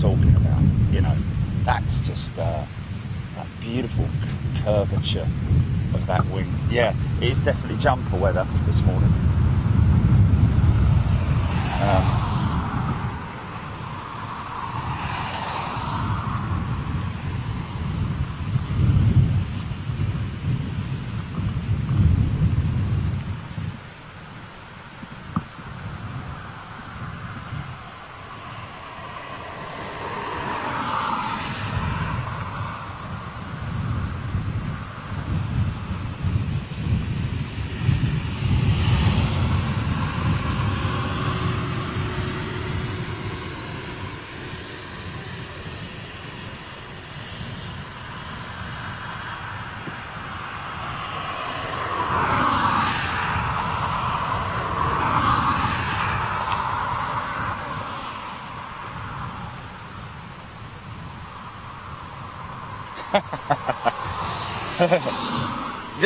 talking about. You know, that's just that beautiful curvature of that wing. Yeah, it is definitely jumper weather this morning.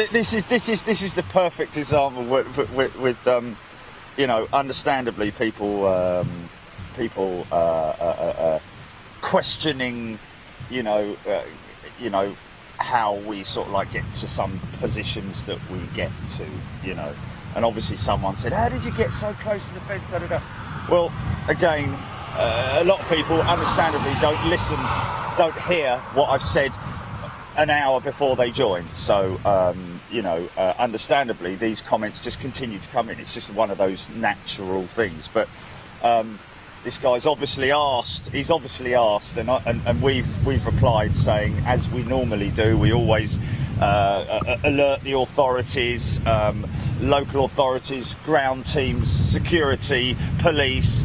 This is the perfect example with you know, understandably people questioning, you know, how we sort of like get to some positions that we get to, you know. And obviously someone said, how did you get so close to the fence? Da, da, da. Well, again, a lot of people understandably don't listen, don't hear what I've said an hour before they joined. So, you know, understandably, these comments just continue to come in. It's just one of those natural things. But this guy's obviously asked. He's obviously asked, and we've replied saying, as we normally do, we always alert the authorities, local authorities, ground teams, security, police,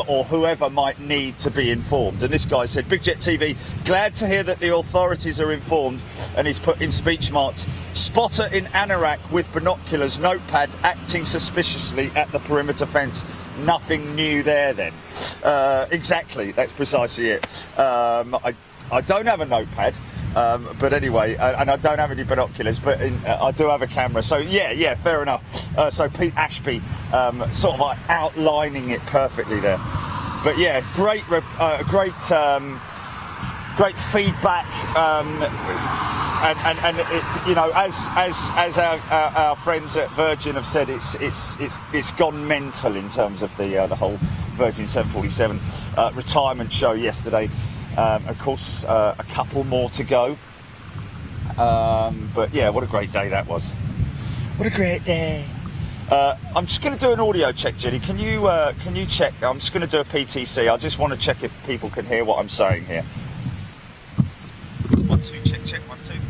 or whoever might need to be informed. And this guy said, Big Jet TV, glad to hear that the authorities are informed. And he's put in speech marks, spotter in anorak with binoculars, notepad, acting suspiciously at the perimeter fence. Nothing new there then. Exactly, that's precisely it. I don't have a notepad. But anyway, and I don't have any binoculars, but I do have a camera. So yeah, fair enough. So Pete Ashby, sort of like outlining it perfectly there. But yeah, great feedback. And it, you know, as our friends at Virgin have said, it's gone mental in terms of the whole Virgin 747 retirement show yesterday. Of course, a couple more to go. But yeah, what a great day that was. What a great day. I'm just going to do an audio check, Jenny. Can you check? I'm just going to do a PTC. I just want to check if people can hear what I'm saying here. 1 2 check 1 2. Okay,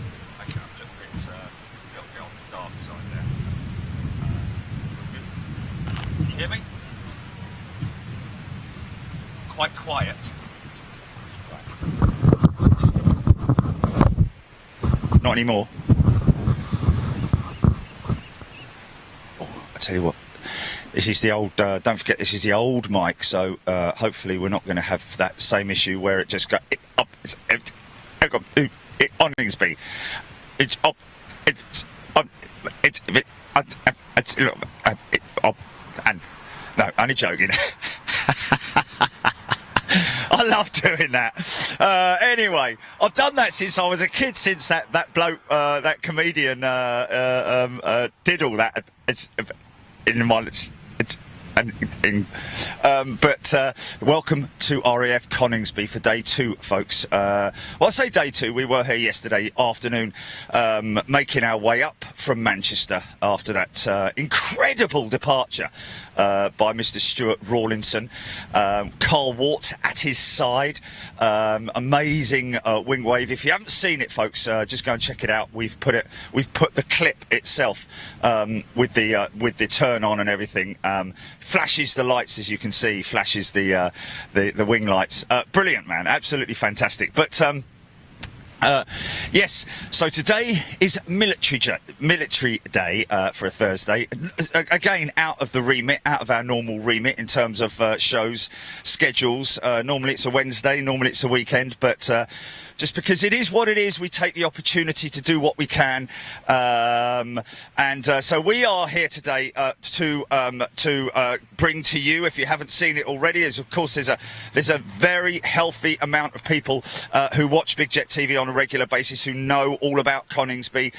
I'm a little bit on the dark side there. Can you hear me? Quite quiet. Not anymore. Oh, I tell you what, this is the old, don't forget this is the old mic, so hopefully we're not going to have that same issue where it just goes up, Coningsby. It's up, and no, only joking. I love doing that. Anyway, I've done that since I was a kid, since that bloke, that comedian did all that. It's in my... But welcome to RAF Coningsby for day 2, folks. Well, I say day 2, we were here yesterday afternoon, making our way up from Manchester after that incredible departure by Mr. Stuart Rawlinson. Carl Wart at his side. Amazing wing wave. If you haven't seen it, folks, just go and check it out. We've put the clip itself with the turn on and everything. Flashes the lights, as you can see, flashes the wing lights. Brilliant, man, absolutely fantastic. But Yes, so today is military day for a Thursday. Again, out of the remit, out of our normal remit in terms of shows, schedules. Normally it's a Wednesday, normally it's a weekend, but just because it is what it is, we take the opportunity to do what we can. So we are here today to bring to you, if you haven't seen it already, as of course there's a very healthy amount of people who watch Big Jet TV on a regular basis, who know all about Coningsby,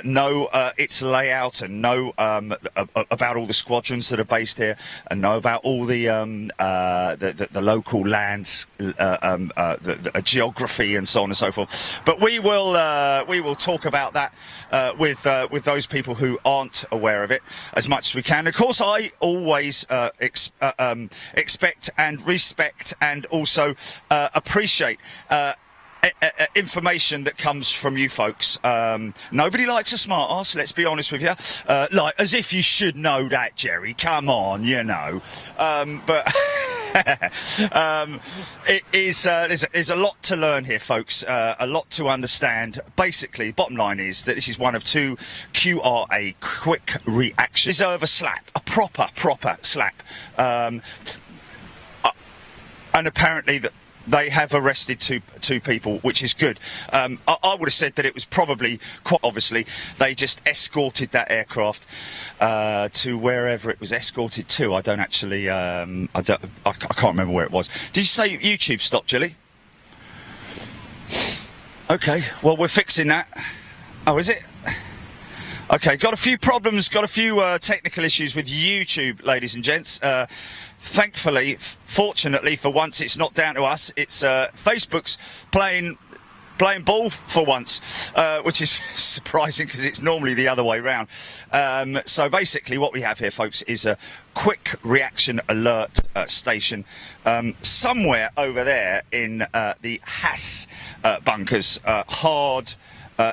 know its layout, and know about all the squadrons that are based here, and know about all the local lands, the geography, and so on and so forth. But we will talk about that with those people who aren't aware of it as much as we can. Of course, I always expect and respect and also appreciate information that comes from you folks. Nobody likes a smart ass, let's be honest with you. Like, as if you should know that, Jerry. Come on, you know. But it is there's a lot to learn here, folks. A lot to understand. Basically, bottom line is that this is one of two QRA quick reactions. Deserve a slap, a proper slap. And apparently that they have arrested two people, which is good. I would have said that it was probably, quite obviously, they just escorted that aircraft to wherever it was escorted to. I don't actually, I can't remember where it was. Did you say YouTube stopped, Jilly? Okay, well, we're fixing that. Oh, is it? Okay, got a few problems, got a few technical issues with YouTube, ladies and gents. Thankfully, fortunately, for once, it's not down to us. It's Facebook's playing ball for once, which is surprising because it's normally the other way round. So basically what we have here, folks, is a quick reaction alert station somewhere over there in the Haas bunkers, hard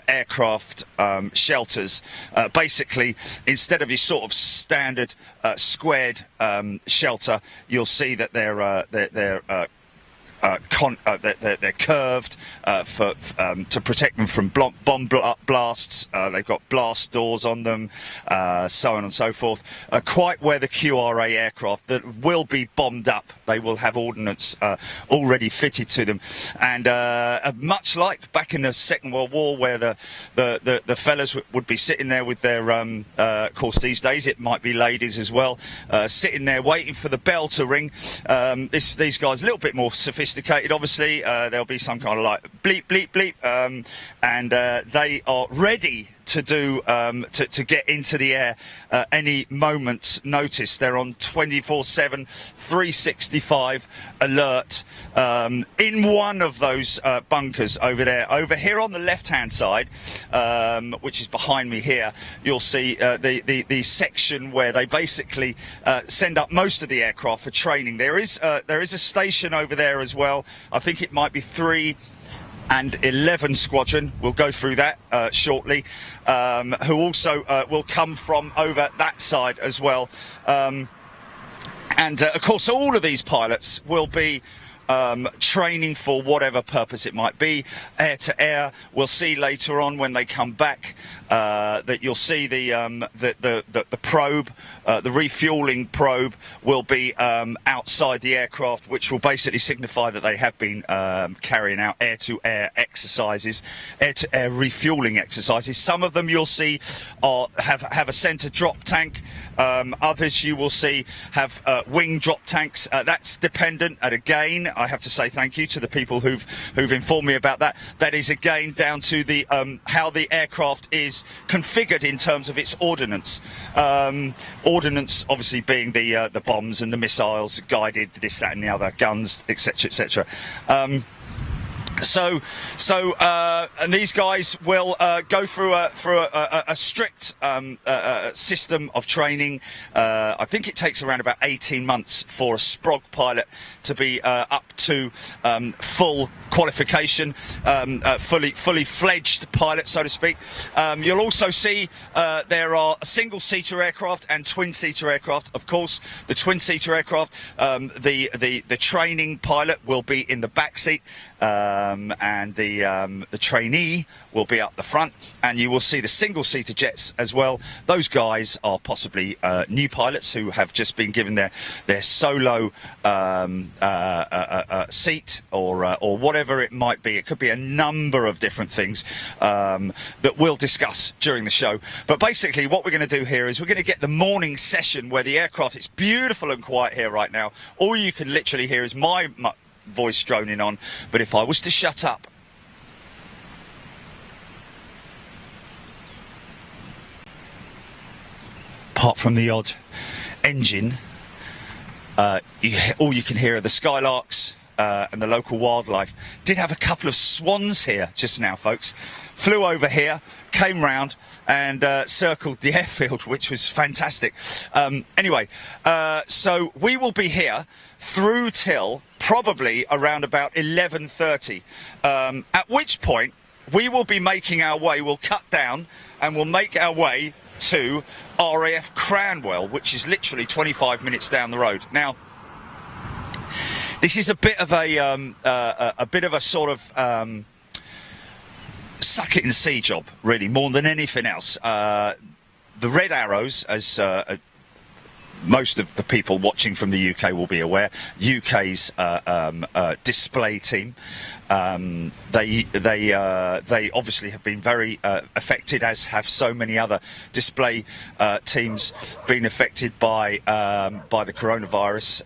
aircraft shelters. Basically, instead of your sort of standard squared shelter, you'll see that they're curved to protect them from bomb blasts. They've got blast doors on them, so on and so forth. Quite where the QRA aircraft that will be bombed up, they will have ordnance already fitted to them. And much like back in the Second World War, where the fellas would be sitting there with their, of course these days it might be ladies as well, sitting there waiting for the bell to ring. These guys a little bit more sophisticated, obviously. There'll be some kind of like bleep bleep bleep, and they are ready to do to get into the air any moment's notice. They're on 24/7, 365 alert in one of those bunkers over there. Over here on the left-hand side, which is behind me here, you'll see the section where they basically send up most of the aircraft for training. There is a station over there as well. I think it might be 3 and 11 Squadron. We'll go through that shortly, who also will come from over that side as well. And of course, all of these pilots will be training for whatever purpose it might be, air to air. We'll see later on when they come back that you'll see the probe, the refueling probe will be outside the aircraft, which will basically signify that they have been carrying out air-to-air exercises, air-to-air refueling exercises. Some of them you'll see have a centre drop tank. Others you will see have wing drop tanks. That's dependent, and again, I have to say thank you to the people who've informed me about that. That is again down to the how the aircraft is configured in terms of its ordnance. Ordnance obviously being the bombs and the missiles, guided, this, that and the other, guns, etc, etc. And these guys will go through a strict system of training. I think it takes around about 18 months for a Sprog pilot to be up to full qualification, fully fledged pilot, so to speak. You'll also see there are single-seater aircraft and twin-seater aircraft. Of course, the twin-seater aircraft, the training pilot will be in the back seat, and the trainee will be up the front, and you will see the single-seater jets as well. Those guys are possibly new pilots who have just been given their solo seat or whatever it might be. It could be a number of different things that we'll discuss during the show. But basically what we're going to do here is we're going to get the morning session where the aircraft, it's beautiful and quiet here right now. All you can literally hear is my voice droning on. But if I was to shut up, apart from the odd engine, all you can hear are the skylarks and the local wildlife. Did have a couple of swans here just now, folks. Flew over here, came round and circled the airfield, which was fantastic. Anyway, so we will be here through till probably around about 11:30, at which point we will be making our way, we'll cut down and we'll make our way to RAF Cranwell, which is literally 25 minutes down the road. Now, this is a bit of a sort of suck it and see job, really, more than anything else. The Red Arrows, as most of the people watching from the UK will be aware, UK's display team. They obviously have been very affected, as have so many other display teams been affected by the coronavirus.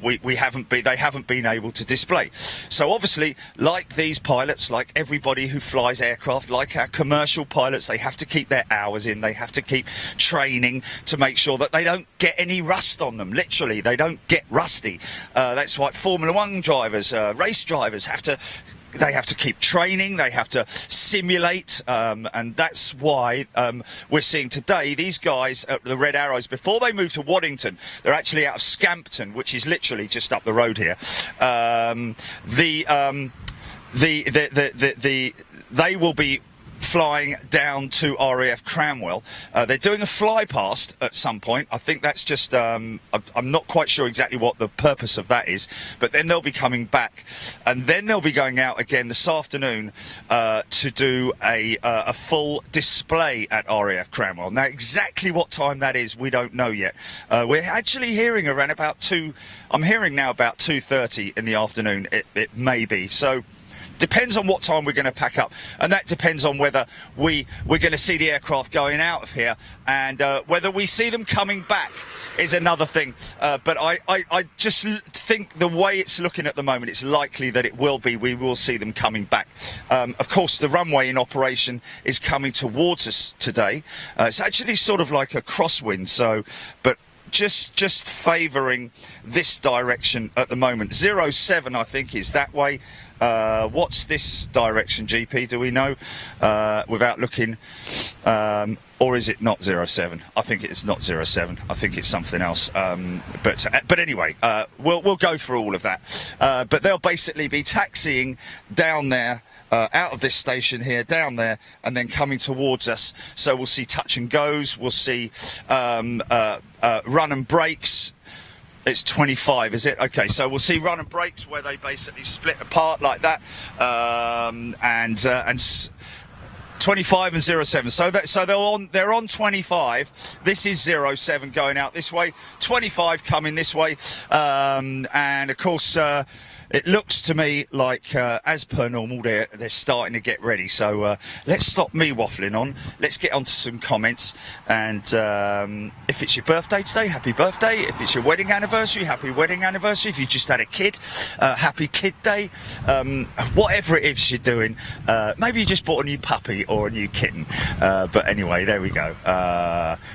They haven't been able to display. So obviously, like these pilots, like everybody who flies aircraft, like our commercial pilots, they have to keep their hours in. They have to keep training to make sure that they don't get any rust on them. Literally, they don't get rusty. That's why Formula One drivers, race drivers have to keep training, they have to simulate, and that's why we're seeing today these guys at the Red Arrows, before they move to Waddington, they're actually out of Scampton, which is literally just up the road here. They will be flying down to RAF Cranwell. They're doing a fly past at some point. I think that's just, I'm not quite sure exactly what the purpose of that is, but then they'll be coming back, and then they'll be going out again this afternoon to do a full display at RAF Cranwell. Now, exactly what time that is, we don't know yet. We're actually hearing around about I'm hearing now about 2:30 in the afternoon, it may be. So, depends on what time we're going to pack up, and that depends on whether we're going to see the aircraft going out of here, and whether we see them coming back is another thing. But I just think the way it's looking at the moment, it's likely that we will see them coming back. Of course, the runway in operation is coming towards us today. It's actually sort of like a crosswind, but just favouring this direction at the moment. 07, I think, is that way. What's this direction, GP? Do we know? Without looking, or is it not 07? I think it's not 07. I think it's something else. But anyway, we'll go through all of that. But they'll basically be taxiing down there, out of this station here, down there, and then coming towards us. So we'll see touch and goes. We'll see run and brakes. It's 25, is it? Okay, so we'll see run and brakes where they basically split apart like that, and 25 and 07. So they're on 25. This is 07 going out this way. 25 coming this way, and of course. It looks to me like, as per normal, they're starting to get ready. So let's stop me waffling on. Let's get on to some comments. And if it's your birthday today, happy birthday. If it's your wedding anniversary, happy wedding anniversary. If you just had a kid, happy kid day. Whatever it is you're doing. Maybe you just bought a new puppy or a new kitten. But anyway, there we go.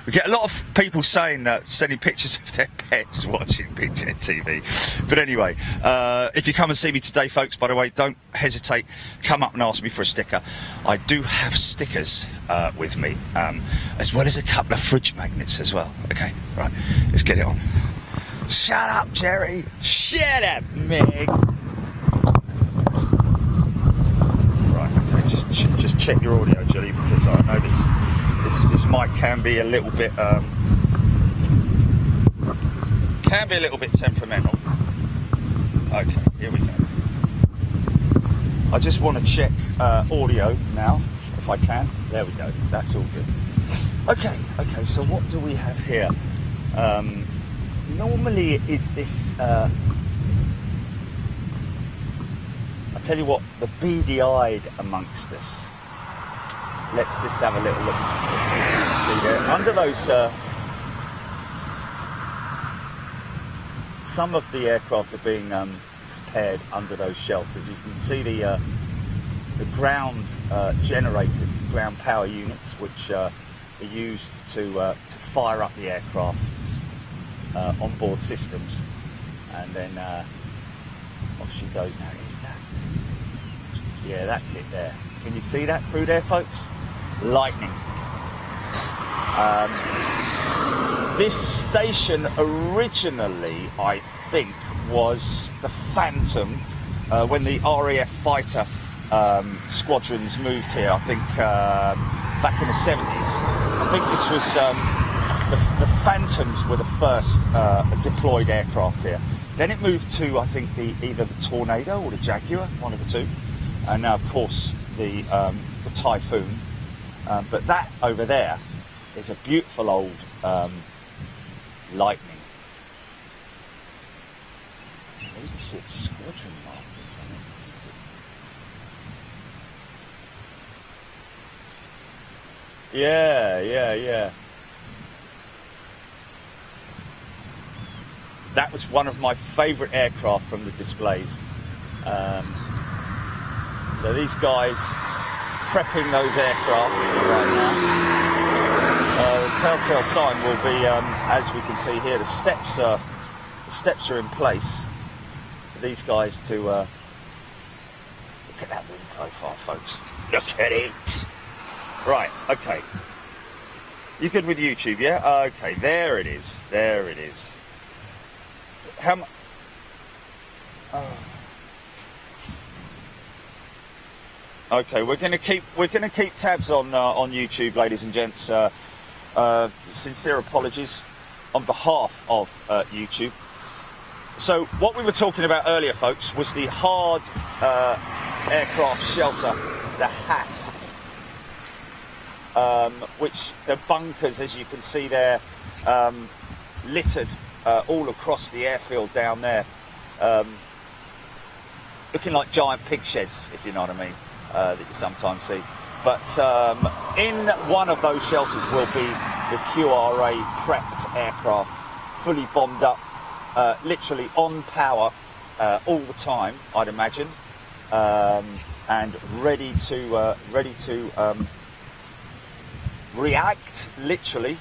We get a lot of people sending pictures of their pets watching Picture TV. But anyway, if you come and see me today, folks, by the way, don't hesitate, come up and ask me for a sticker. I do have stickers with me, as well as a couple of fridge magnets as well. Okay, right, let's get it on. Shut up, Jerry. Shut up, Meg. check your audio, Julie, because I know this mic can be a little bit temperamental. Okay, here we go. I just want to check audio now, if I can. There we go. That's all good. Okay. So what do we have here? Normally it is this. I tell you what, the beady-eyed amongst us. Let's just have a little look. Let's see if you can see there. Under those, some of the aircraft are being prepared under those shelters. You can see the ground generators, the ground power units, which are used to fire up the aircraft's onboard systems, and then off she goes now. Is that? Yeah, that's it there. Can you see that through there, folks? Lightning. This station originally, I think, was the Phantom when the RAF fighter squadrons moved here. I think back in the 70s. I think this was the Phantoms were the first deployed aircraft here. Then it moved to, I think, either the Tornado or the Jaguar, one of the two, and now, of course, the Typhoon. But that over there is a beautiful old Lightning. You can see its squadron markings on it. Yeah. That was one of my favourite aircraft from the displays. So these guys prepping those aircraft right now. The telltale sign will be, as we can see here, the steps are in place for these guys to look at that wing profile, folks. Look at it. Right. Okay. You good with YouTube? Yeah. Okay. There it is. How much? Okay, we're going to keep tabs on YouTube, ladies and gents. Sincere apologies on behalf of YouTube. So what we were talking about earlier, folks, was the hard aircraft shelter, the HAS, which the bunkers, as you can see there, littered all across the airfield down there, looking like giant pig sheds, if you know what I mean. That you sometimes see, but in one of those shelters will be the QRA prepped aircraft, fully bombed up, literally on power all the time, I'd imagine, and ready to react literally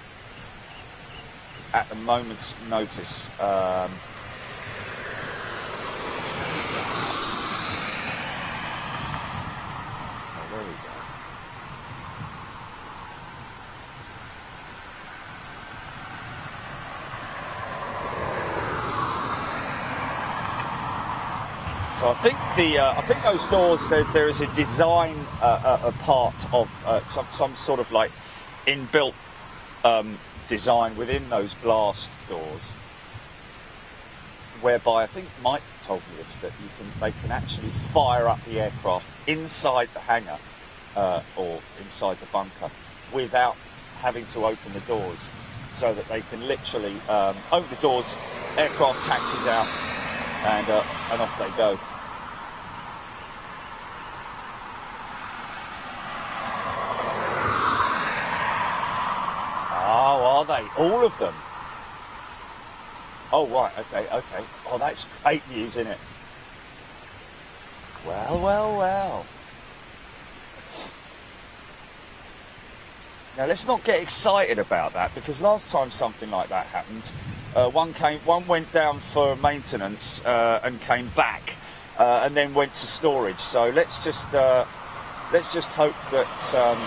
at a moment's notice. So I think those doors, there is a design a part of some sort of like inbuilt design within those blast doors, whereby I think Mike told me this, that they can actually fire up the aircraft inside the hangar or inside the bunker without having to open the doors, so that they can literally open the doors, aircraft taxis out, and off they go. Oh, are they? All of them? Oh, right, okay. Oh, that's great news, isn't it? Well. Now, let's not get excited about that, because last time something like that happened, one went down for maintenance and came back, and then went to storage. So let's just hope that.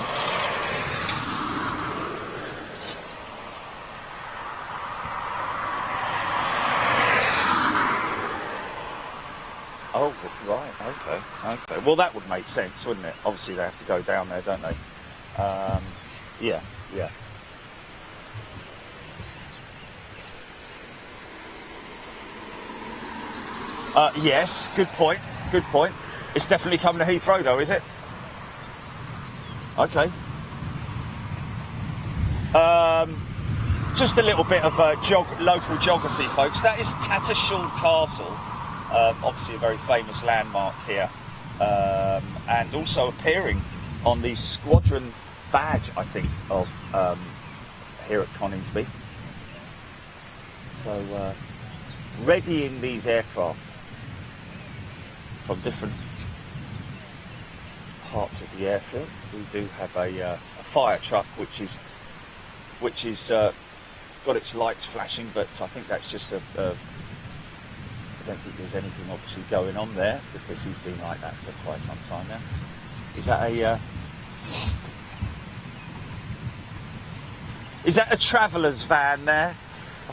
Oh, right, okay, okay. Well, that would make sense, wouldn't it? Obviously, they have to go down there, don't they? Yeah, yeah. Yes, good point, good point. It's definitely coming to Heathrow, though, is it? Okay. Just a little bit of local geography, folks. That is Tattershall Castle, obviously a very famous landmark here, and also appearing on the squadron badge, I think, of here at Coningsby. So, readying these aircraft from different parts of the airfield. We do have a fire truck, which is got its lights flashing, but I think that's just I don't think there's anything obviously going on there, because he's been like that for quite some time now. Is that a traveller's van there?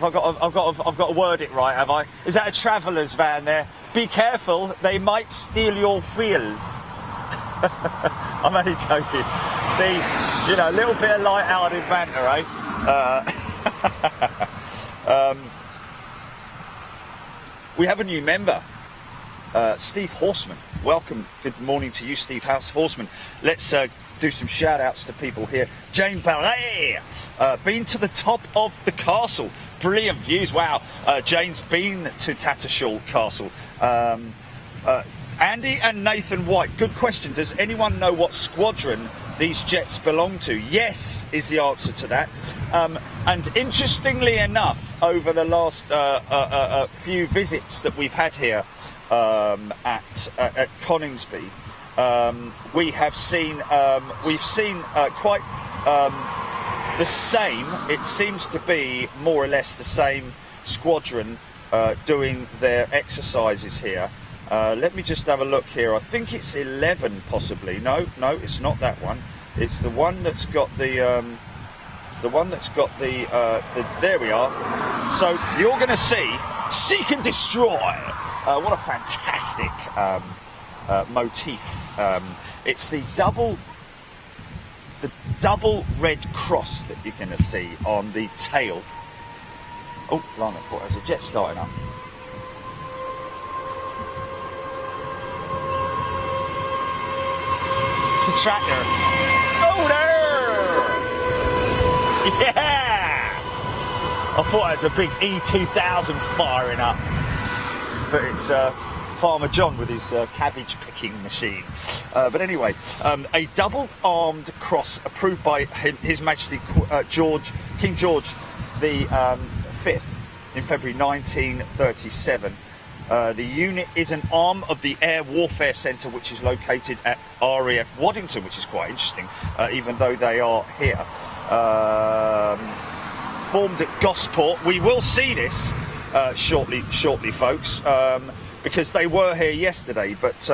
I've got to word it right, have I? Is that a traveller's van there? Be careful, they might steal your wheels. I'm only joking. See, you know, a little bit of light-hearted banter, eh? We have a new member, Steve Horseman. Welcome. Good morning to you, Steve Horseman. Let's do some shout-outs to people here. Jane Ballet, been to the top of the castle. Brilliant views. Wow. Jane's been to Tattershall Castle. Andy and Nathan White, good question. Does anyone know what squadron these jets belong to? Yes is the answer to that. And interestingly enough, over the last few visits that we've had here at Coningsby, we've seen quite the same. It seems to be more or less the same squadron doing their exercises here. Let me just have a look here. I think it's 11 possibly. No, it's not that one. It's the one that's got the there we are. So you're going to see Seek and Destroy. What a fantastic motif. It's the double red cross that you're going to see on the tail. Oh, blimey, I thought there was a jet starting up. It's a tractor. Oh, there! Yeah! I thought it was a big E2000 firing up, but it's Farmer John with his cabbage picking machine. But anyway, a double-armed cross approved by His Majesty King George the V in February 1937. The unit is an arm of the Air Warfare Centre, which is located at RAF Waddington, which is quite interesting, even though they are here. Formed at Gosport. We will see this shortly, folks, because they were here yesterday, but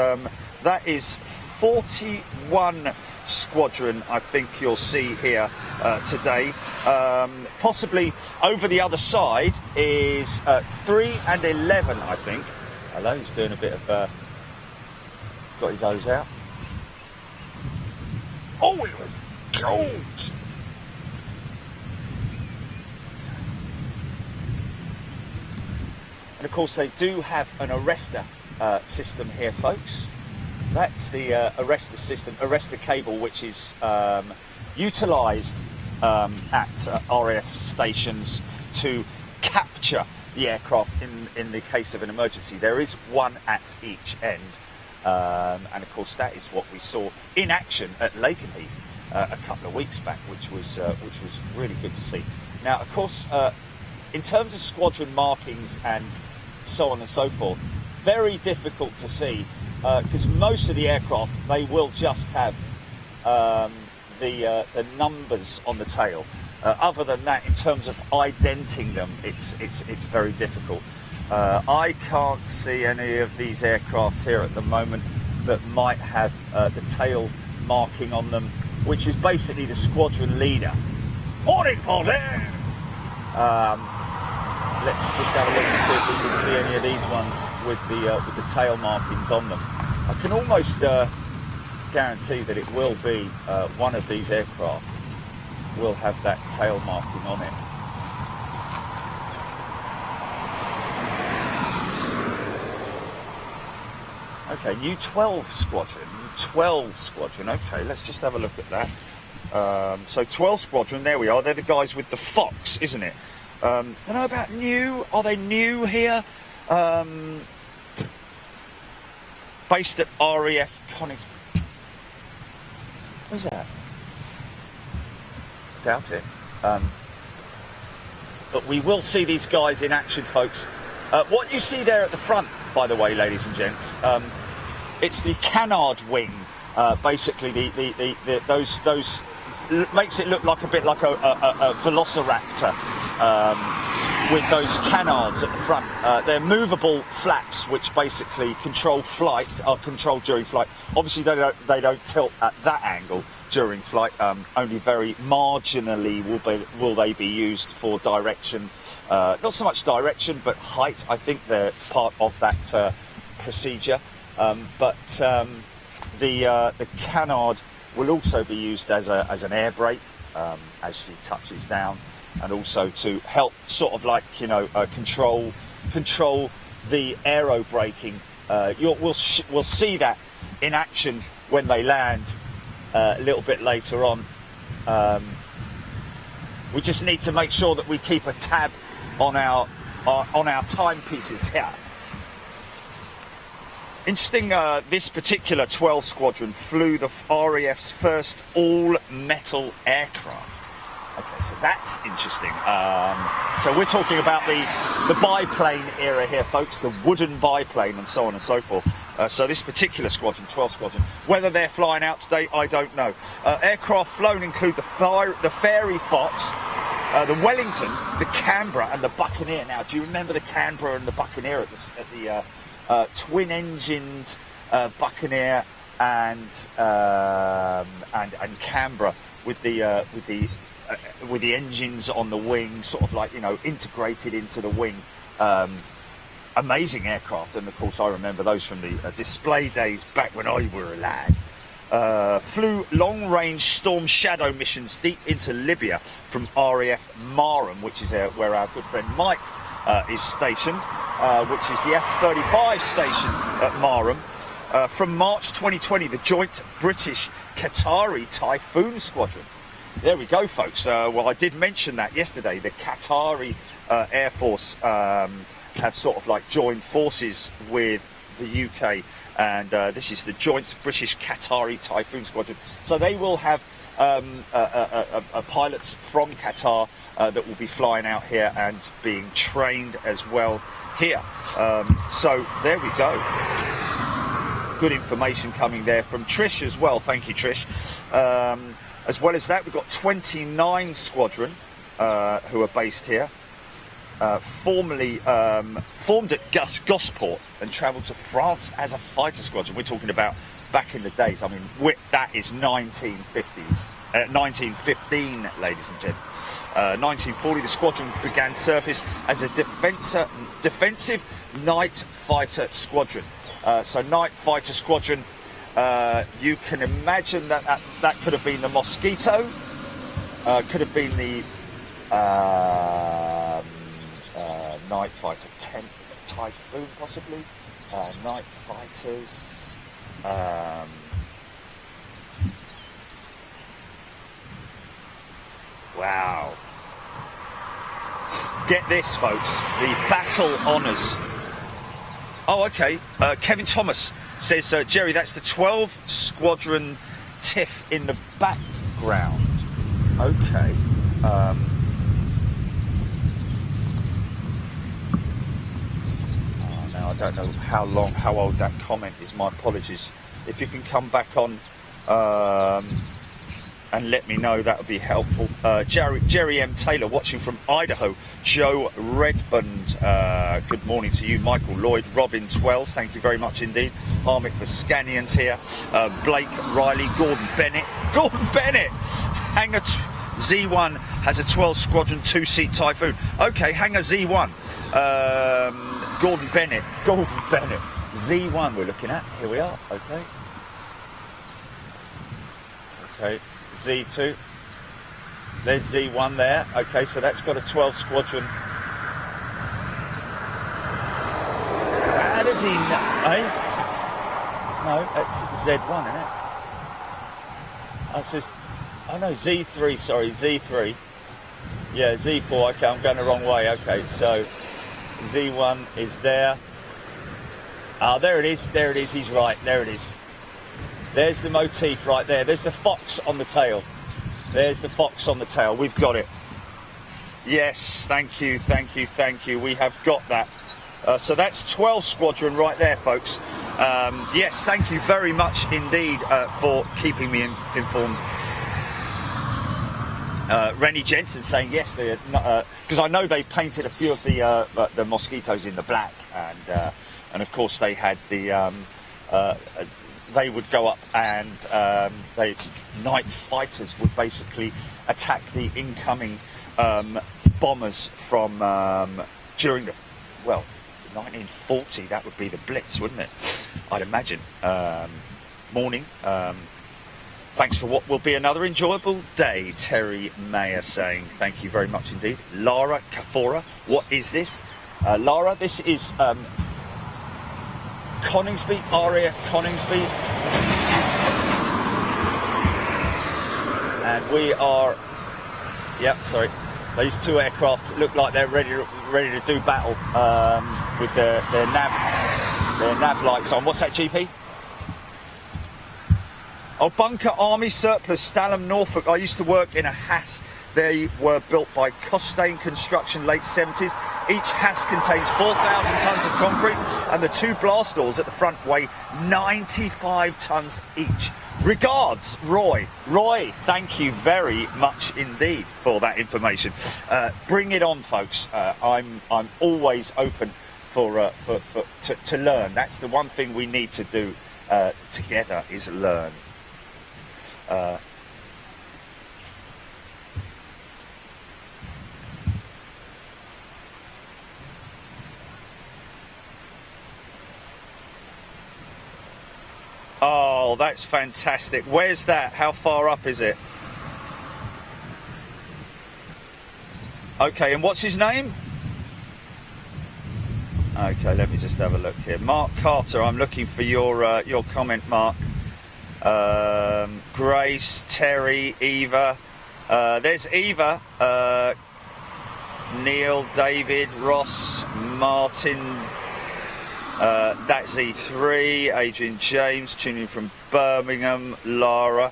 that is 41 squadron, I think you'll see here today. Possibly over the other side is 3 and 11, I think. Hello, he's doing a bit of got his hose out. Oh, it was gorgeous. And of course they do have an arrestor system here, folks. That's the arrestor cable, which is utilised at RAF stations to capture the aircraft in the case of an emergency. There is one at each end, and of course that is what we saw in action at Lakenheath a couple of weeks back, which was really good to see. Now, of course, in terms of squadron markings and so on and so forth, very difficult to see. Because most of the aircraft, they will just have the numbers on the tail. Other than that, in terms of identing them, it's very difficult. I can't see any of these aircraft here at the moment that might have the tail marking on them, which is basically the squadron leader. Morning, Fortin! let's just have a look and see if we can see any of these ones with the tail markings on them. I can almost guarantee that it will be one of these aircraft will have that tail marking on it. Okay, new 12 squadron. Okay, let's just have a look at that. So 12 squadron, there we are. They're the guys with the Fox, isn't it? Don't know about new. Are they new here? Based at RAF Coningsby. What's that? Doubt it. But we will see these guys in action, folks. What you see there at the front, by the way, ladies and gents, it's the canard wing. Basically, those makes it look like a bit like a velociraptor with those canards at the front. They're movable flaps, which basically control flight, are controlled during flight. Obviously, they don't tilt at that angle during flight. Only very marginally will they be used for direction. Not so much direction, but height. I think they're part of that procedure. But the canard will also be used as an air brake as she touches down, and also to help sort of like, you know, control the aero braking. We'll see that in action when they land a little bit later on. We just need to make sure that we keep a tab on our timepieces here. Interesting, this particular 12 squadron flew the RAF's first all-metal aircraft. Okay, so that's interesting. So we're talking about the biplane era here, folks, the wooden biplane and so on and so forth. So this particular squadron, 12 squadron, whether they're flying out today, I don't know. Aircraft flown include the Fairy Fox, the Wellington, the Canberra and the Buccaneer. Now, do you remember the Canberra and the Buccaneer at the twin-engined Buccaneer and Canberra with the engines on the wing, sort of like, you know, integrated into the wing. Amazing aircraft, and of course I remember those from the display days back when I were a lad. Flew long-range Storm Shadow missions deep into Libya from RAF Marham, which is where our good friend Mike is stationed, which is the F-35 station at Marham. From March 2020, the joint British-Qatari Typhoon squadron. There we go, folks. Well, I did mention that yesterday. The Qatari Air Force have sort of like joined forces with the UK, and this is the joint British-Qatari Typhoon squadron. So they will have pilots from Qatar that will be flying out here and being trained as well here. So there we go. Good information coming there from Trish as well. Thank you, Trish. As well as that, we've got 29 Squadron who are based here. Formed at Gosport and travelled to France as a fighter squadron. We're talking about back in the days. I mean, that is 1950s, 1915, ladies and gentlemen. 1940, the squadron began service as a defensive night fighter squadron. So night fighter squadron, you can imagine that could have been the Mosquito, could have been the night fighter Typhoon, possibly. Night fighters. Wow. Get this, folks. The battle honours. Oh, okay. Kevin Thomas says, Jerry, that's the 12 Squadron TIFF in the background. Okay. Now I don't know how old that comment is. My apologies. If you can come back on and let me know, that would be helpful. Jerry M. Taylor watching from Idaho. Joe Redbund, good morning to you. Michael Lloyd, Robin Twells, thank you very much indeed. Harmick Vascanian's here. Blake Riley, Gordon Bennett. Hangar Z1 has a 12 Squadron 2-seat Typhoon. Okay, Hangar Z1. Gordon Bennett. Z1 we're looking at. Here we are. Okay. Okay, Z2. There's Z1 there. Okay, so that's got a 12 Squadron. How does he know? Eh? No, that's Z1, isn't it? It says, oh no, Z3, sorry, Z3. Yeah, Z4, okay, I'm going the wrong way. Okay, so Z1 is there. Ah, there it is, he's right, there it is. There's the motif right there. There's the fox on the tail. There's the fox on the tail. We've got it. Yes, thank you. We have got that. So that's 12 Squadron right there, folks. Yes, thank you very much indeed for keeping me informed. Rennie Jensen saying yes, because I know they painted a few of the mosquitoes in the black, and of course they had the they would go up and night fighters would basically attack the incoming bombers from during the 1940. That would be the Blitz, wouldn't it? I'd imagine. Morning. Thanks for what will be another enjoyable day, Terry Mayer saying. Thank you very much indeed. Lara Kafora, what is this? Lara, this is Coningsby, RAF Coningsby. And we are, these two aircraft look like they're ready to do battle with their nav lights on. What's that, GP? Oh, Bunker Army Surplus, Stalham, Norfolk. I used to work in a HAS. They were built by Costain Construction, late 70s. Each HAS contains 4,000 tonnes of concrete, and the two blast doors at the front weigh 95 tonnes each. Regards, Roy. Roy, thank you very much indeed for that information. Bring it on, folks. I'm always open to learn. That's the one thing we need to do together, is learn. Oh, that's fantastic. Where's that? How far up is it? Okay, and what's his name? Okay, let me just have a look here. Mark Carter, I'm looking for your comment, Mark. Grace, Terry, Eva. There's Eva. Neil, David, Ross, Martin. That's E3, Adrian James, tuning from Birmingham, Lara,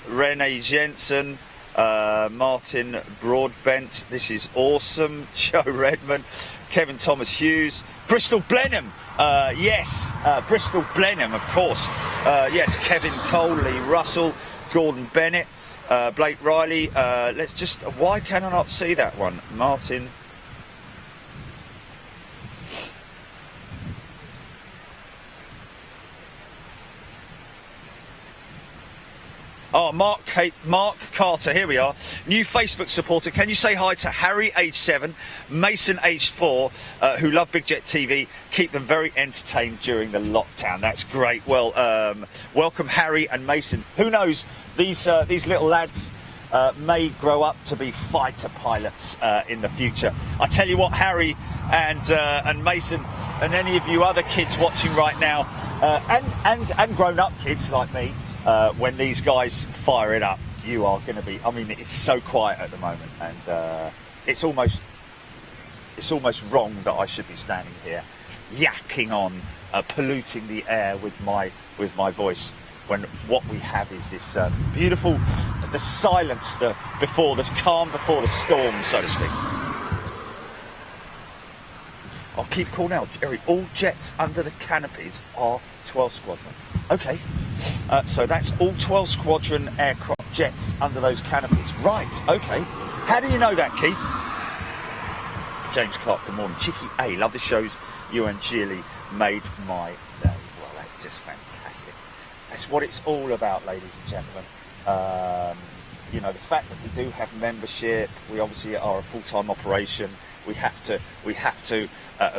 Renee Jensen, Martin Broadbent, this is awesome, Joe Redmond, Kevin Thomas Hughes, Bristol Blenheim, yes, Bristol Blenheim, of course, yes, Kevin Cole, Lee Russell, Gordon Bennett, Blake Riley, why can I not see that one, Martin. Oh, Mark Carter, here we are. New Facebook supporter. Can you say hi to Harry, age 7, Mason, age 4, who love Big Jet TV? Keep them very entertained during the lockdown. That's great. Well, welcome Harry and Mason. Who knows? These little lads may grow up to be fighter pilots in the future. I tell you what, Harry and Mason, and any of you other kids watching right now, and grown-up kids like me. When these guys fire it up, you are going to be. I mean, it's so quiet at the moment, and it's almost wrong that I should be standing here, yakking on, polluting the air with my voice, when what we have is this beautiful, the silence, the calm before the storm, so to speak. I'll keep calling out, Jerry. All jets under the canopies are 12 Squadron. Okay, so that's all 12 Squadron aircraft jets under those canopies. Right, okay. How do you know that, Keith? James Clark, good morning. Chicky A, love the shows. You and Jilly made my day. Well, that's just fantastic. That's what it's all about, ladies and gentlemen. You know, the fact that we do have membership, we obviously are a full-time operation. We have to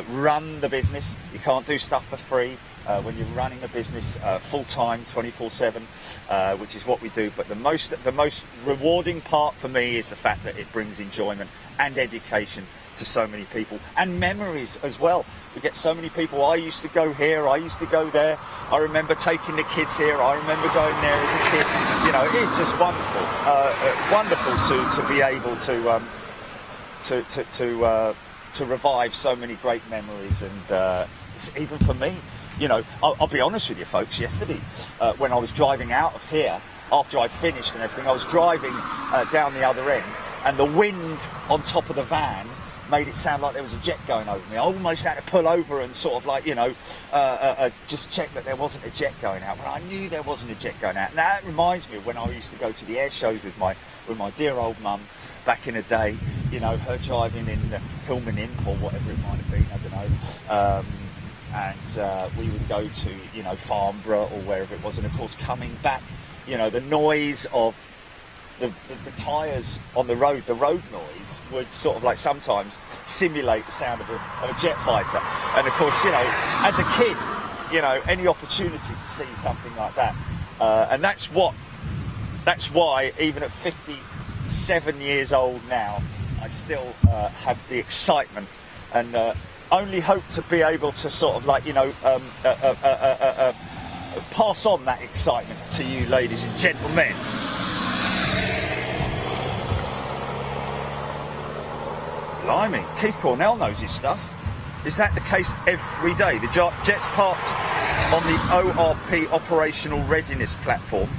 run the business. You can't do stuff for free when you're running a business full-time, 24/7, which is what we do. But the most rewarding part for me is the fact that it brings enjoyment and education to so many people, and memories as well. We get so many people. I used to go here, I used to go there. I remember taking the kids here. I remember going there as a kid. You know, it is just wonderful, wonderful to be able to revive so many great memories. And even for me, you know, I'll be honest with you folks, yesterday when I was driving out of here, after I'd finished and everything, I was driving down the other end, and the wind on top of the van made it sound like there was a jet going over me. I almost had to pull over and sort of like, you know, just check that there wasn't a jet going out. But I knew there wasn't a jet going out. And that reminds me of when I used to go to the air shows with my dear old mum back in the day. You know, her driving in Hillman Imp or whatever it might have been, I don't know. And we would go to, you know, Farnborough or wherever it was. And of course, coming back, you know, the noise of the tyres on the road noise would sort of like sometimes simulate the sound of a jet fighter. And of course, you know, as a kid, you know, any opportunity to see something like that, and that's why even at 57 years old now, I still have the excitement, and only hope to be able to sort of like, you know, pass on that excitement to you, ladies and gentlemen. Blimey, Keith Cornell knows his stuff. Is that the case every day? The jets parked on the ORP operational readiness platform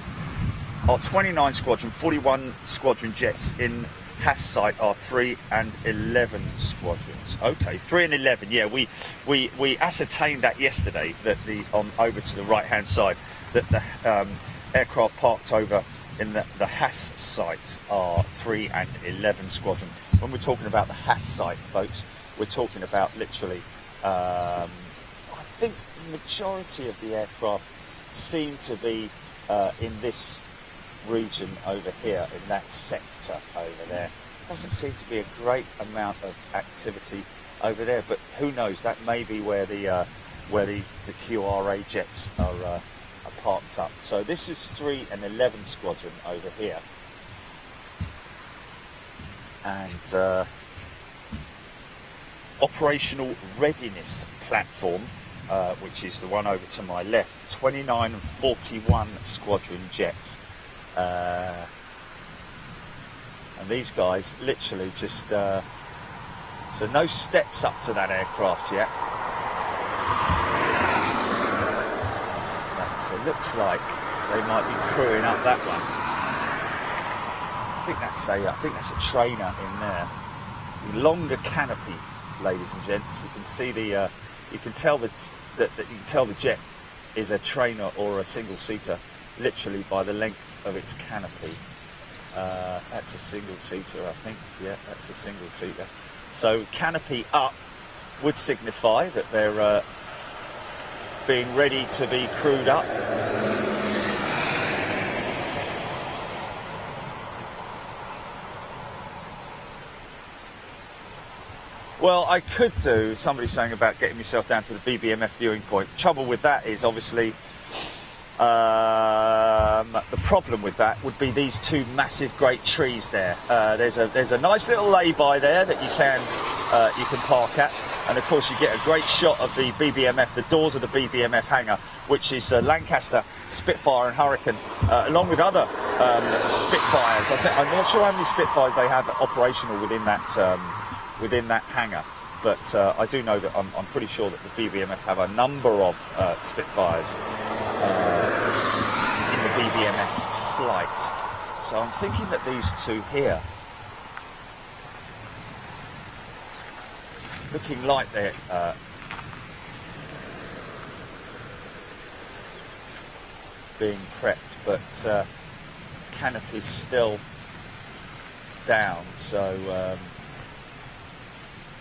are 29 squadron, 41 squadron jets. In Haas site are 3 and 11 squadrons. Okay, 3 and 11. Yeah, we ascertained that yesterday, that over to the right hand side, that the aircraft parked over in the Haas site are 3 and 11 squadron. When we're talking about the Haas site, folks, we're talking about literally, I think the majority of the aircraft seem to be in this region over here, in that sector over there. Doesn't seem to be a great amount of activity over there, but who knows, that may be where the QRA jets are parked up. So this is 3 and 11 squadron over here. And operational readiness platform, which is the one over to my left, 29 and 41 squadron jets. And these guys literally just, so no steps up to that aircraft yet. But it looks like they might be crewing up that one. I think that's a trainer in there. The longer canopy, ladies and gents. You can see you can tell the jet is a trainer or a single seater, literally by the length of its canopy. That's a single seater, I think. Yeah, that's a single seater. So canopy up would signify that they're being ready to be crewed up. Well, I could do, somebody saying about getting yourself down to the BBMF viewing point. Trouble with that is obviously, the problem with that would be these two massive great trees there. There's a nice little lay-by there that you can park at, and of course you get a great shot of the BBMF, the doors of the BBMF hangar, which is Lancaster, Spitfire and Hurricane, along with other Spitfires. I'm not sure how many Spitfires they have operational within that hangar, but I do know that I'm pretty sure that the BBMF have a number of Spitfires in the BBMF flight. So I'm thinking that these two here, looking like they're being prepped, but canopy's still down, so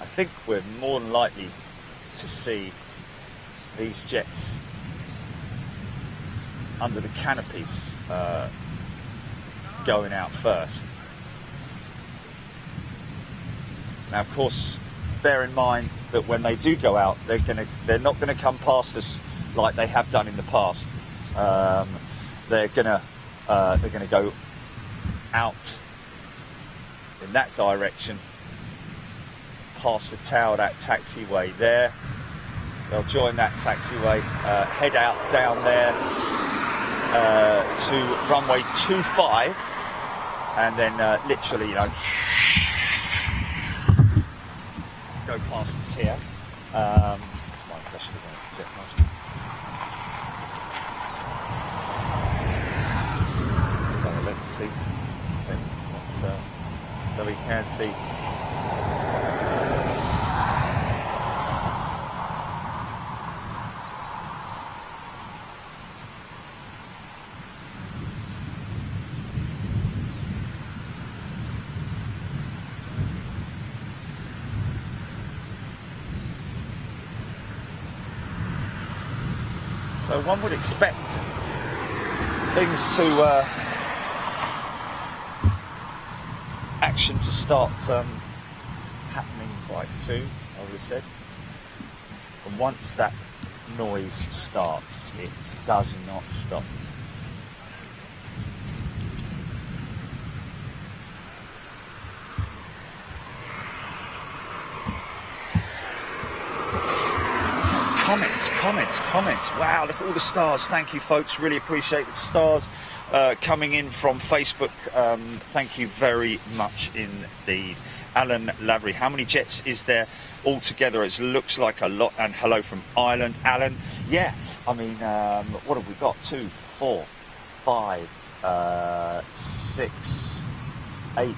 I think we're more than likely to see these jets under the canopies going out first. Now, of course, bear in mind that when they do go out, they're not gonna come past us like they have done in the past. They're gonna go out in that direction, past the tower, that taxiway there. They'll join that taxiway, head out down there to runway 25, and then literally, you know, go past us here. That's my impression of the jet marshal. Just have a look and see what, so we can see. So one would expect things to action to start happening quite soon, I would have said. And once that noise starts, it does not stop. Comments. Wow, look at all the stars. Thank you, folks. Really appreciate the stars coming in from Facebook. Thank you very much indeed. Alan Lavery, how many jets is there altogether? It looks like a lot. And hello from Ireland, Alan. Yeah, I mean, what have we got? 2, 4, 5, 6, 8,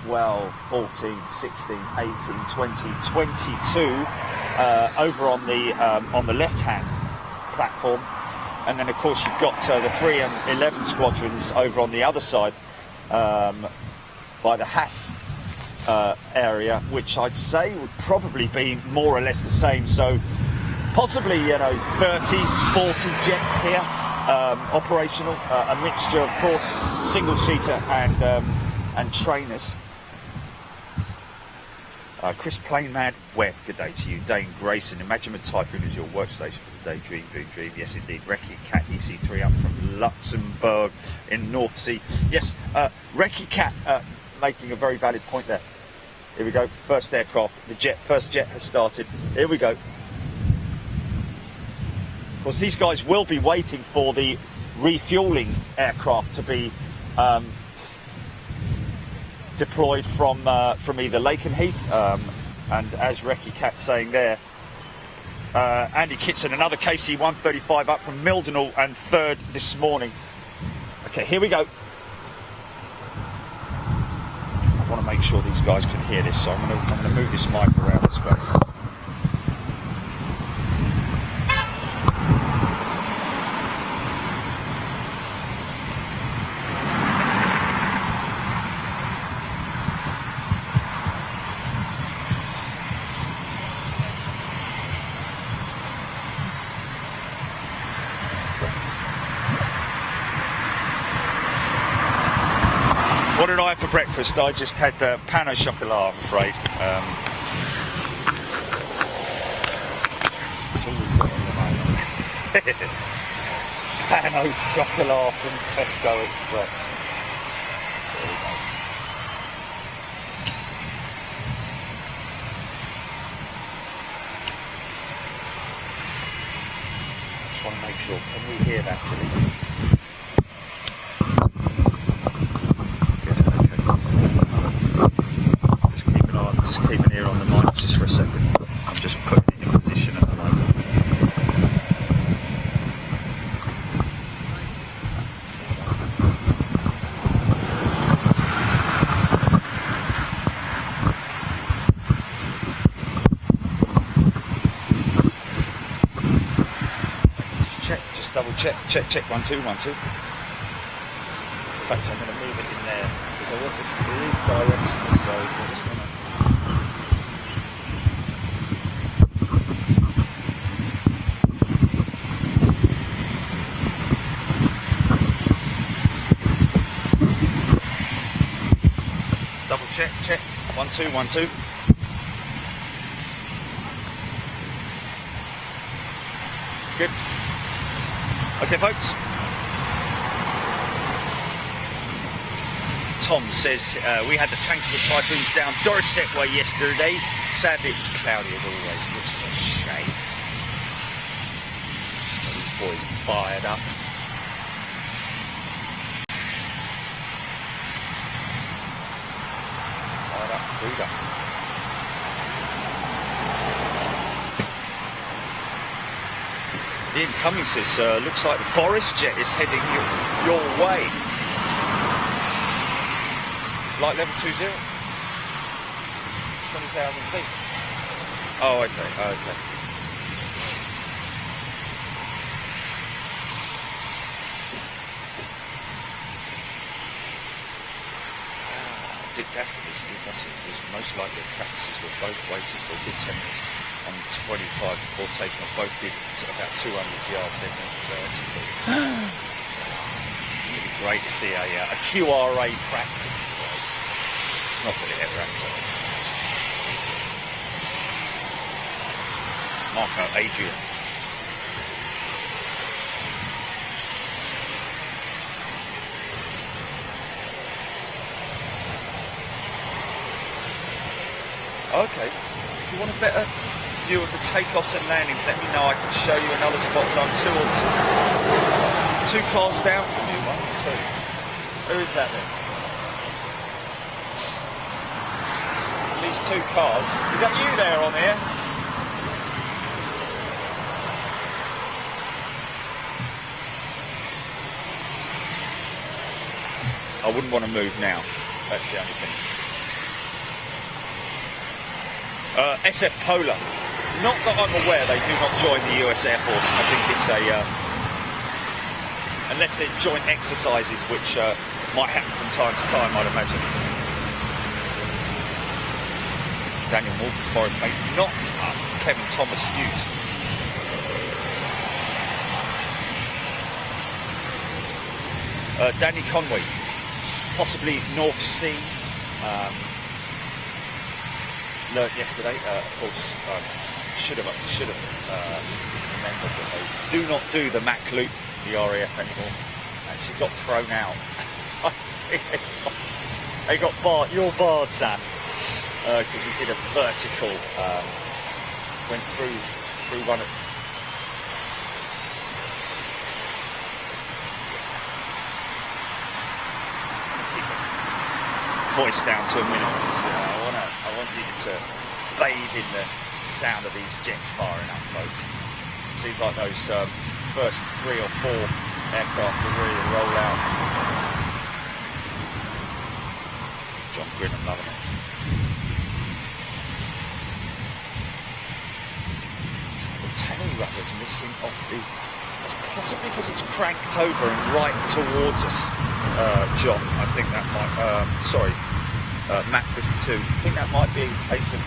12, 14, 16, 18, 20, 22 over on the left-hand platform, and then of course you've got the 3 and 11 squadrons over on the other side by the Haas area, which I'd say would probably be more or less the same. So possibly, you know, 30, 40 jets here operational, a mixture, of course, single-seater and trainers. Chris Plainmad, where? Good day to you. Dane Grayson, imagine a Typhoon as your workstation for the day. Dream, dream, dream. Yes, indeed. Recce Cat EC3 up from Luxembourg in North Sea. Yes, Recce Cat making a very valid point there. Here we go. First aircraft. First jet has started. Here we go. Of course, these guys will be waiting for the refueling aircraft to be deployed from either Lakenheath, and as Recce Cat's saying there, Andy Kitson, another KC-135 up from Mildenhall and third this morning. Okay, here we go. I want to make sure these guys can hear this, so I'm going to move this mic around this way. What did I have for breakfast? I just had pain au chocolat, I'm afraid. That's all we've got at the moment. Pain au chocolat from Tesco Express. There we go. Just want to make sure, can we hear that, Tilly? Just keep an ear on the mic just for a second. I'm just putting it in position at the moment. Just double check. Check, 1 2 1 2. In fact, I'm going to move it in there because I want this. It is directional, so I just want to. check. 1 2 1 2. Good. Okay, folks. Tom says we had the tanks and Typhoons down Dorset way yesterday. Sadly, it's cloudy as always, which is a shame. These boys are fired up. Fired up, food up. Ian Cummings says, looks like the Boris jet is heading your way. Flight level 20. 20,000 feet. Oh, okay. Dick Dastardly, Steve Russell was most likely practices were both waiting for a good 10 minutes on 25 before taking off. Both did about 200 yards, then went vertical. It'd be great to see a QRA practice today. Not that it ever happened. Marco Adrian. Okay, if you want a better view of the takeoffs and landings, let me know. I can show you another spot. So I'm two cars down from you. 1 2. Who is that then? These 2 cars. Is that you there on there? I wouldn't want to move now. That's the only thing. SF Polar. Not that I'm aware, they do not join the US Air Force. I think it's unless there's joint exercises, which might happen from time to time, I'd imagine. Daniel Morgan, Boris Mate, not Kevin Thomas Hughes. Danny Conway, possibly North Sea. Learned yesterday, of course, should have remembered that they do not do the Mac loop, the RAF anymore. Actually got thrown out. I think they got barred. You're barred, Sam, because he did a vertical, went through one of. Keep it voice down to a minimum. I want you to bathe in the sound of these jets firing up, folks. Seems like those first 3 or 4 aircraft are ready to roll out. John Grinham loving it. So the tail rudder's missing off the. That's possibly because it's cranked over and right towards us, John. I think that might. Mac 52. I think that might be a case of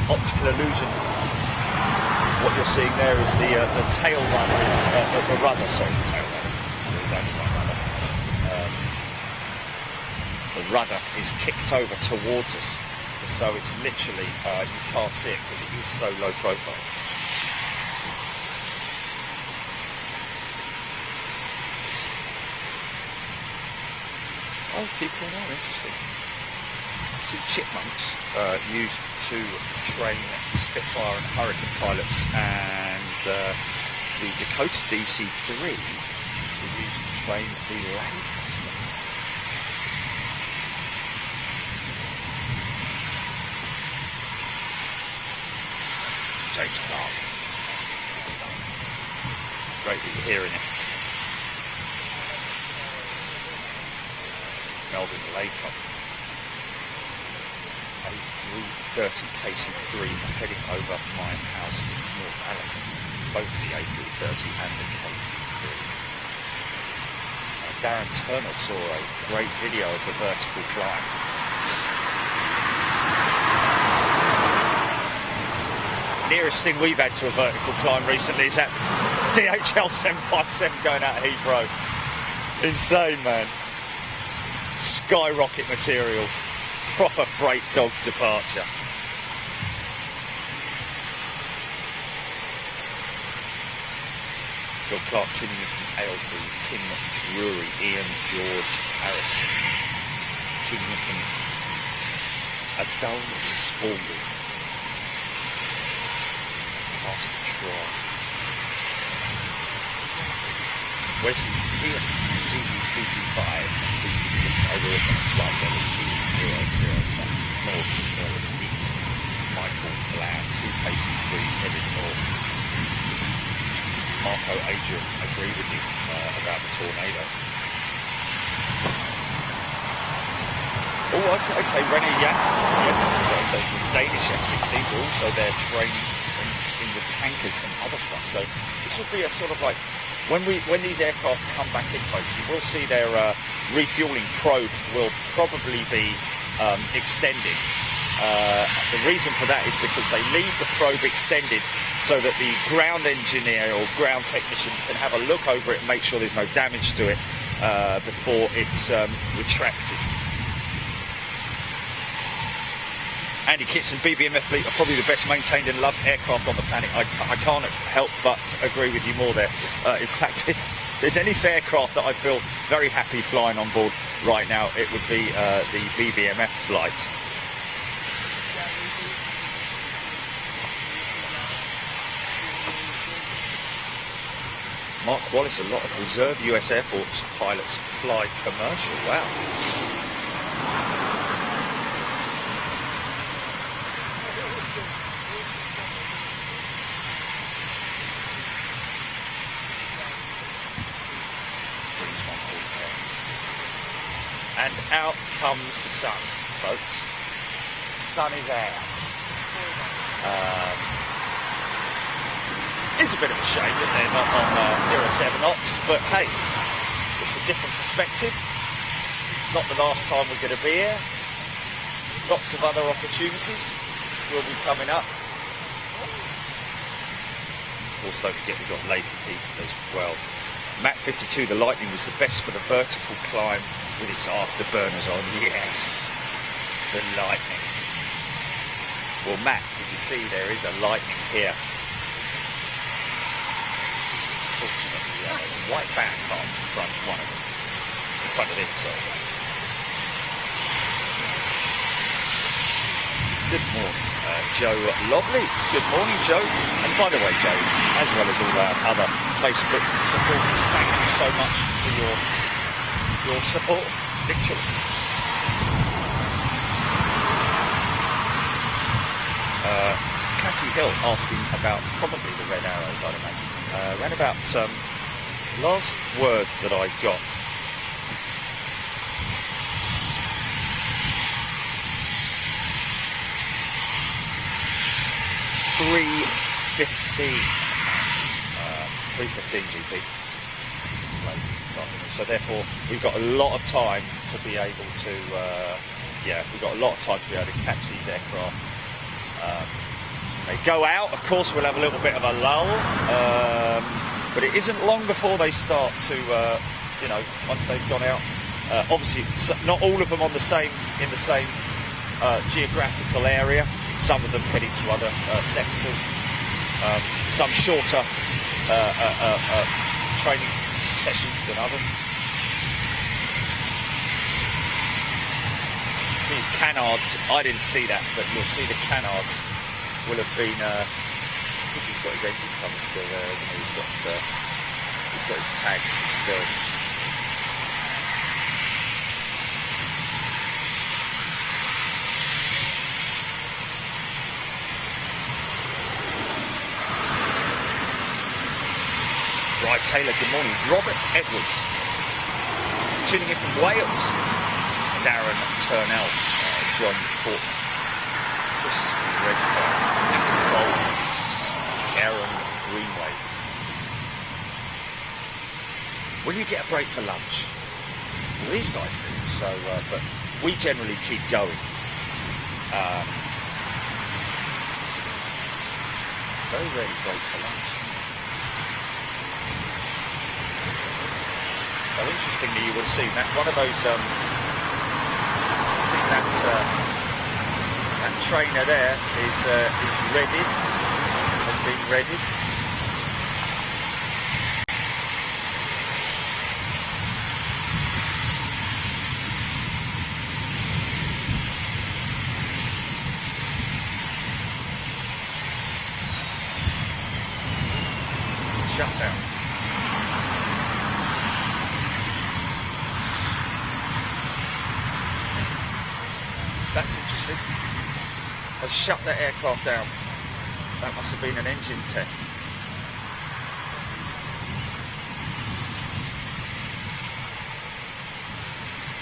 optical illusion. What you're seeing there is the tail rudder is the rudder. Sorry, the tail rudder. There's only one rudder. The rudder is kicked over towards us, so it's literally you can't see it because it is so low profile. Oh, keep going on. Interesting. 2 chipmunks used to train Spitfire and Hurricane pilots, and the Dakota DC-3 was used to train the Lancaster. James Clark. Great that you're hearing it. Melvin Laycock. A330 KC-3 heading over my house in North Allerton, both the A330 and the KC-3. Darren Turner saw a great video of the vertical climb. Nearest thing we've had to a vertical climb recently is that DHL 757 going out of Heathrow. Insane, man. Skyrocket material. Proper freight dog departure. Phil Clark tuning in from Aylesbury, Tim Drury, Ian George Harrison tuning in from Adele Spalding, Castor Troy, Wesley Ian, CZ335, 336 over on flight level 200 traffic north east, Michael Bland, 2 KC3s headed north. Marco Adrian, agree with you about the tornado. Oh, okay, René Janssen, so the Danish F-16s are also there training in the tankers and other stuff. So this will be a sort of like, when these aircraft come back in, folks, you will see their refueling probe will probably be extended. The reason for that is because they leave the probe extended so that the ground engineer or ground technician can have a look over it and make sure there's no damage to it before it's retracted. Andy Kitson, BBMF fleet are probably the best maintained and loved aircraft on the planet. I can't help but agree with you more there. In fact, if there's any aircraft that I feel very happy flying on board right now, it would be the BBMF flight. Mark Wallace, a lot of reserve US Air Force pilots fly commercial. Wow. And out comes the sun, folks. The sun is out. It's a bit of a shame that they're not on 07 ops, but hey, it's a different perspective. It's not the last time we're going to be here. Lots of other opportunities will be coming up. Of course, don't forget we've got Laker Heath as well. Mac 52, the Lightning was the best for the vertical climb with its afterburners on. Yes, the Lightning. Well, Matt, did you see there is a Lightning here? Fortunately, the white van parked in front of one of them. In front of it, sorry. Good morning, Joe Lobley. Good morning, Joe. And by the way, Joe, as well as all our other Facebook supporters, thank you so much for your support, literally. Catty Hill asking about probably the Red Arrows, I'd imagine. Around about last word that I got. $3.15 GP. So therefore, we've got a lot of time to be able to, catch these aircraft. They go out, of course, we'll have a little bit of a lull, but it isn't long before they start to, once they've gone out. Obviously, not all of them in the same geographical area. Some of them heading to other sectors. Some shorter training sessions than others. You see his canards. I didn't see that, but you'll see the canards will have been. I think he's got his engine cover still there, hasn't he? He's got his tags still. Right, Taylor, good morning. Robert Edwards, tuning in from Wales. Darren Turnell, John Courtney, Chris Redfern, Nick Bowles, Aaron Greenway. Will you get a break for lunch? Well, these guys do, so, but we generally keep going. Very rarely break for lunch. So interestingly, you would have seen that one of those. I think that that trainer there is readied, has been readied. It's a shutdown. That's interesting. I shut that aircraft down. That must have been an engine test.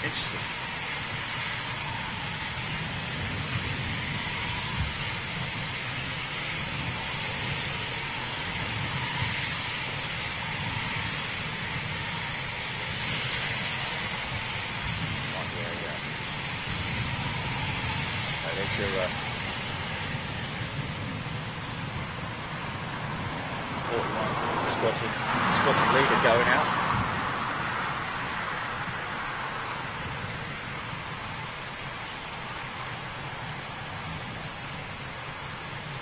Interesting. There's your 41 squadron leader going out.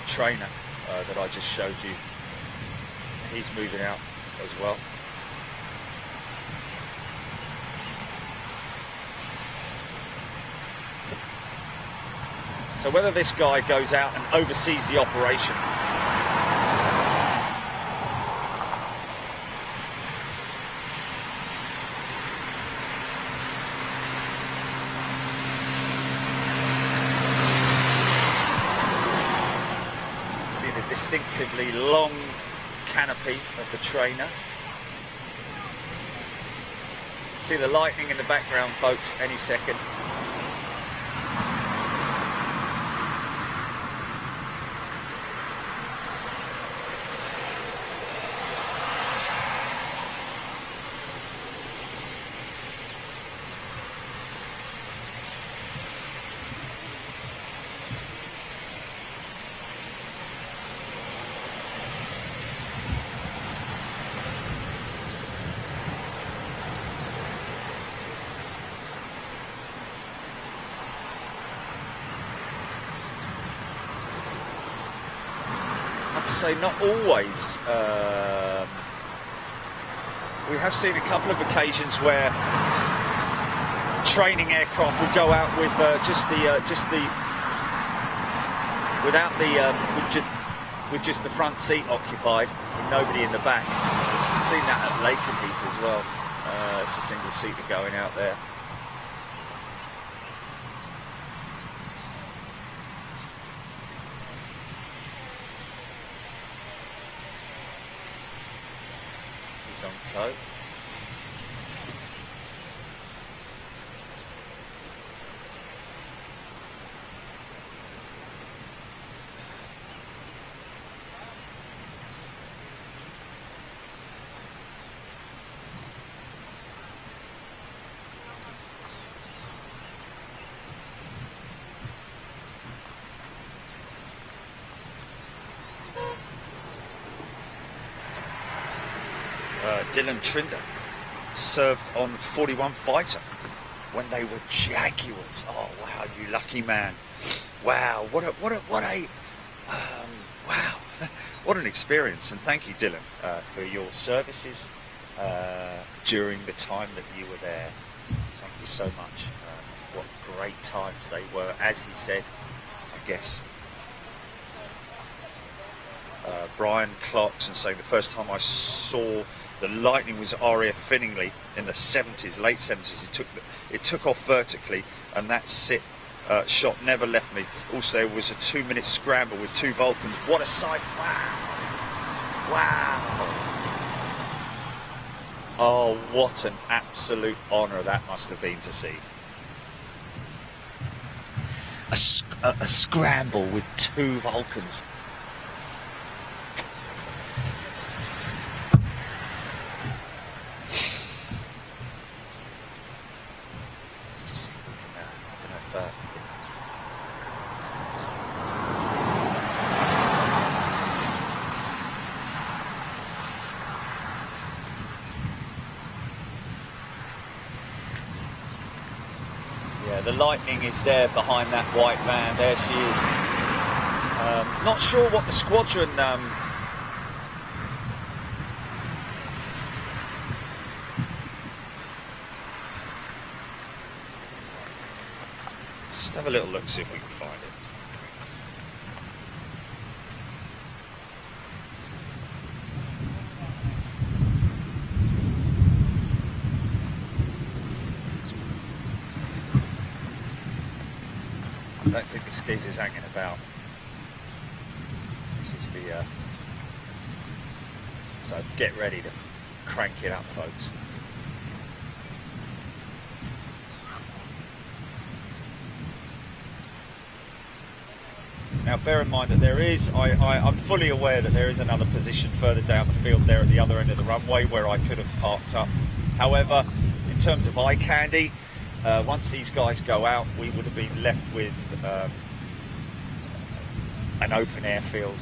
Trainer that I just showed you, he's moving out as well. So whether this guy goes out and oversees the operation, see the distinctively long canopy of the trainer. See the lightning in the background, folks, any second. To say not always. We have seen a couple of occasions where training aircraft will go out with with just the front seat occupied, with nobody in the back. I've seen that at Lakenheath as well. It's a single seater going out there. On tow. Dylan Trinder served on 41 Fighter when they were Jaguars. Oh wow, you lucky man! Wow, what an experience! And thank you, Dylan, for your services during the time that you were there. Thank you so much. What great times they were, as he said. I guess. Brian Clarkson saying the first time I saw the Lightning was RAF Finningley in the 70s, late 70s. It took off vertically, and that shot never left me. Also, it was a 2-minute scramble with 2 Vulcans. What a sight! Wow! Wow! Oh, what an absolute honour that must have been to see. A scramble with 2 Vulcans. The Lightning is there behind that white van. There she is. Not sure what the squadron. Just have a little look, see if we can find it. I don't think this geezer's hanging about. This is the so get ready to crank it up, folks. Now bear in mind that there is, I'm fully aware that there is another position further down the field there at the other end of the runway where I could have parked up. However, in terms of eye candy, once these guys go out, we would have been left with an open airfield,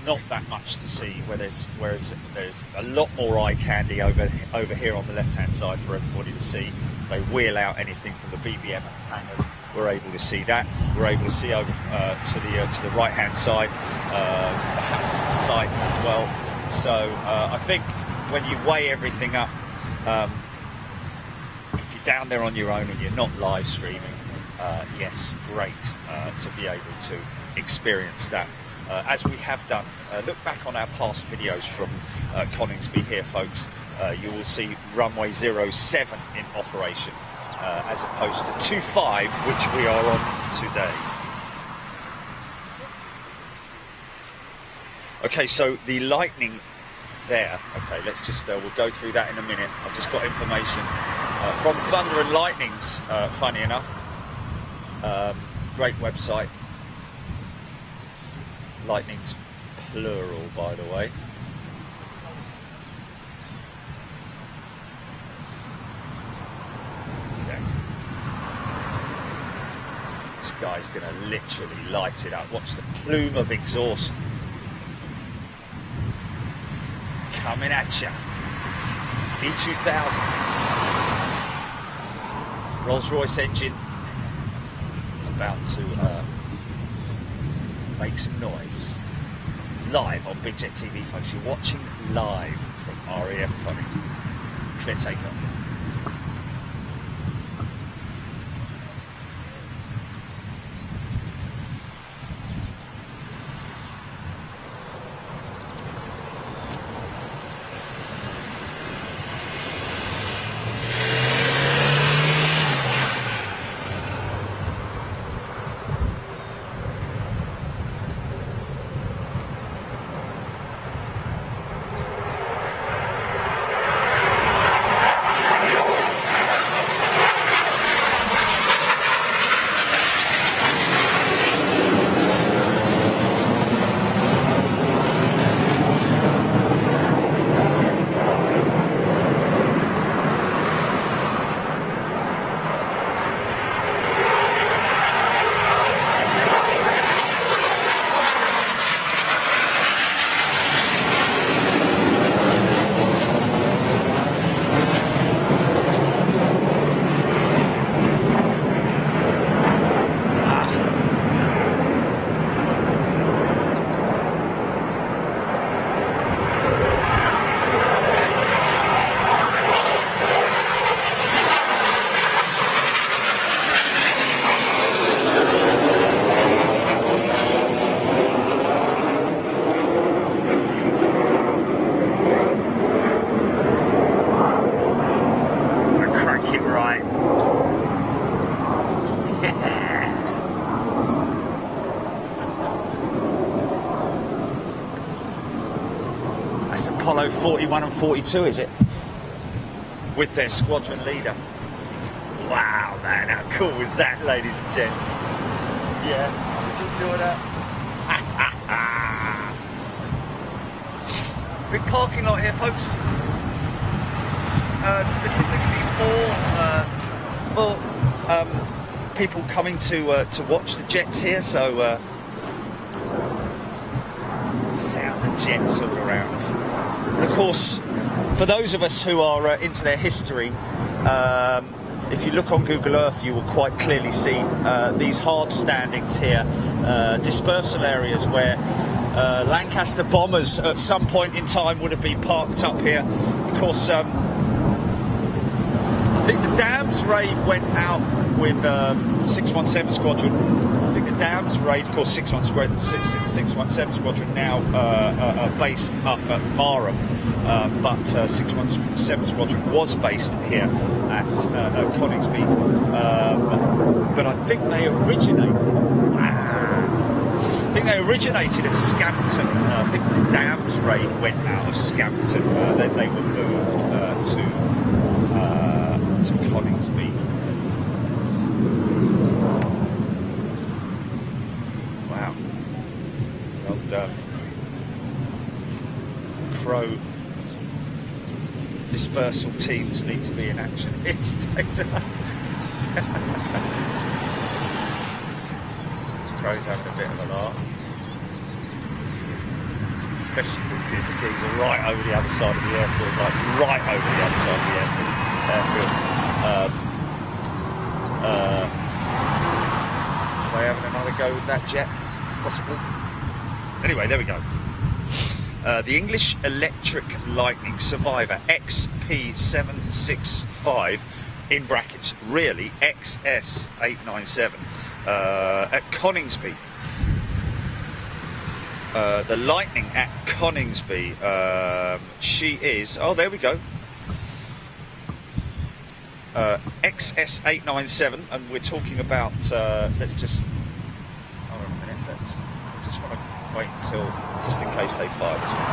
not that much to see, whereas there's a lot more eye candy over here on the left hand side for everybody to see. They wheel out anything from the BBM hangars. We're able to see that. We're able to see over to the right hand side, the Haas site as well. So I think when you weigh everything up, if you're down there on your own and you're not live streaming, yes, great to be able to experience that. As we have done, look back on our past videos from Coningsby here, folks. You will see runway 07 in operation, as opposed to 25, which we are on today. Okay, so the Lightning there. Okay, let's just we'll go through that in a minute. I've just got information from Thunder and Lightning's. Funny enough, great website. Lightning's plural, by the way. Okay. This guy's going to literally light it up. Watch the plume of exhaust coming at you. B2000. Rolls-Royce engine about to make some noise. Live on Big Jet TV, folks. You're watching live from RAF Coningsby. Clear takeoff. That's Apollo 41 and 42, is it? With their squadron leader. Wow, man, how cool was that, ladies and gents? Yeah, did you enjoy that? Big parking lot here, folks. Specifically for people coming to watch the jets here. So sound the jets all around us. And of course, for those of us who are into their history, if you look on Google Earth, you will quite clearly see these hard standings here, dispersal areas where Lancaster bombers at some point in time would have been parked up here. Of course, I think the Dams raid went out with 617 Squadron. I think the Dams raid, of course, 617 Squadron now are based up at Marham, but 617 Squadron was based here at Coningsby. But I think they originated. I think they originated at Scampton. I think the Dams raid went out of Scampton. Then they were moved to Coningsby. Wow. Well, Crow dispersal teams need to be in action here today. Crow's having a bit of a laugh. Especially the geezer right over the other side of the airfield, like right over the other side of the airfield. Are they having another go with that jet? Possible. Anyway, there we go. The English Electric Lightning Survivor XP765, in brackets, really, XS897, at Coningsby. The Lightning at Coningsby. She is, oh, there we go. XS897, and we're talking about, let's just, hold on a minute, I just want to wait until, just in case they fire this one.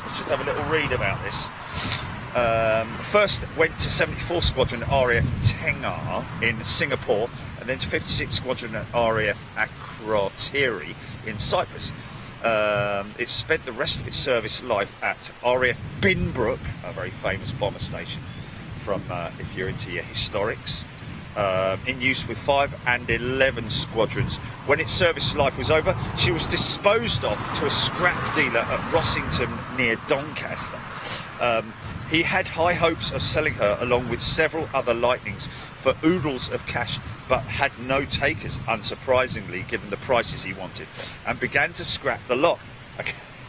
Let's just have a little read about this. First went to 74 Squadron at RAF Tengah in Singapore, and then to 56 Squadron at RAF Akrotiri in Cyprus. It spent the rest of its service life at RAF Binbrook, a very famous bomber station from, if you're into your historics, in use with 5 and 11 squadrons. When its service life was over, she was disposed of to a scrap dealer at Rossington near Doncaster. He had high hopes of selling her along with several other Lightnings for oodles of cash, but had no takers, unsurprisingly, given the prices he wanted, and began to scrap the lot.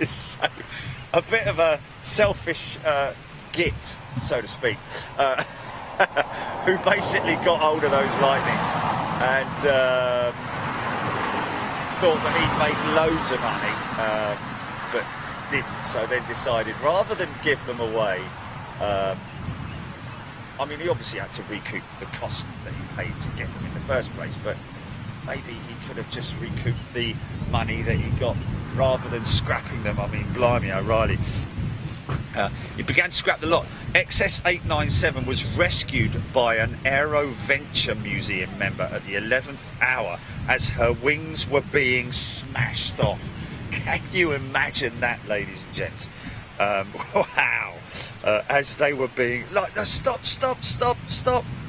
So, a bit of a selfish git, so to speak, who basically got hold of those Lightnings and thought that he'd make loads of money, but didn't. So then decided, rather than give them away, I mean, he obviously had to recoup the cost that he paid to get them in the first place, but maybe he could have just recouped the money that he got rather than scrapping them. I mean, blimey O'Reilly. He began to scrap the lot. XS897 was rescued by an Aeroventure Museum member at the 11th hour as her wings were being smashed off. Can you imagine that, ladies and gents? Wow. As they were being like, stop,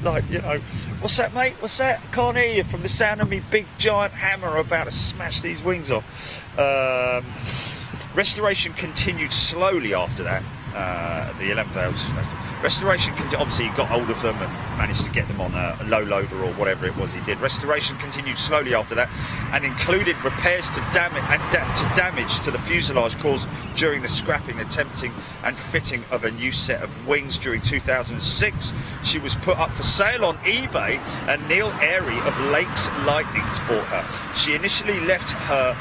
like, you know, what's that, mate, what's that, I can't hear you, from the sound of me big giant hammer about to smash these wings off. Restoration continued slowly after that. The 11th hour was restoration obviously he got hold of them and managed to get them on a low loader or whatever it was he did. Restoration continued slowly after that and included repairs to damage to the fuselage caused during the scrapping, attempting and fitting of a new set of wings during 2006. She was put up for sale on eBay and Neil Airy of Lakes Lightnings bought her. She initially left her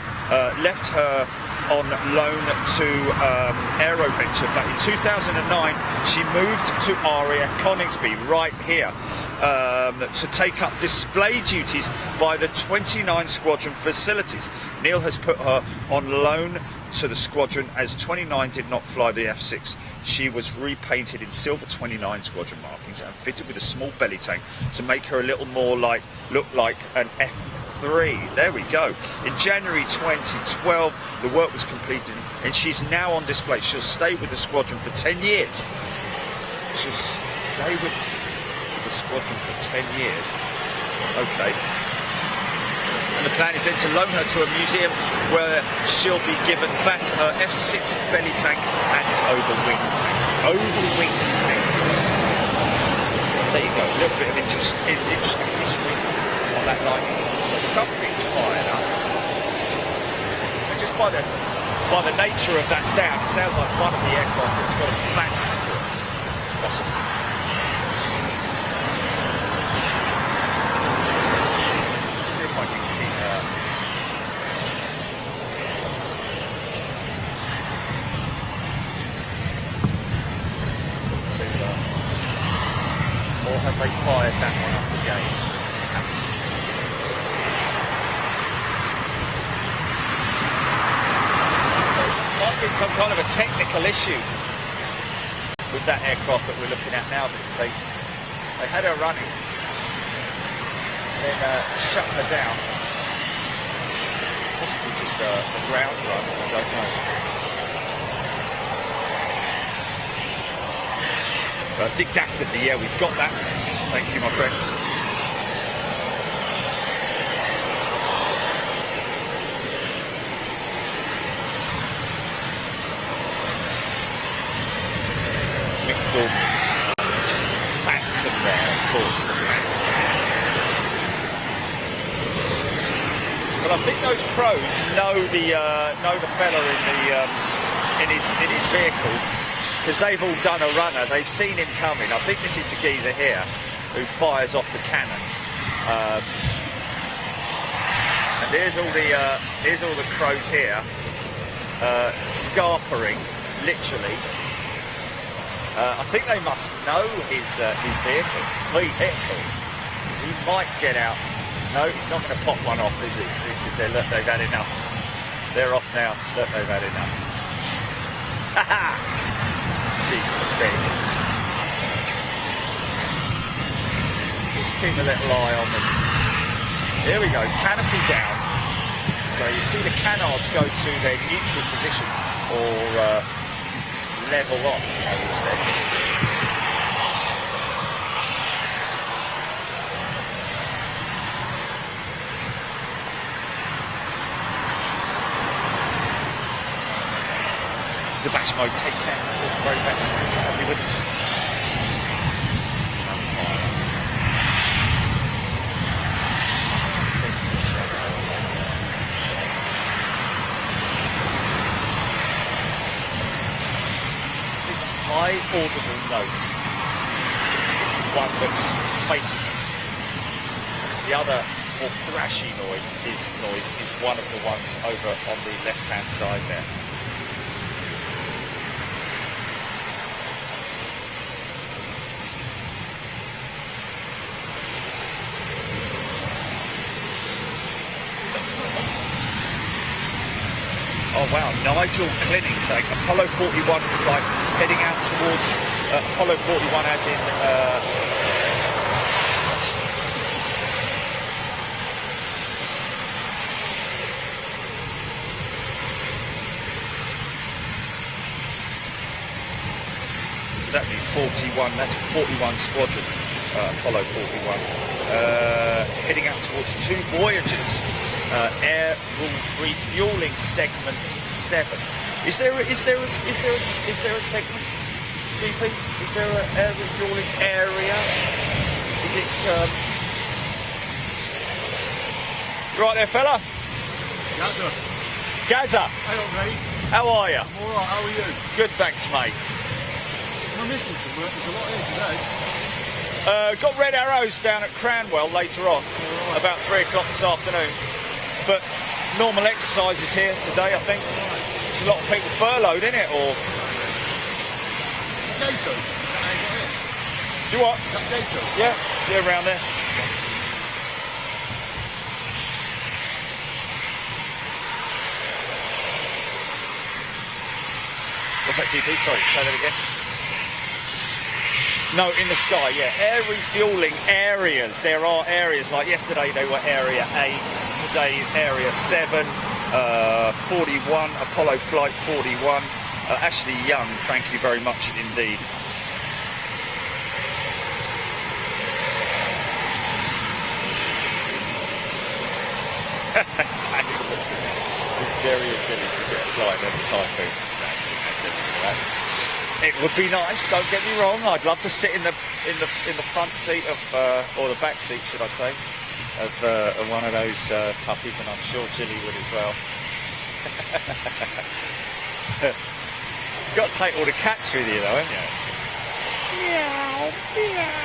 on loan to Aeroventure, but in 2009 she moved to RAF Coningsby right here to take up display duties by the 29 Squadron facilities. Neil has put her on loan to the squadron as 29 did not fly the F6. She was repainted in silver 29 Squadron markings and fitted with a small belly tank to make her a little more look like an F3. There we go. In January 2012 the work was completed and she's now on display. She'll stay with the squadron for 10 years. She'll stay with the squadron for 10 years. Okay. And the plan is then to loan her to a museum where she'll be given back her F6 belly tank and over-wing tank. Over-wing tank. There you go, a little bit of interesting history on that line. So something's fired up. And just by the nature of that sound, it sounds like one of the aircraft that's got its backs to us. Possibly. See if I can keep it's just difficult to or have they fired that one up again? Perhaps. Might be some kind of a technical issue with that aircraft that we're looking at now, because they had her running, then shut her down. Possibly just a ground run, I don't know. Dick Dastardly, yeah, we've got that. Thank you, my friend. Phantom there, of course, the Phantom. But I think those crows know the fella in his vehicle, because they've all done a runner. They've seen him coming. I think this is the geezer here who fires off the cannon. And here's all the crows here, scarpering, literally. I think they must know his vehicle, because he might get out. No, he's not going to pop one off, is he? Because look, they've had enough. They're off now. Look, they've had enough. Ha ha! Cheap beggars. Just keep a little eye on this. Here we go, canopy down. So you see the canards go to their neutral position, or level off, I would say. The bash mode, take care, all the very best, to have you with us. High audible note is one that's facing us. The other more thrashy noise is one of the ones over on the left hand side there. Oh wow, Nigel Clinning saying Apollo 41 flight heading out towards Apollo 41 as in Tusk. Exactly, 41, that's 41 Squadron, Apollo 41. Heading out towards two Voyagers. Air refueling segment 7. Is there a segment, GP? Is there an air refueling area? Is it you right there, fella? Gaza. Gaza. Hey, mate. How are you? I'm alright, how are you? Good, thanks, mate. Am I missing some work? There's a lot here today. Got red arrows down at Cranwell later on, about 3 o'clock this afternoon. But normal exercises here today, I think. There's a lot of people furloughed, isn't it? Or Gato? Is that how you got here? do you what? Is that Gato? Yeah, around there. What's that, GP? Sorry, say that again. No, in the sky, yeah. Air refueling areas. There are areas, like yesterday they were Area 8, today Area 7, 41, Apollo Flight 41. Ashley Young, thank you very much indeed. Jerry and Jilly should get a flight over Typhoon. That's everything for that. It would be nice. Don't get me wrong. I'd love to sit in the front seat of, or the back seat, should I say, of one of those puppies, and I'm sure Jilly would as well. You've got to take all the cats with you, though, haven't you? Meow, meow.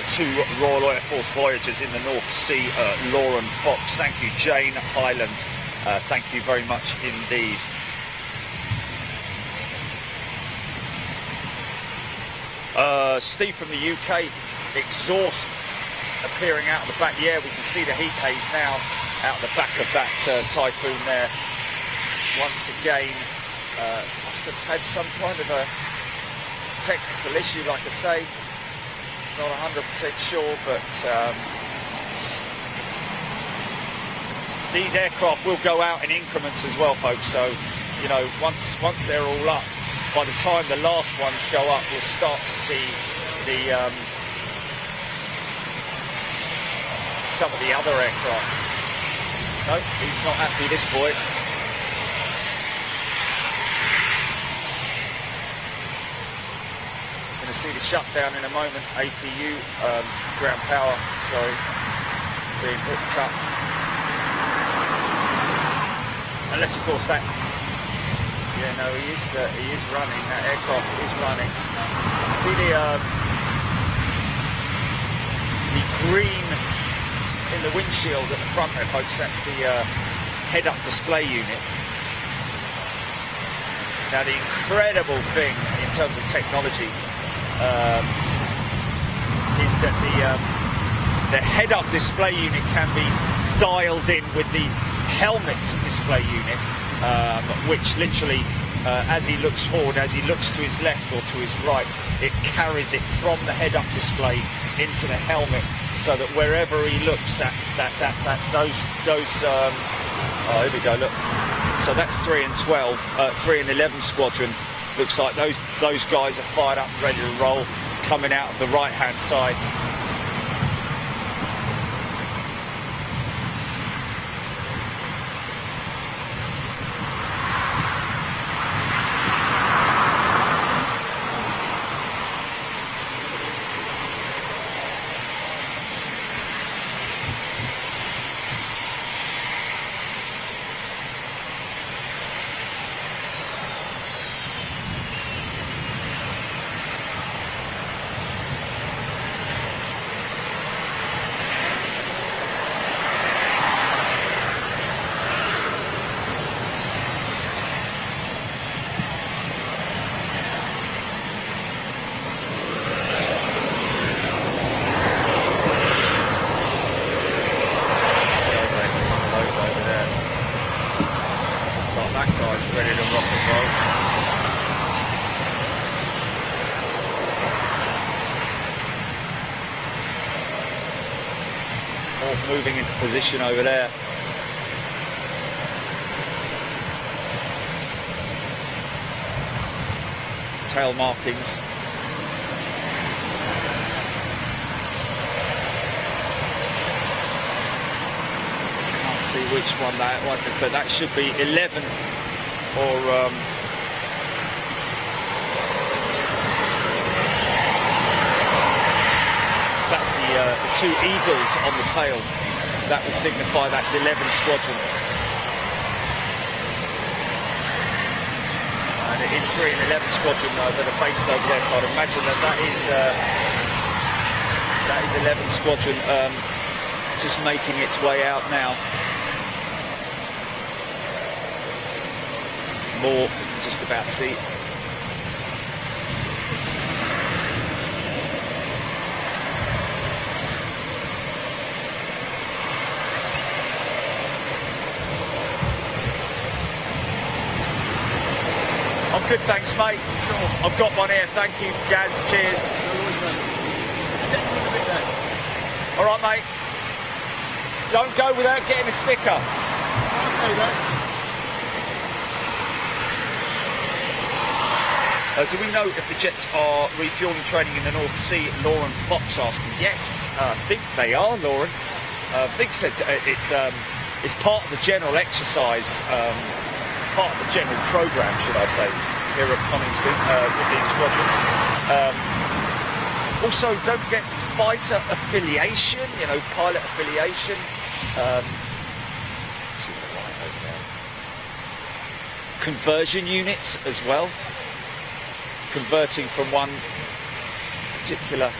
Two Royal Air Force Voyagers in the North Sea, Lauren Fox. Thank you, Jane Highland. Thank you very much indeed. Steve from the UK, exhaust appearing out of the back. Yeah, we can see the heat haze now out the back of that Typhoon there. Once again, must have had some kind of a technical issue, like I say. Not 100% sure, but these aircraft will go out in increments as well, folks. So, you know, once they're all up, by the time the last ones go up, we'll start to see the some of the other aircraft. No, he's not happy, this boy. Going to see the shutdown in a moment. APU, ground power, sorry, being hooked up. Unless, of course, that. Yeah, no, he is running. That aircraft is running. See the green in the windshield at the front there, folks. That's the head-up display unit. Now, the incredible thing in terms of technology is that the head-up display unit can be dialed in with the helmet display unit, which literally, as he looks forward, as he looks to his left or to his right, it carries it from the head-up display into the helmet, so that wherever he looks, oh, here we go, look. So that's 3 and 12, 3 and 11 squadron. Looks like those guys are fired up and ready to roll, coming out of the right-hand side. Moving into position over there. Tail markings. Can't see which one that one, but that should be 11 or that's the two eagles on the tail. That would signify that's 11 Squadron. And it is 3 and 11 Squadron that are based over there, so I'd imagine that is 11 Squadron just making its way out now. More, just about see. Good, thanks, mate. Sure. I've got one here. Thank you, Gaz. Cheers. No worries, mate. Get you in a bit then. All right, mate. Don't go without getting a sticker. Okay, then. Do we know if the jets are refuelling training in the North Sea? Lauren Fox asking. Yes, I think they are, Lauren. Vic said it's it's part of the general exercise, part of the general program, should I say, here at Coningsby with these squadrons. Also, don't forget fighter affiliation, you know, pilot affiliation. See the light over there. Conversion units as well. Converting from one particular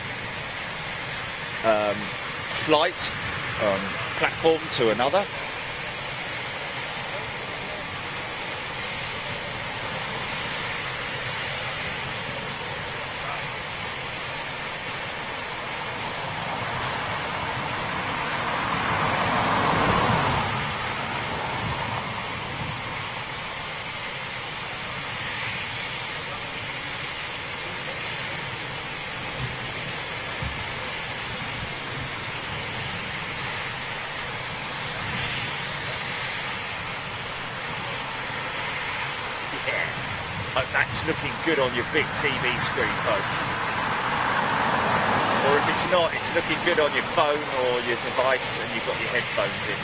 flight platform to another. Hope that's looking good on your big TV screen, folks. Or if it's not, it's looking good on your phone or your device and you've got your headphones in.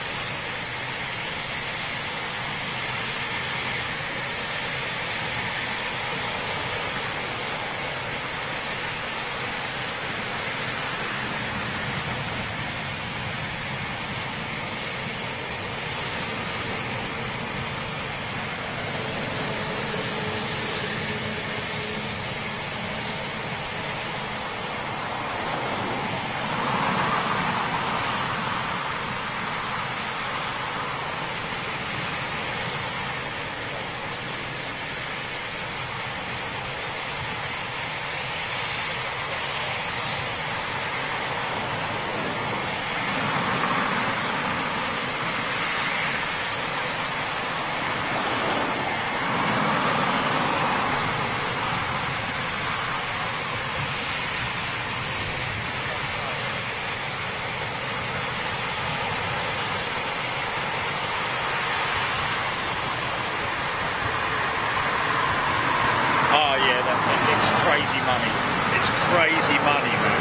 Crazy money. It's crazy money, man.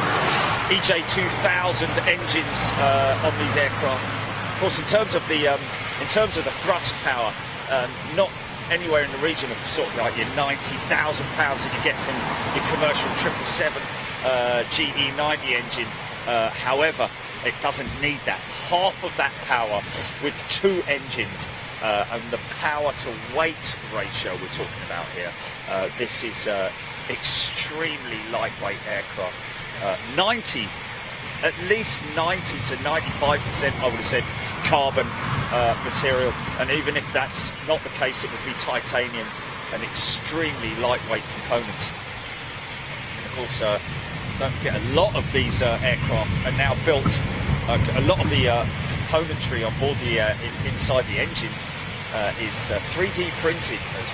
EJ2000 engines on these aircraft. Of course, in terms of the thrust power, not anywhere in the region of sort of like your 90,000 pounds that you get from your commercial 777 GE90 engine. However, it doesn't need that. Half of that power with two engines. And the power to weight ratio we're talking about here. This is extremely lightweight aircraft. At least 90 to 95%, I would have said, carbon material. And even if that's not the case, it would be titanium and extremely lightweight components. And of course, don't forget, a lot of these aircraft are now built. A lot of the componentry on board the inside the engine is 3D printed as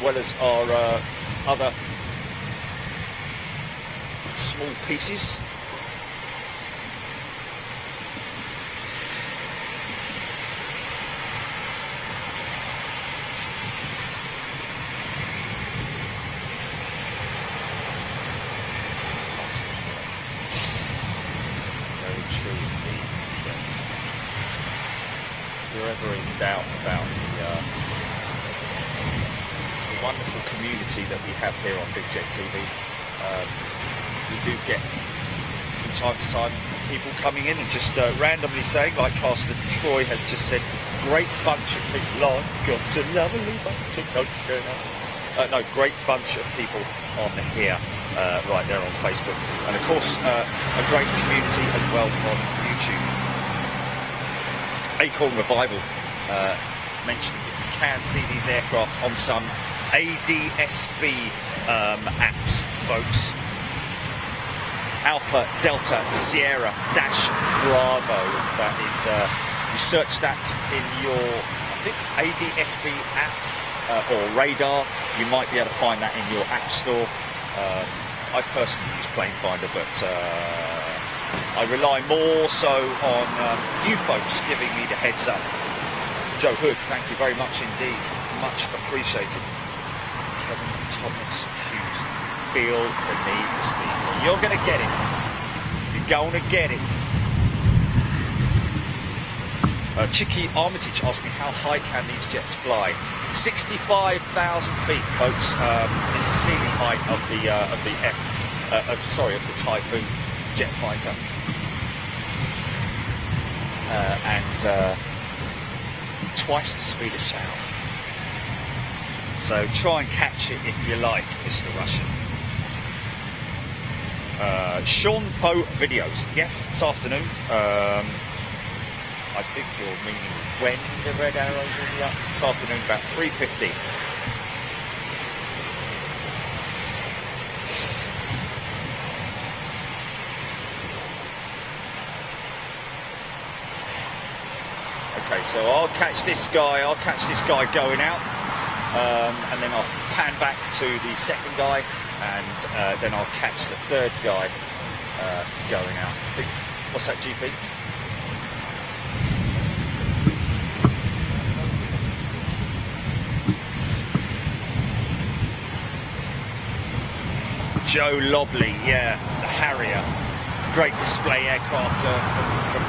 well as our other small pieces. Very true indeed. If you're ever in doubt about the wonderful community that we have here on Big Jet TV, we do get from time to time people coming in and just randomly saying, like Caster Troy has just said, great bunch of people, I've got a lovely bunch of coconuts. No, great bunch of people on here, right there on Facebook, and of course a great community as well on YouTube. Acorn Revival mentioned that you can see these aircraft on some ADSB apps, folks. Alpha Delta Sierra Dash Bravo. That is, you search that in your, I think, ADSB app or radar. You might be able to find that in your app store. I personally use Plane Finder, but I rely more so on you folks giving me the heads up. Joe Hood, thank you very much indeed. Much appreciated. Kevin Thomas Hughes, feel the need for speed. You're going to get it. You're going to get it. Chicky Armitage asking how high can these jets fly? 65,000 feet, folks, is the ceiling height of the Typhoon jet fighter, and twice the speed of sound. So try and catch it if you like, Mr. Russian. Sean Boat videos, yes, this afternoon. I think you're meaning when the red arrows will be up. This afternoon, about 3:15. Okay, so I'll catch this guy going out, and then I'll pan back to the second guy, and then I'll catch the third guy going out. I think, what's that, GP? Joe Lobley, yeah, the Harrier, great display aircraft, from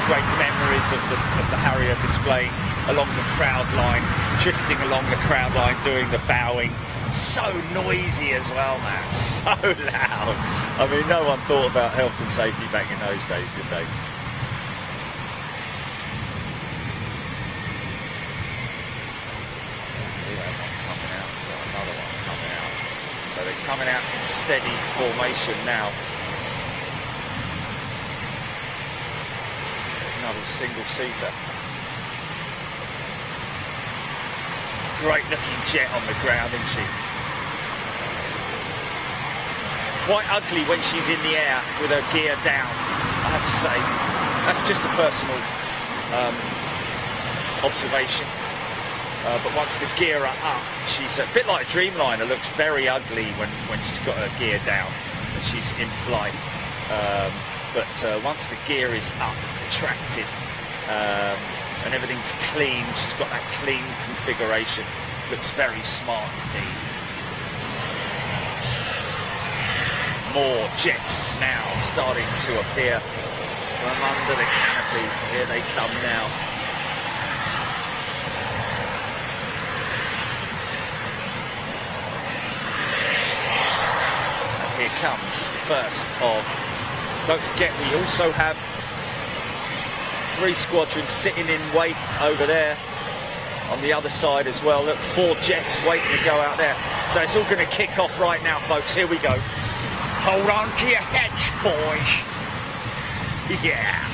great memories of the Harrier displaying along the crowd line, drifting along the crowd line, doing the bowing. So noisy as well, man, so loud. I mean, no one thought about health and safety back in those days, did they? So they're coming out in steady formation now. Another single-seater. Great looking jet on the ground, isn't she? Quite ugly when she's in the air with her gear down, I have to say. That's just a personal observation. But once the gear are up, she's a bit like a Dreamliner, looks very ugly when she's got her gear down and she's in flight. But once the gear is up, retracted, and everything's clean, she's got that clean configuration, looks very smart indeed. More jets now starting to appear from under the canopy. Here they come now. Here comes the first of, don't forget we also have 3 squadrons sitting in wait over there on the other side as well. Look, 4 jets waiting to go out there. So it's all going to kick off right now, folks. Here we go. Hold on to your heads, boys. Yeah.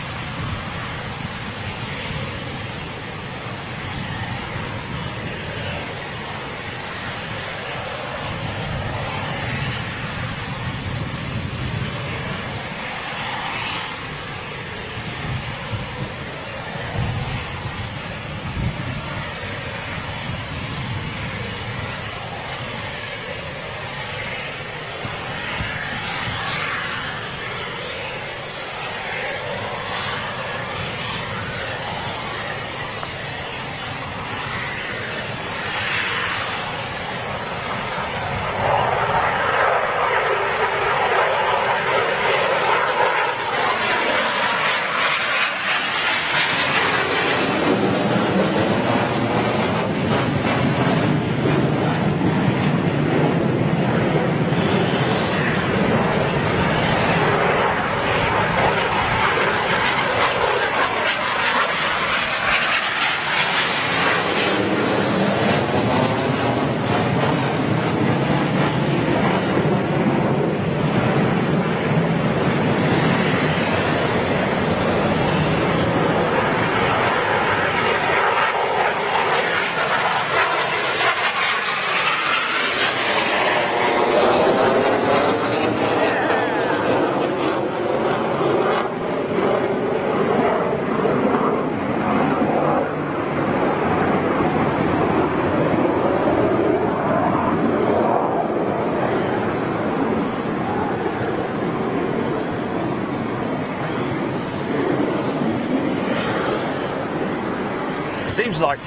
Seems like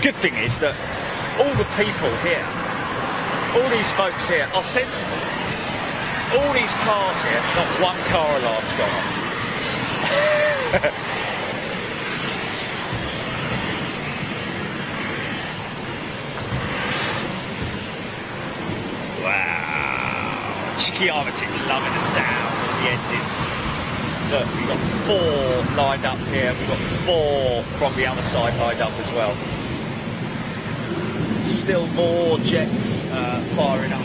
good thing is that all the people here, all these folks here are sensible. All these cars here, not one car alarm's gone off. Ricky Armitage loving the sound of the engines. Look, we've got 4 lined up here. We've got 4 from the other side lined up as well. Still more jets firing up.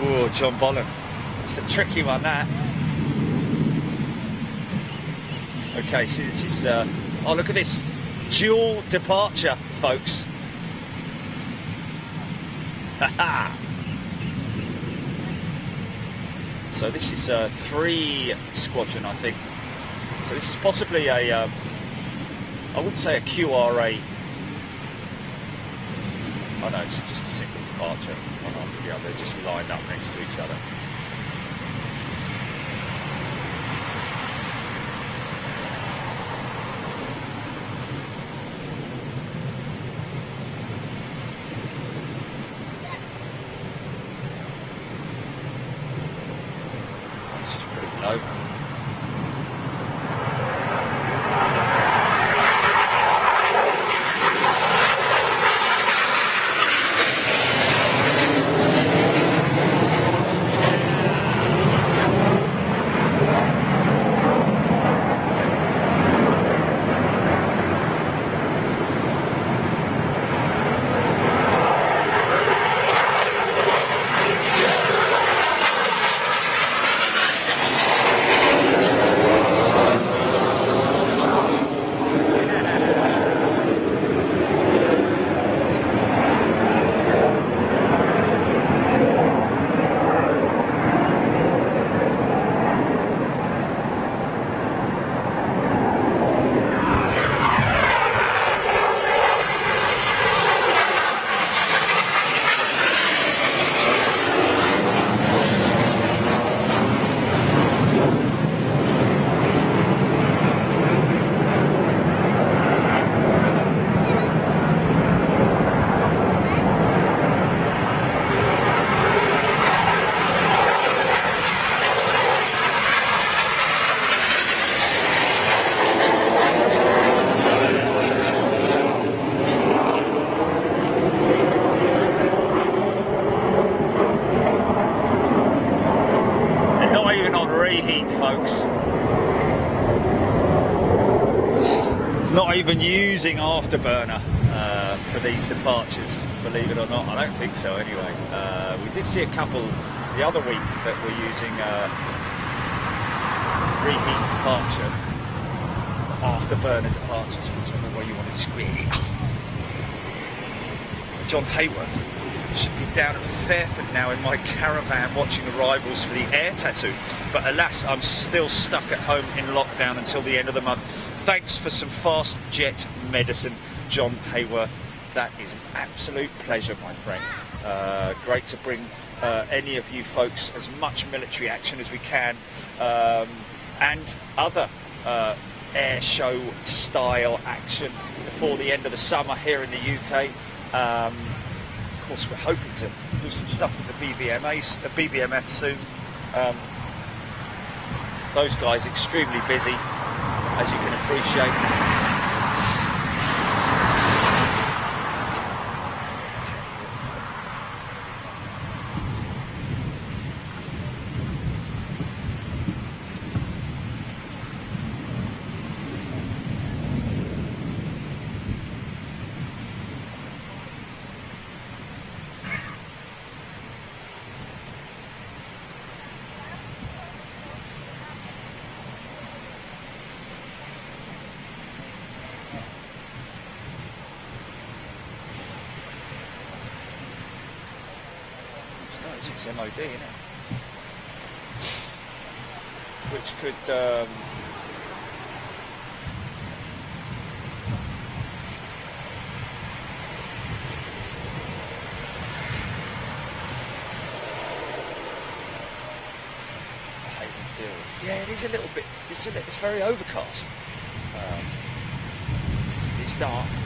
Oh, John Bolland. It's a tricky one, that. Okay, so this is... oh, look at this. Dual departure, folks. Ha-ha! So this is 3 squadron, I think. So this is possibly a... I wouldn't say a QRA. Oh no, it's just a single departure, one after the other, just lined up next to each other. This is pretty low. Folks, not even using afterburner for these departures, believe it or not. I don't think so anyway. We did see a couple the other week that were using reheat departure, afterburner departures, whichever way you want to describe it. John Hayworth should be down at Fairford now in my caravan watching the rivals for the air tattoo, but alas, I'm still stuck at home in lockdown until the end of the month. Thanks for some fast jet medicine, John Hayworth. That is an absolute pleasure, my friend. Great to bring any of you folks as much military action as we can, and other air show style action before the end of the summer here in the UK. Of course, we're hoping to do some stuff with the BBMF soon. Those guys extremely busy, as you can appreciate. It's MOD, isn't it? Which could yeah, it is a little bit. It's very overcast. It's dark-ish.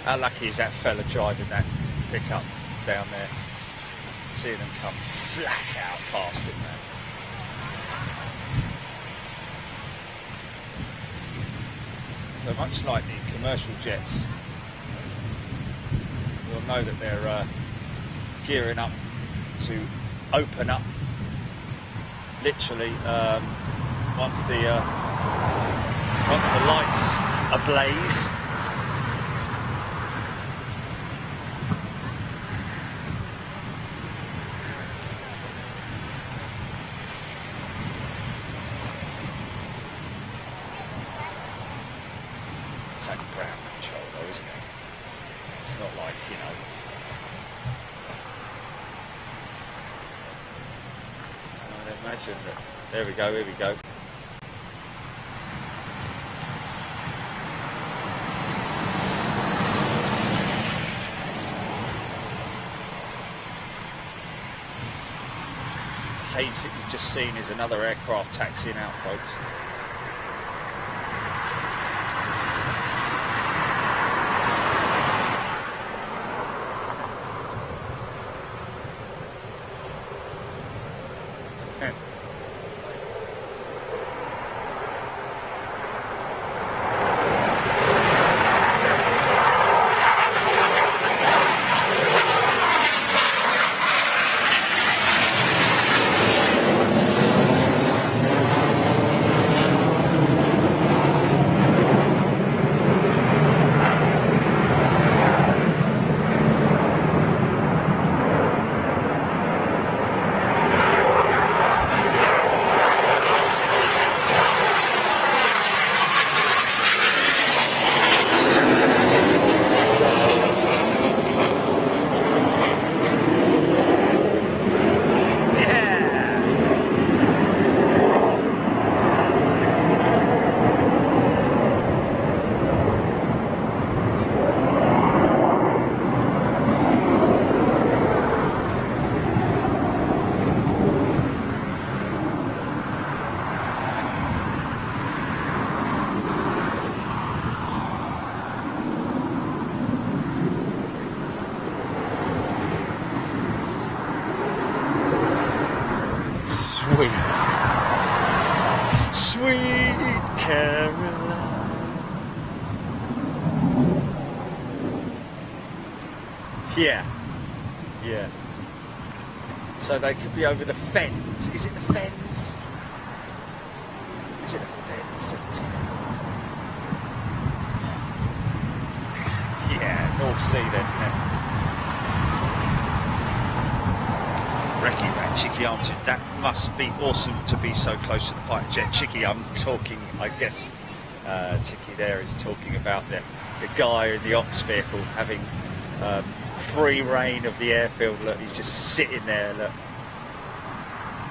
How lucky is that fella driving that pickup down there? Seeing them come flat out past him, man. So much like the commercial jets, you'll know that they're gearing up to open up. Literally, once the lights ablaze. It's like ground control though, isn't it? It's not like, you know, I'd imagine that. There we go, here we go. Haze that you've just seen is another aircraft taxiing out, folks. Sweet Caroline. Yeah. So they could be over the fens. Is it the fens? Is it the fens? Yeah, North Sea then. Recce Rat, Chicky answered, that must be awesome to be so close to the fighter jet. Chicky, I'm talking, I guess, Chicky there is talking about the guy in the ops vehicle having free reign of the airfield. Look, he's just sitting there, look.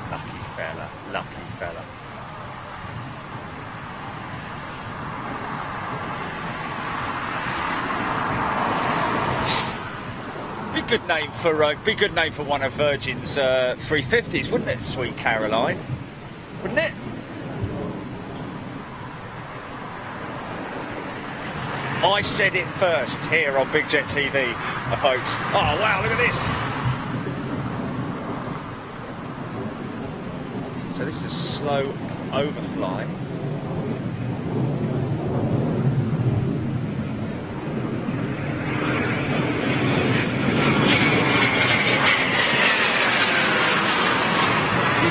Lucky fella, lucky fella. Be good name for one of Virgin's 350s, wouldn't it, Sweet Caroline? Wouldn't it? I said it first here on Big Jet TV, folks. Oh wow, look at this. So this is a slow overfly.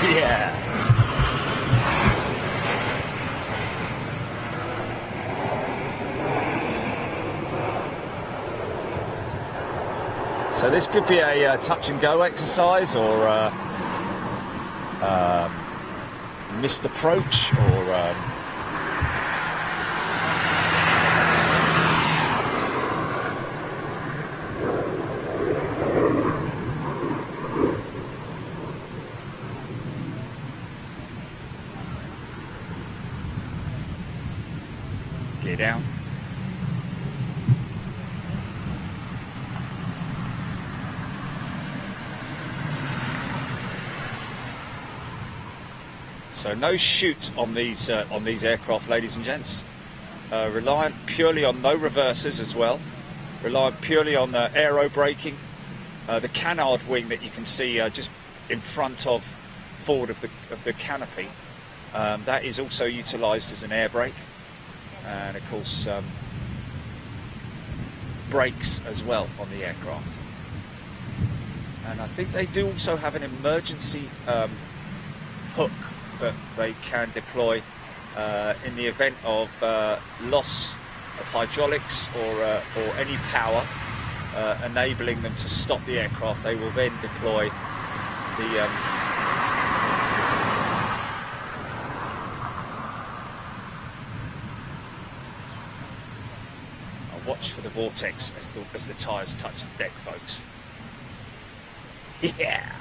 Yeah. So this could be a touch and go exercise, or missed approach, or get down. So no shoot on these aircraft, ladies and gents. Reliant purely on no reversers as well. reliant purely on the aero braking. The canard wing that you can see just in front of forward of the canopy, that is also utilised as an air brake, and of course brakes as well on the aircraft. And I think they do also have an emergency hook that they can deploy in the event of loss of hydraulics or any power, enabling them to stop the aircraft. They will then deploy the I'll watch for the vortex as the tyres touch the deck, folks. Yeah.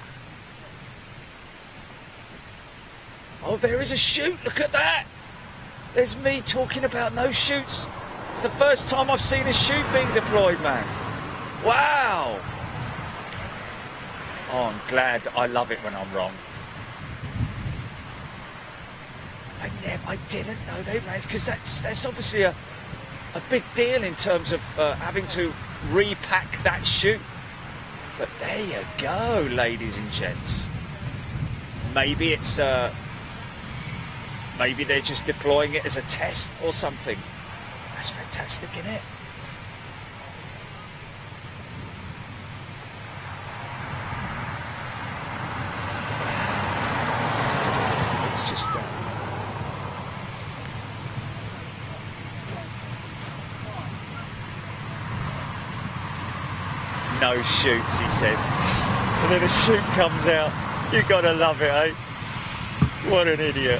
Oh, there is a chute. Look at that. There's me talking about no chutes. It's the first time I've seen a chute being deployed, man. Wow. Oh, I'm glad. I love it when I'm wrong. I didn't know they ran, because that's obviously a big deal in terms of having to repack that chute. But there you go, ladies and gents. Maybe it's maybe they're just deploying it as a test or something. That's fantastic, isn't it? It's just no chutes, he says, and then a chute comes out. You gotta love it, eh? What an idiot.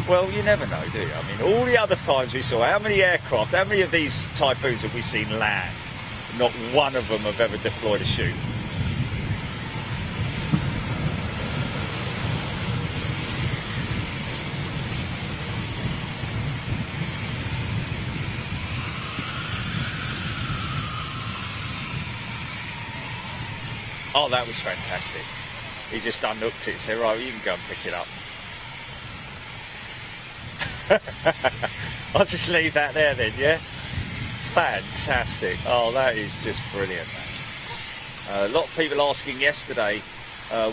Well, you never know, do you? I mean, all the other times we saw, how many aircraft, how many of these Typhoons have we seen land? Not one of them have ever deployed a chute. Oh, that was fantastic. He just unhooked it and said, right, you can go and pick it up. I'll just leave that there then, yeah? Fantastic. Oh, that is just brilliant, man. A lot of people asking yesterday,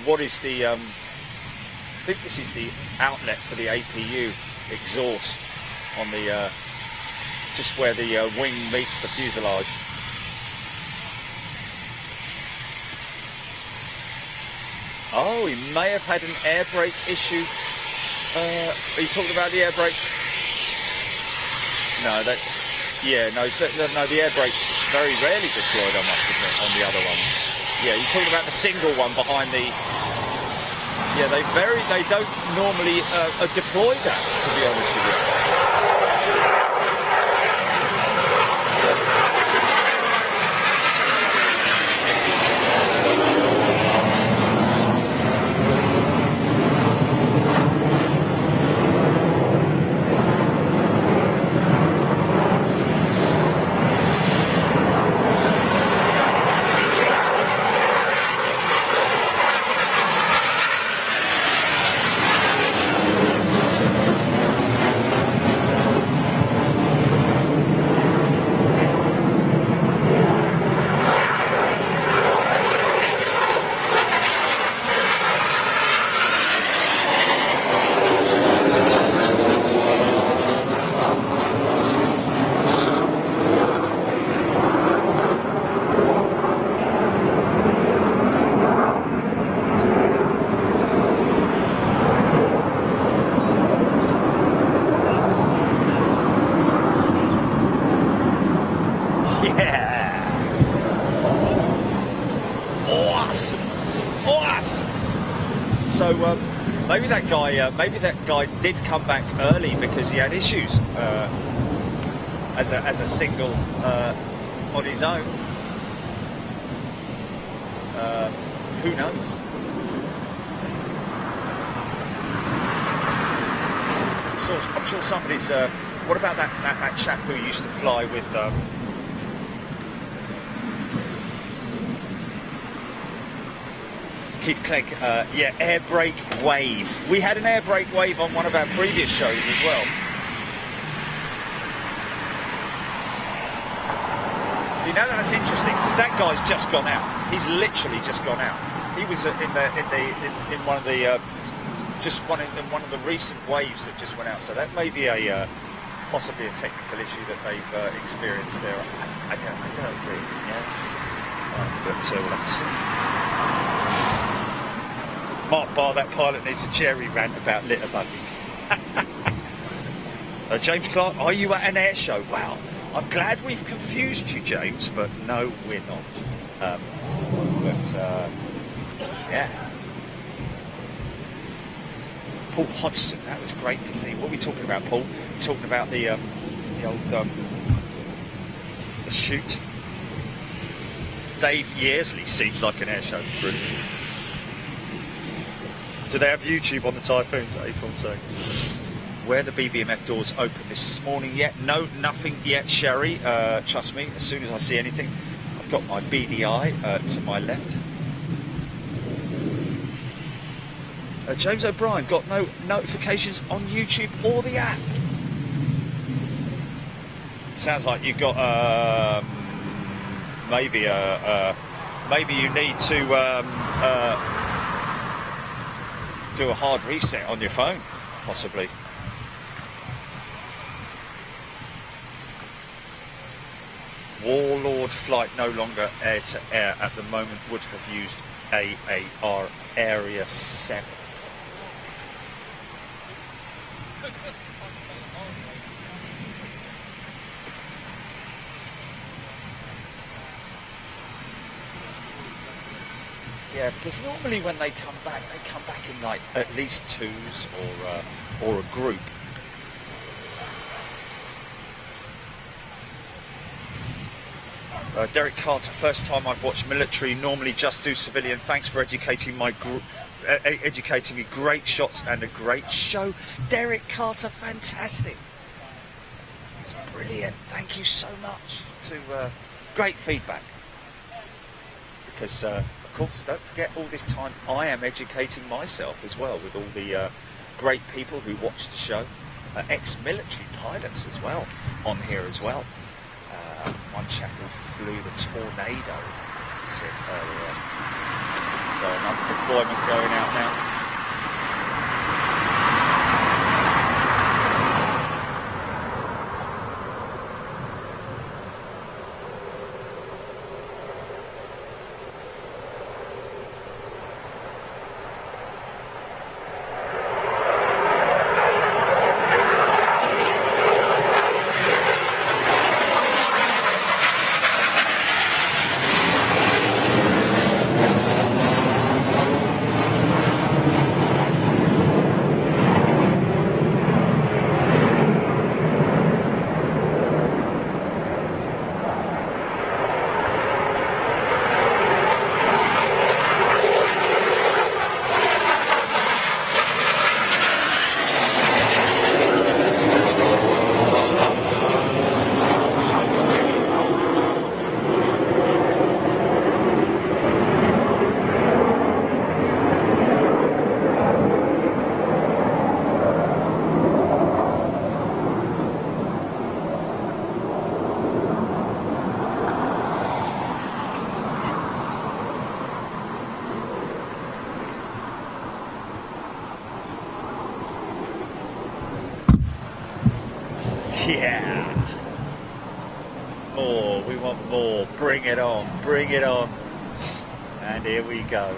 what is the, I think this is the outlet for the APU exhaust on the, just where the wing meets the fuselage. Oh, he may have had an air brake issue. Are you talking about the air brake? No, that. Yeah, no, no. The air brake's very rarely deployed, I must admit, on the other ones. Yeah, you're talking about the single one behind the. Yeah, they don't normally deploy that, to be honest with you. So maybe that guy did come back early because he had issues as a single on his own. Who knows? I'm sure somebody's. What about that chap who used to fly with? Keith Clegg, yeah, air brake wave. We had an air brake wave on one of our previous shows as well. See, now that's interesting because that guy's just gone out. He's literally just gone out. He was in one of the in one of the recent waves that just went out. So that may be a possibly a technical issue that they've experienced there. I don't really, but we'll have to see. Mark Barr, that pilot needs a Jerry rant about litter bugging. James Clark, are you at an air show? Wow, I'm glad we've confused you, James, but no, we're not. Yeah. Paul Hodgson, that was great to see. What are we talking about, Paul? We're talking about the old the shoot. Dave Yearsley seems like an air show. Brilliant. Do they have YouTube on the Typhoons? Acorn saying. Where the BBMF doors open this morning yet? No, nothing yet, Sherry. Trust me, as soon as I see anything, I've got my BDI to my left. James O'Brien got no notifications on YouTube or the app. Sounds like you've got maybe you need to do a hard reset on your phone, possibly. Warlord flight no longer air to air at the moment, would have used AAR Area 7. Yeah, because normally when they come back in like at least twos or a group. Derek Carter, first time I've watched military, normally just do civilian. Thanks for educating me. Great shots and a great show. Derek Carter, fantastic. It's brilliant. Thank you so much. Great feedback. Because, of course, don't forget all this time I am educating myself as well with all the great people who watch the show. Ex-military pilots as well on here as well. One chap who flew the Tornado, he said earlier. So another deployment going out now. Yeah. More. We want more. Bring it on. Bring it on. And here we go.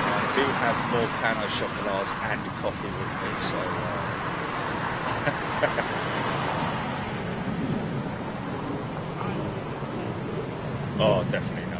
I do have more Pano chocolats and coffee with me, so... Oh, definitely no.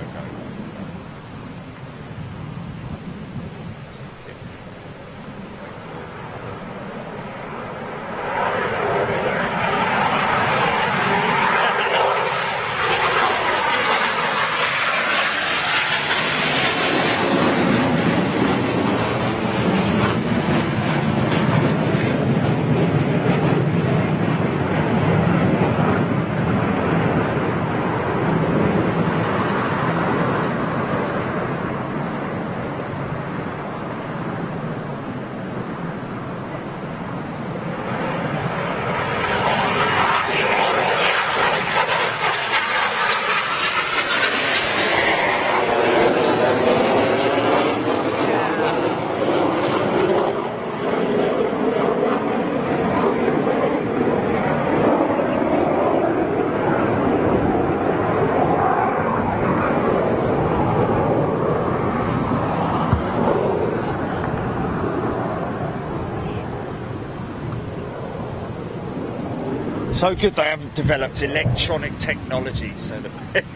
So good they haven't developed electronic technology so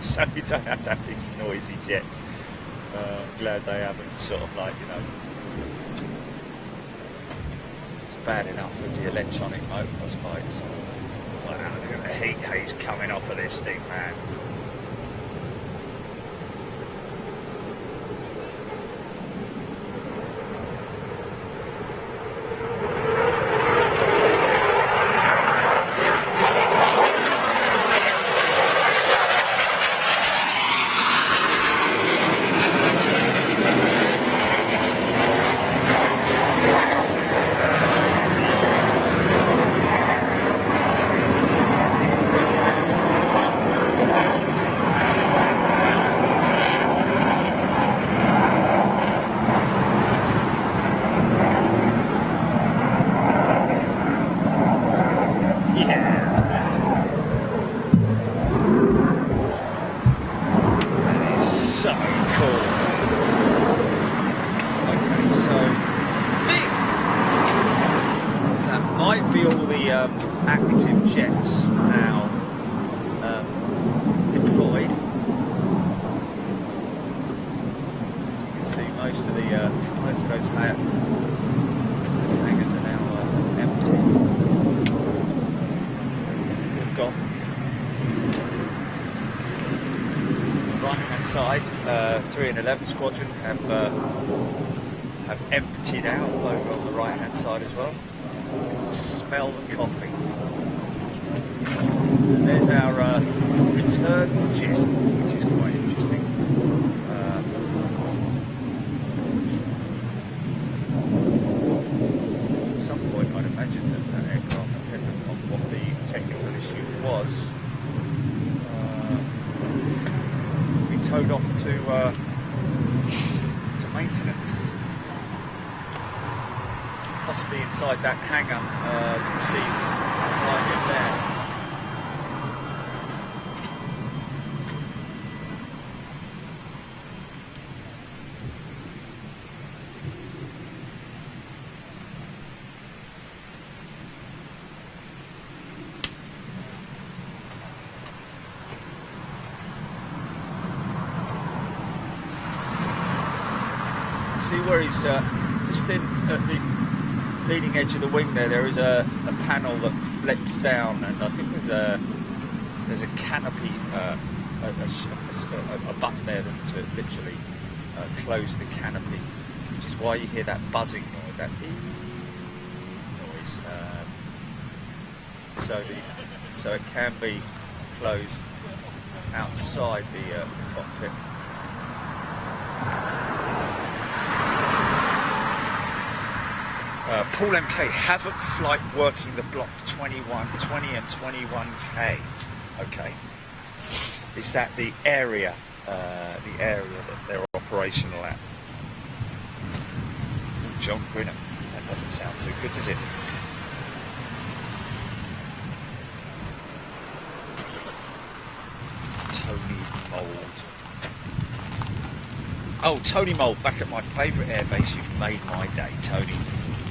so we don't have to have these noisy jets. Glad they haven't sort of like, you know, it's bad enough with the electronic motocross bikes. Wow, look at the heat haze coming off of this thing, man. Active jets now deployed. As you can see, most of those hangars are now empty. They've gone. Right hand side, 3 and 11 Squadron have emptied out over on the right hand side as well. Smell the coffee. There's our returns jet, which is quite interesting. At some point I'd imagine that aircraft, depending on what the technical issue was, will be towed off to maintenance. Possibly inside that hangar, you can see right in there. See where he's just in at the leading edge of the wing there is a panel that flips down, and I think there's a canopy, a button there to literally close the canopy, which is why you hear that buzzing noise, that noise. So it can be closed outside the cockpit. Paul MK, Havoc flight working the block 21, 20 and 21K. Okay. Is that the area that they're operational at? Ooh, John Grinham. That doesn't sound too good, does it? Tony Mould. Oh, Tony Mould, back at my favourite airbase. You've made my day, Tony.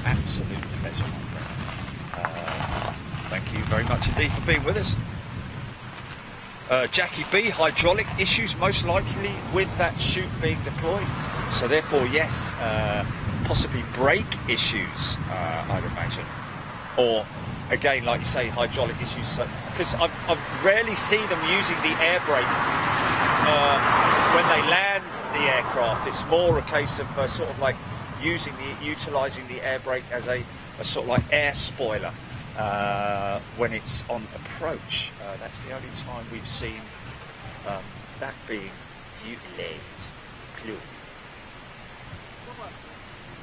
Absolute pleasure, my friend. Thank you very much indeed for being with us. Jackie B, hydraulic issues most likely with that chute being deployed. So therefore, yes, possibly brake issues, I'd imagine. Or, again, like you say, hydraulic issues. Because I rarely see them using the air brake when they land the aircraft. It's more a case of sort of like utilising the air brake as a sort of like air spoiler when it's on approach. That's the only time we've seen that being utilised.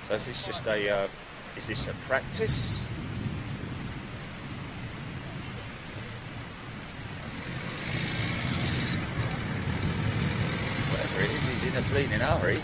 So is this just is this a practice? Whatever it is, he's in a bleeding hurry.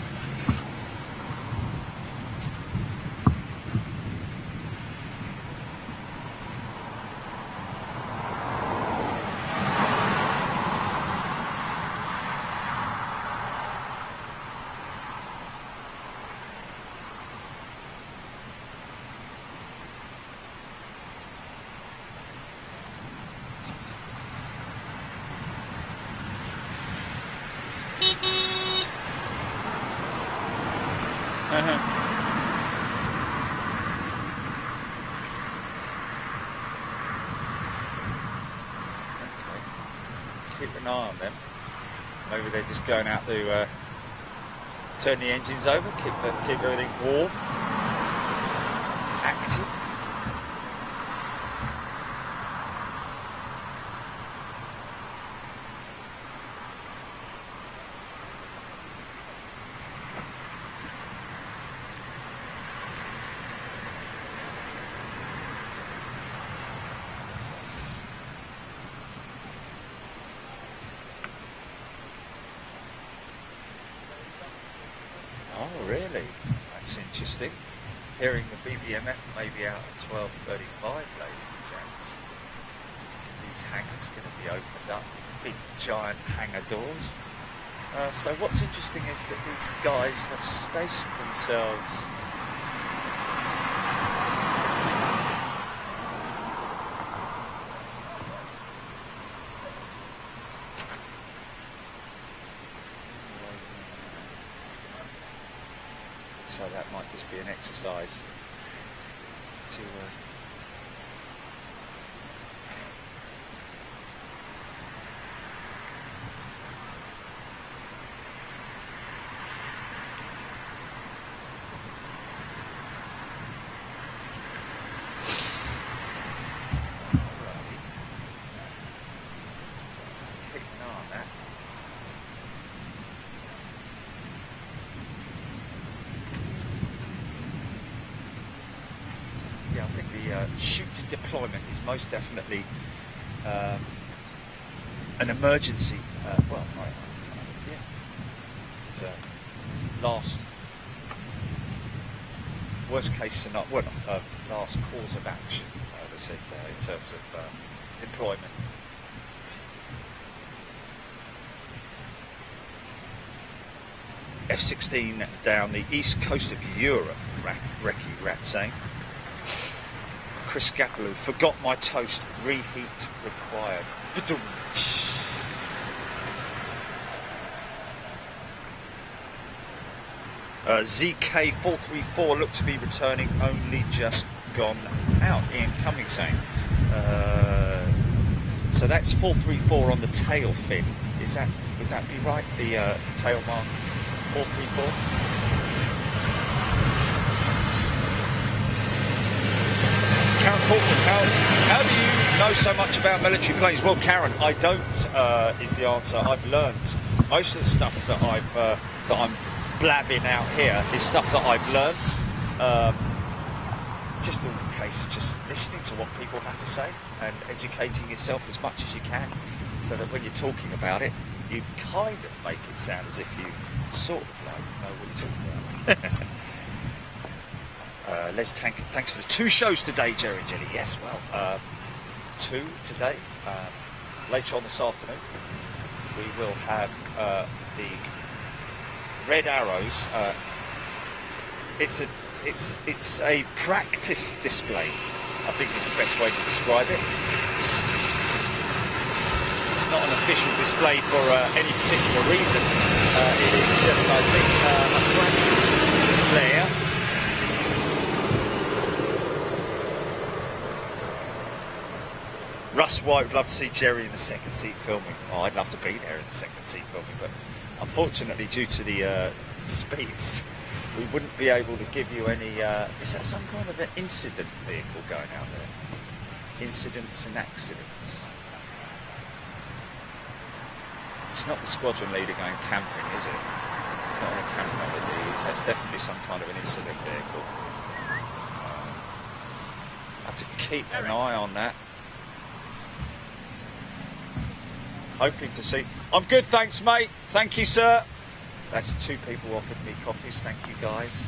Keep an eye on them. Maybe they're just going out to turn the engines over, keep everything warm, active. Oh, really? That's interesting. Hearing the BBMF may be out at 12:35, ladies and gents. These hangars going to be opened up, these big giant hangar doors. So what's interesting is that these guys have stationed themselves so that might just be an exercise to keep an eye on that. Yeah, I think the chute deployment is most definitely an emergency. Yeah, it's a last worst case scenario. Well, not last course of action. They said in terms of deployment. F-16 down the east coast of Europe. Recce Rat saying. Chris Gapaloo, forgot my toast, reheat required. ZK434 looked to be returning, only just gone out. Ian Cummings saying. So that's 434 on the tail fin. Would that be right? The tail mark 434? Karen Corcoran, how do you know so much about military planes? Well, Karen, I don't. Is the answer. I've learned most of the stuff that I'm blabbing out here is stuff that I've learned. Just a case of just listening to what people have to say and educating yourself as much as you can, so that when you're talking about it, you kind of make it sound as if you sort of like know what you're talking about. Les Tank, thanks for the 2 shows today, Jerry and Jelly. Yes, well, 2 today. Later on this afternoon, we will have the Red Arrows. It's a practice display, I think is the best way to describe it. It's not an official display for any particular reason. It is just, I think, a practice display. Russ White would love to see Jerry in the second seat filming. Oh, I'd love to be there in the second seat filming, but unfortunately, due to the speeds, we wouldn't be able to give you any... is that some kind of an incident vehicle going out there? Incidents and accidents. It's not the squadron leader going camping, is it? It's not on a camp holiday. That's definitely some kind of an incident vehicle. I have to keep an eye on that. Hoping to see. I'm good, thanks, mate. Thank you, sir. That's 2 people offered me coffees. Thank you, guys.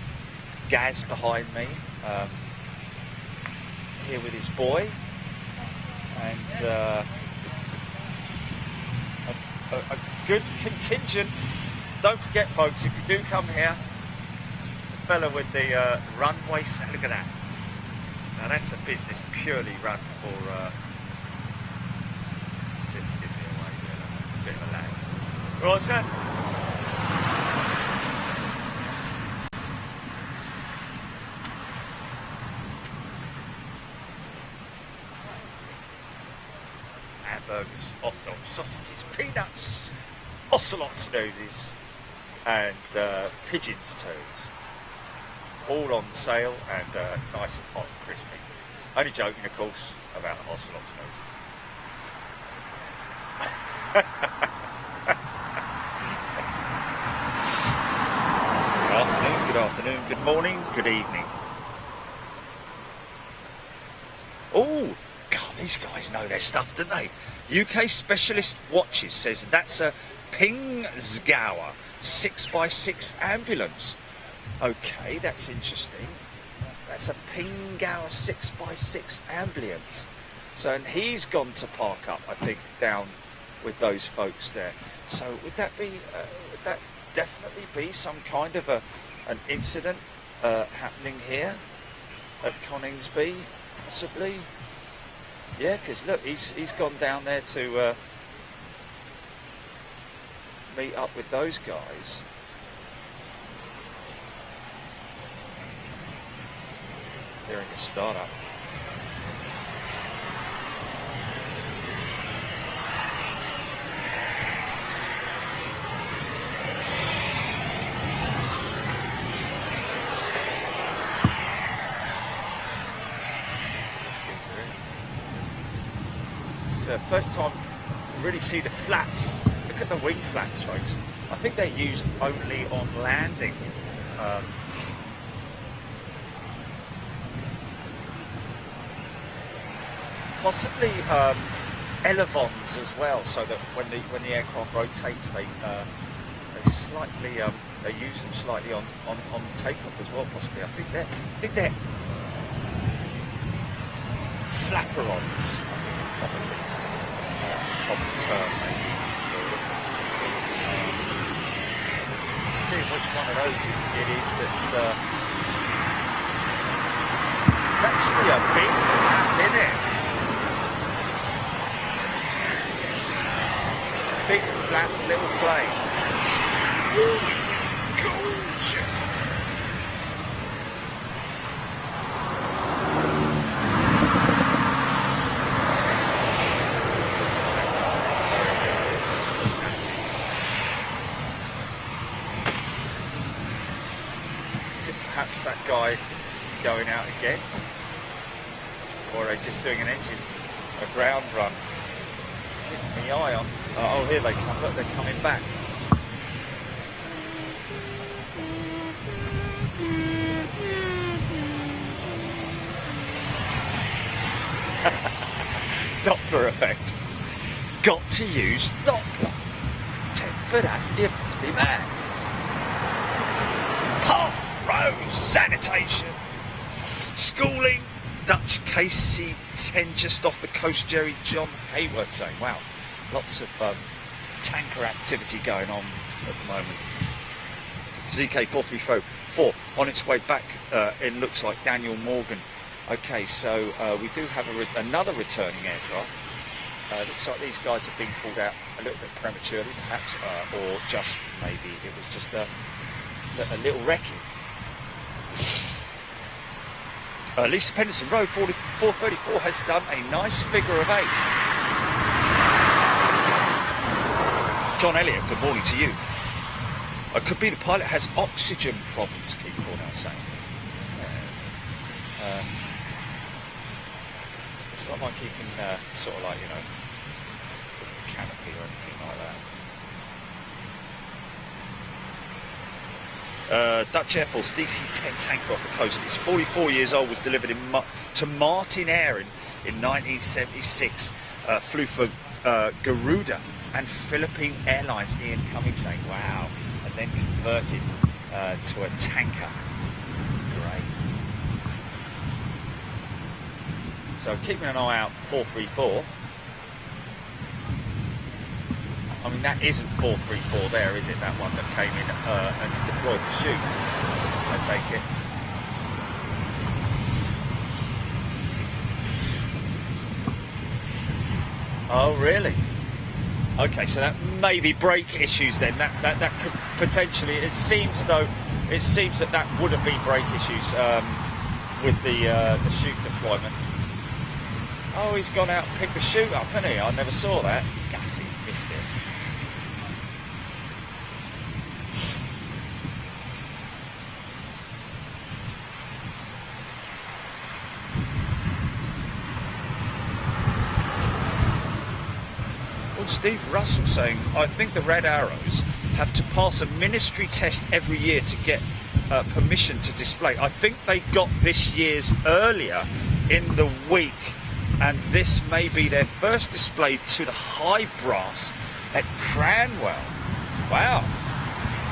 Gaz behind me, here with his boy, and a good contingent. Don't forget, folks, if you do come here, the fella with the runway set. Look at that. Now that's a business purely run for. Right, sir. burgers, hot dogs, sausages, peanuts, ocelot's noses, and pigeon's toes. All on sale and nice and hot and crispy. Only joking, of course, about ocelot's noses. Good afternoon, good morning, good evening. Oh, God, these guys know their stuff, don't they? UK Specialist Watches says that's a Pingsgauer 6x6 ambulance. Okay, that's interesting. That's a Pingsgauer 6x6 ambulance. So, and he's gone to park up, I think, down with those folks there. So, would that definitely be some kind of an incident happening here at Coningsby, possibly? Yeah, because look, he's gone down there to meet up with those guys. They're in a startup. First time you really see the flaps. Look at the wing flaps, folks. I think they're used only on landing. Possibly elevons as well, so that when the aircraft rotates, they slightly they use them slightly on takeoff as well. Possibly, I think they're flapperons. Common term maybe. See which one of those it is that's it's actually a big flap, isn't it? Big flat little plane. Oh, it's gorgeous. Perhaps that guy is going out again, or are they just doing a ground run? Keeping my eye on. Oh, here they come! Look, they're coming back. Doppler effect. Got to use Doppler. 10 for that, you must be mad. Road sanitation, schooling, Dutch KC-10 just off the coast. Jerry John Hayward saying, wow, lots of tanker activity going on at the moment. ZK4344 on its way back, it looks like Daniel Morgan. Okay, so we do have another returning aircraft. Looks like these guys have been pulled out a little bit prematurely, perhaps, or just maybe it was just a little wrecking. Lisa Penderson, row 434 has done a nice figure of 8. John Elliott, good morning to you. Could be the pilot has oxygen problems, Keith Cornell saying. Yes. It's not like keeping sort of like, you know, with the canopy or anything like that. Dutch Air Force DC-10 tanker off the coast. It's 44 years old, was delivered to Martin Air in 1976. Flew for Garuda and Philippine Airlines. Ian Cummings saying, wow. And then converted to a tanker. Great. So keeping an eye out for 434. I mean, that isn't 434 there, is it? That one that came in and deployed the chute, I take it. Oh, really? Okay, so that may be brake issues then. That could potentially. It seems that would have been brake issues with the chute deployment. Oh, he's gone out and picked the chute up, hasn't he? I never saw that. Gutty, missed it. Well, Steve Russell saying, I think the Red Arrows have to pass a ministry test every year to get permission to display. I think they got this year's earlier in the week, and this may be their first display to the high brass at Cranwell. Wow.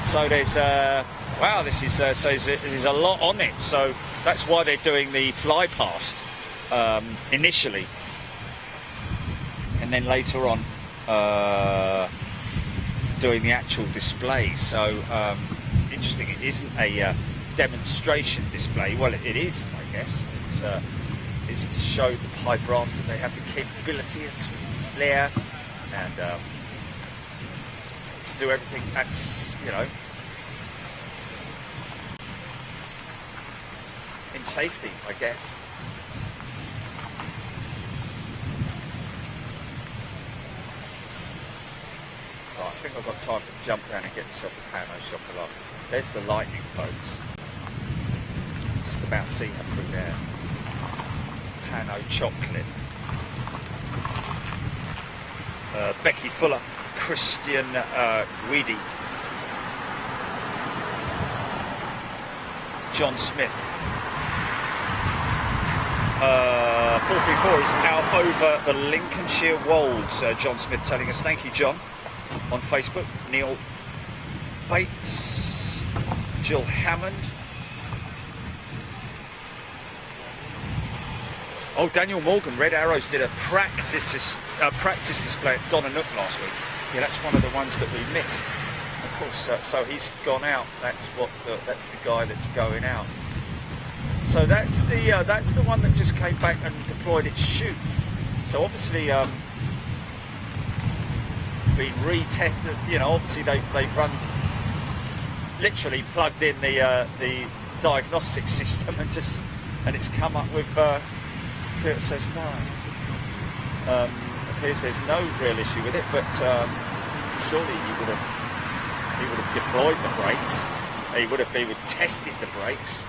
So there's wow, this is so there's a lot on it. So that's why they're doing the fly past initially, and then later on doing the actual display. So interesting. It isn't a demonstration display. Well, it is, I guess. It's to show the high brass that they have the capability to display and to do everything that's, you know, in safety, I guess. Right, I think I've got time to jump down and get myself a pano chocolat. There's the lightning boats. Just about seeing her through there. Pano chocolate. Becky Fuller, Christian Guidi, John Smith. 434 is out over the Lincolnshire Wolds. John Smith telling us, thank you, John, on Facebook. Neil Bates, Jill Hammond. Oh, Daniel Morgan, Red Arrows did a practice display at Donnanook last week. Yeah, that's one of the ones that we missed. Of course, so he's gone out. That's the guy that's going out. So that's the one that just came back and deployed its chute. So obviously, been retested. You know, obviously they've run, literally plugged in the diagnostic system and it's come up with. It says no. Appears there's no real issue with it, but surely he would have deployed the brakes. He would have tested the brakes.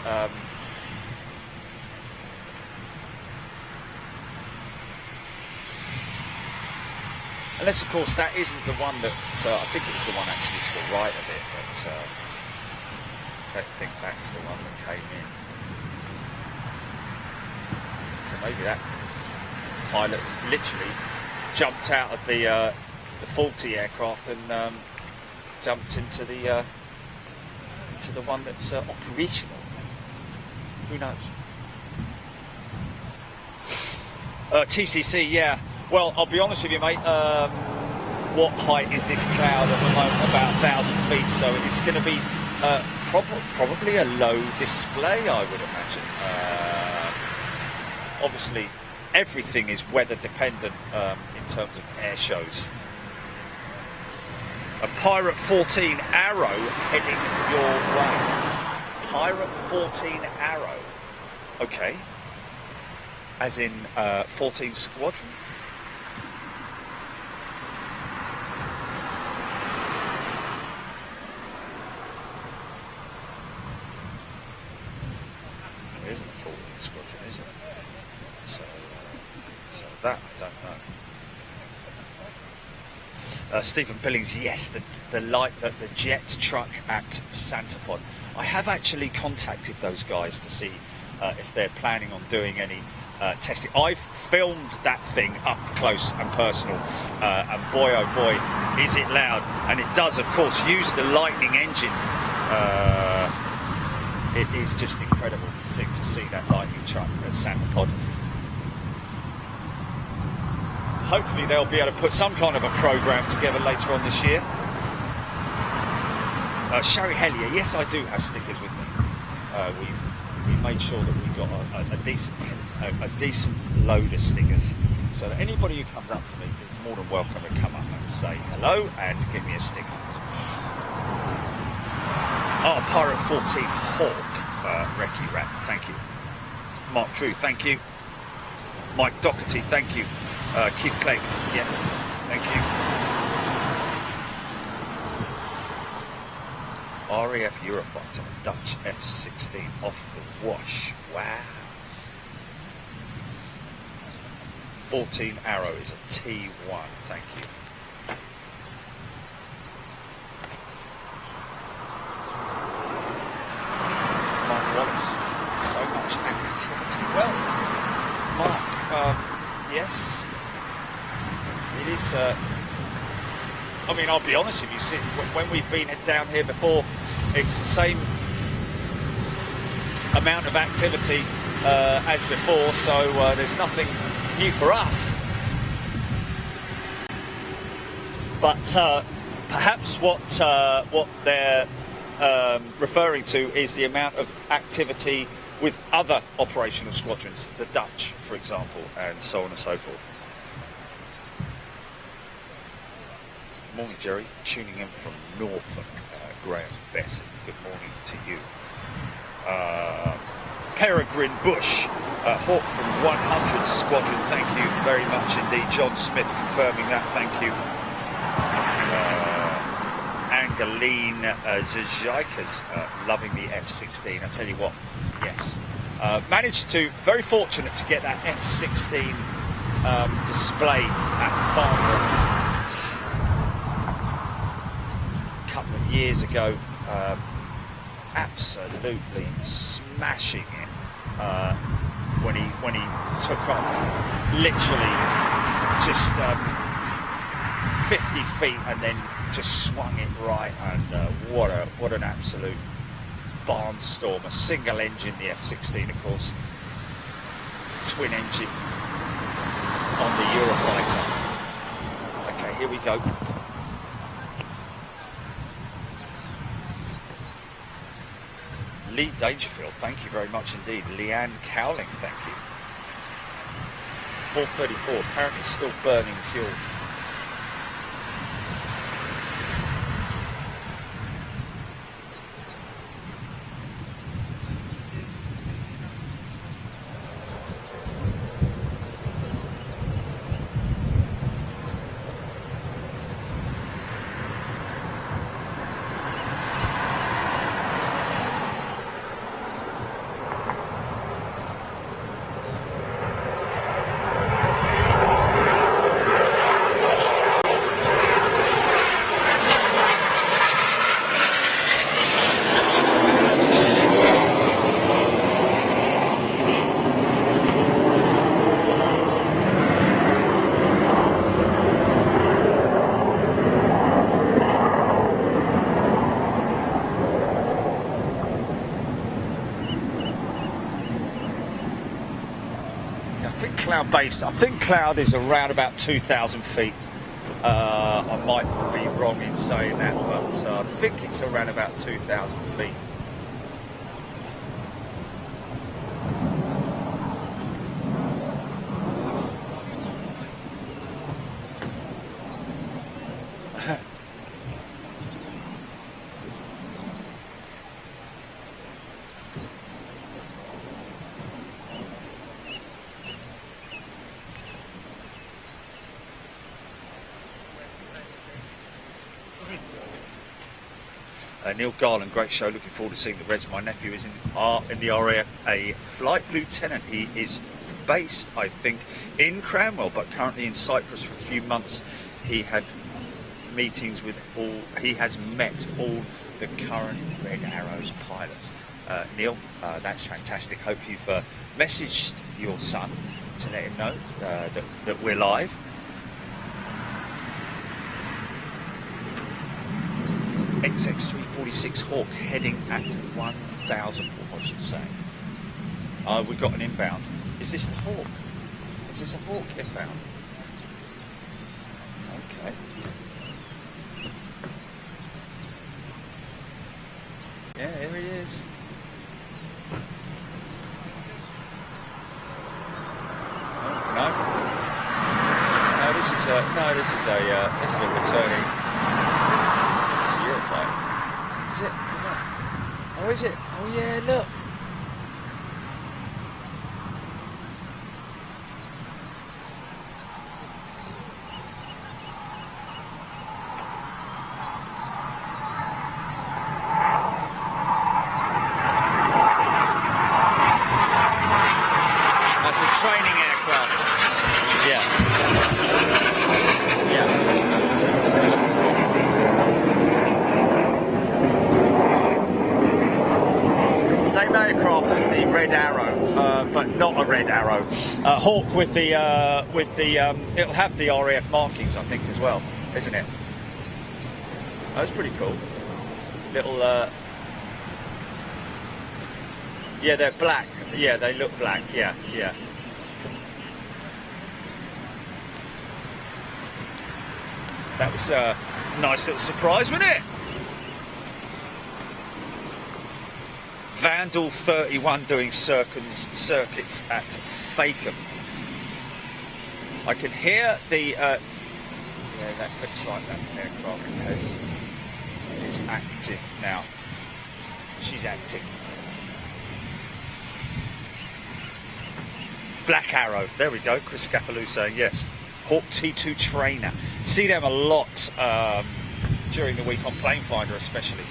Unless, of course, that isn't the one that I think it was the one actually to the right of it, but I don't think that's the one that came in. So maybe that pilot literally jumped out of the faulty aircraft and jumped into the one that's operational. Who knows? TCC, yeah. Well, I'll be honest with you, mate. What height is this cloud at the moment? About 1,000 feet. So it's going to be probably a low display, I would imagine. Obviously, everything is weather dependent in terms of air shows. A Pirate 14 Arrow heading your way. Pirate 14 Arrow. Okay. As in 14 Squadron? There isn't a 14 Squadron, is it? So that I don't know. Stephen Billings, yes, the jet truck at Santapon. I have actually contacted those guys to see if they're planning on doing any testing. I've filmed that thing up close and personal, and boy oh boy is it loud, and it does of course use the Lightning engine. It is just incredible thing to see that Lightning truck at Santapon. Hopefully they'll be able to put some kind of a program together later on this year. Sherry Hellier, yes, I do have stickers with me. We made sure that we got a decent load of stickers, so that anybody who comes up to me is more than welcome to come up and say hello and give me a sticker. Oh, Pirate 14 Hawk, Recce Rat, thank you. Mark Drew, thank you. Mike Doherty, thank you. Keith Clegg, yes, thank you. RAF Eurofighter, Dutch F-16 off the wash. Wow. 14 Arrow is a T1, thank you. Mark Wallace, so much activity. Well, Mark, yes, it is. I mean, I'll be honest with you, when we've been down here before, it's the same amount of activity as before, so there's nothing new for us. But perhaps what they're referring to is the amount of activity with other operational squadrons, the Dutch, for example, and so on and so forth. Morning, Jerry. Tuning in from Norfolk. Graham Bessie. Good morning to you. Peregrine Bush. Hawk from 100 Squadron. Thank you very much indeed. John Smith confirming that. Thank you. Angeline Zajaikas, loving the F-16. I tell you what, yes. Very fortunate to get that F-16 display at Farnborough. Couple of years ago, absolutely smashing it when he took off, literally just 50 feet and then just swung it right, and what an absolute barnstorm. A single engine, the F-16, of course, twin engine on the Eurofighter. Okay, here we go. Lee Dangerfield, thank you very much indeed. Leanne Cowling, thank you. 434, apparently still burning fuel. Cloud base. I think Cloud is around about 2,000 feet. I might be wrong in saying that, but I think it's around about 2,000 feet. Neil Garland, great show. Looking forward to seeing the Reds. My nephew is in the RAF, a flight lieutenant. He is based, I think, in Cranwell, but currently in Cyprus for a few months. He had meetings with he has met all the current Red Arrows pilots. Neil, that's fantastic. Hope you've messaged your son to let him know that we're live. XX346 Hawk heading at 1,000, what I should say. We've got an inbound. Is this the Hawk? Is this a Hawk inbound? Okay. Yeah, here he is. No. No, this is a returning. It's a Eurofighter. Is it? Oh, is it? Oh, yeah, look. training aircraft. Yeah. Yeah. Same aircraft as the Red Arrow, but not a Red Arrow. Hawk with the it'll have the RAF markings, I think, as well, isn't it? That's pretty cool. Little, yeah, they're black. Yeah, they look black. Yeah, yeah. That was a nice little surprise, wasn't it? Vandal 31 doing circuits at Fakenham. I can hear the. Yeah, that looks like that aircraft is active now. She's active. Black Arrow. There we go. Chris Capaloo saying yes. Hawk T2 trainer. See them a lot during the week on Planefinder, especially.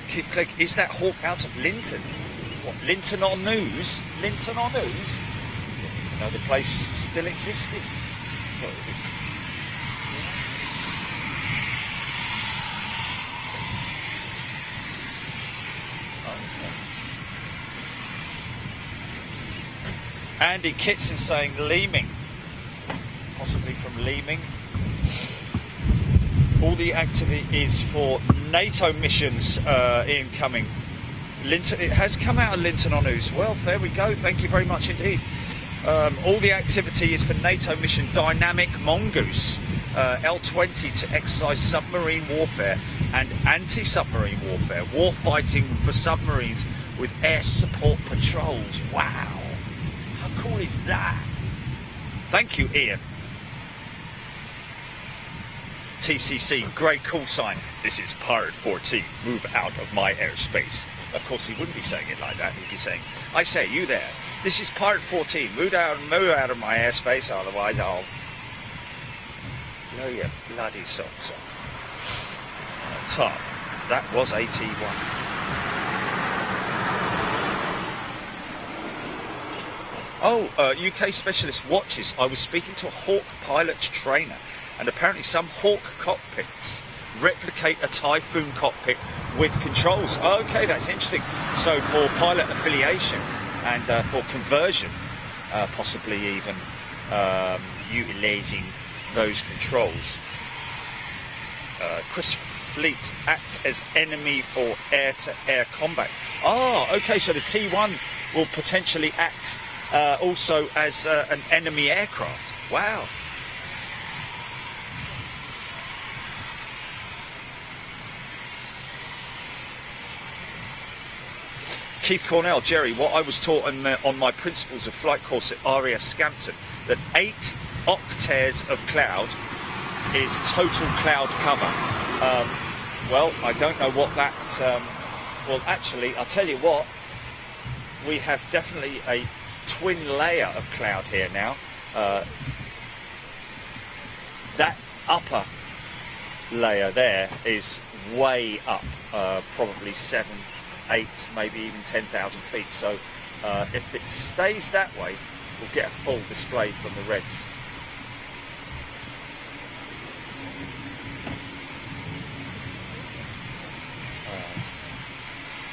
Keith Clegg, is that Hawk out of Linton? What, Linton on News? Linton on News? You know, the place still existed. Andy Kitson saying Leeming, possibly from Leeming. All the activity is for NATO missions incoming. Linton, it has come out of Linton on News. Well, there we go. Thank you very much indeed. All the activity is for NATO mission Dynamic Mongoose, L-20 to exercise submarine warfare and anti-submarine warfare, war fighting for submarines with air support patrols. Wow. How cool is that? Thank you, Ian. TCC, great call sign. This is Pirate 14. Move out of my airspace. Of course, he wouldn't be saying it like that. He'd be saying, I say, you there. This is Pirate 14. Move out of my airspace, otherwise I'll blow your bloody socks off. Top. That was AT1. Oh, UK specialist watches. I was speaking to a Hawk pilot trainer, and apparently some Hawk cockpits replicate a Typhoon cockpit with controls. Okay, that's interesting. So for pilot affiliation and for conversion, possibly even utilising those controls. Chris Fleet act as enemy for air-to-air combat. Oh, okay, so the T1 will potentially act also as an enemy aircraft. Wow. Keith Cornell, Jerry, what I was taught on my principles of flight course at RAF Scampton, that 8 octaves of cloud is total cloud cover. Well, I don't know what that... well, actually, I'll tell you what, we have definitely a twin layer of cloud here now. That upper layer there is way up, probably 7, 8, maybe even 10,000 feet. So if it stays that way, we'll get a full display from the reds.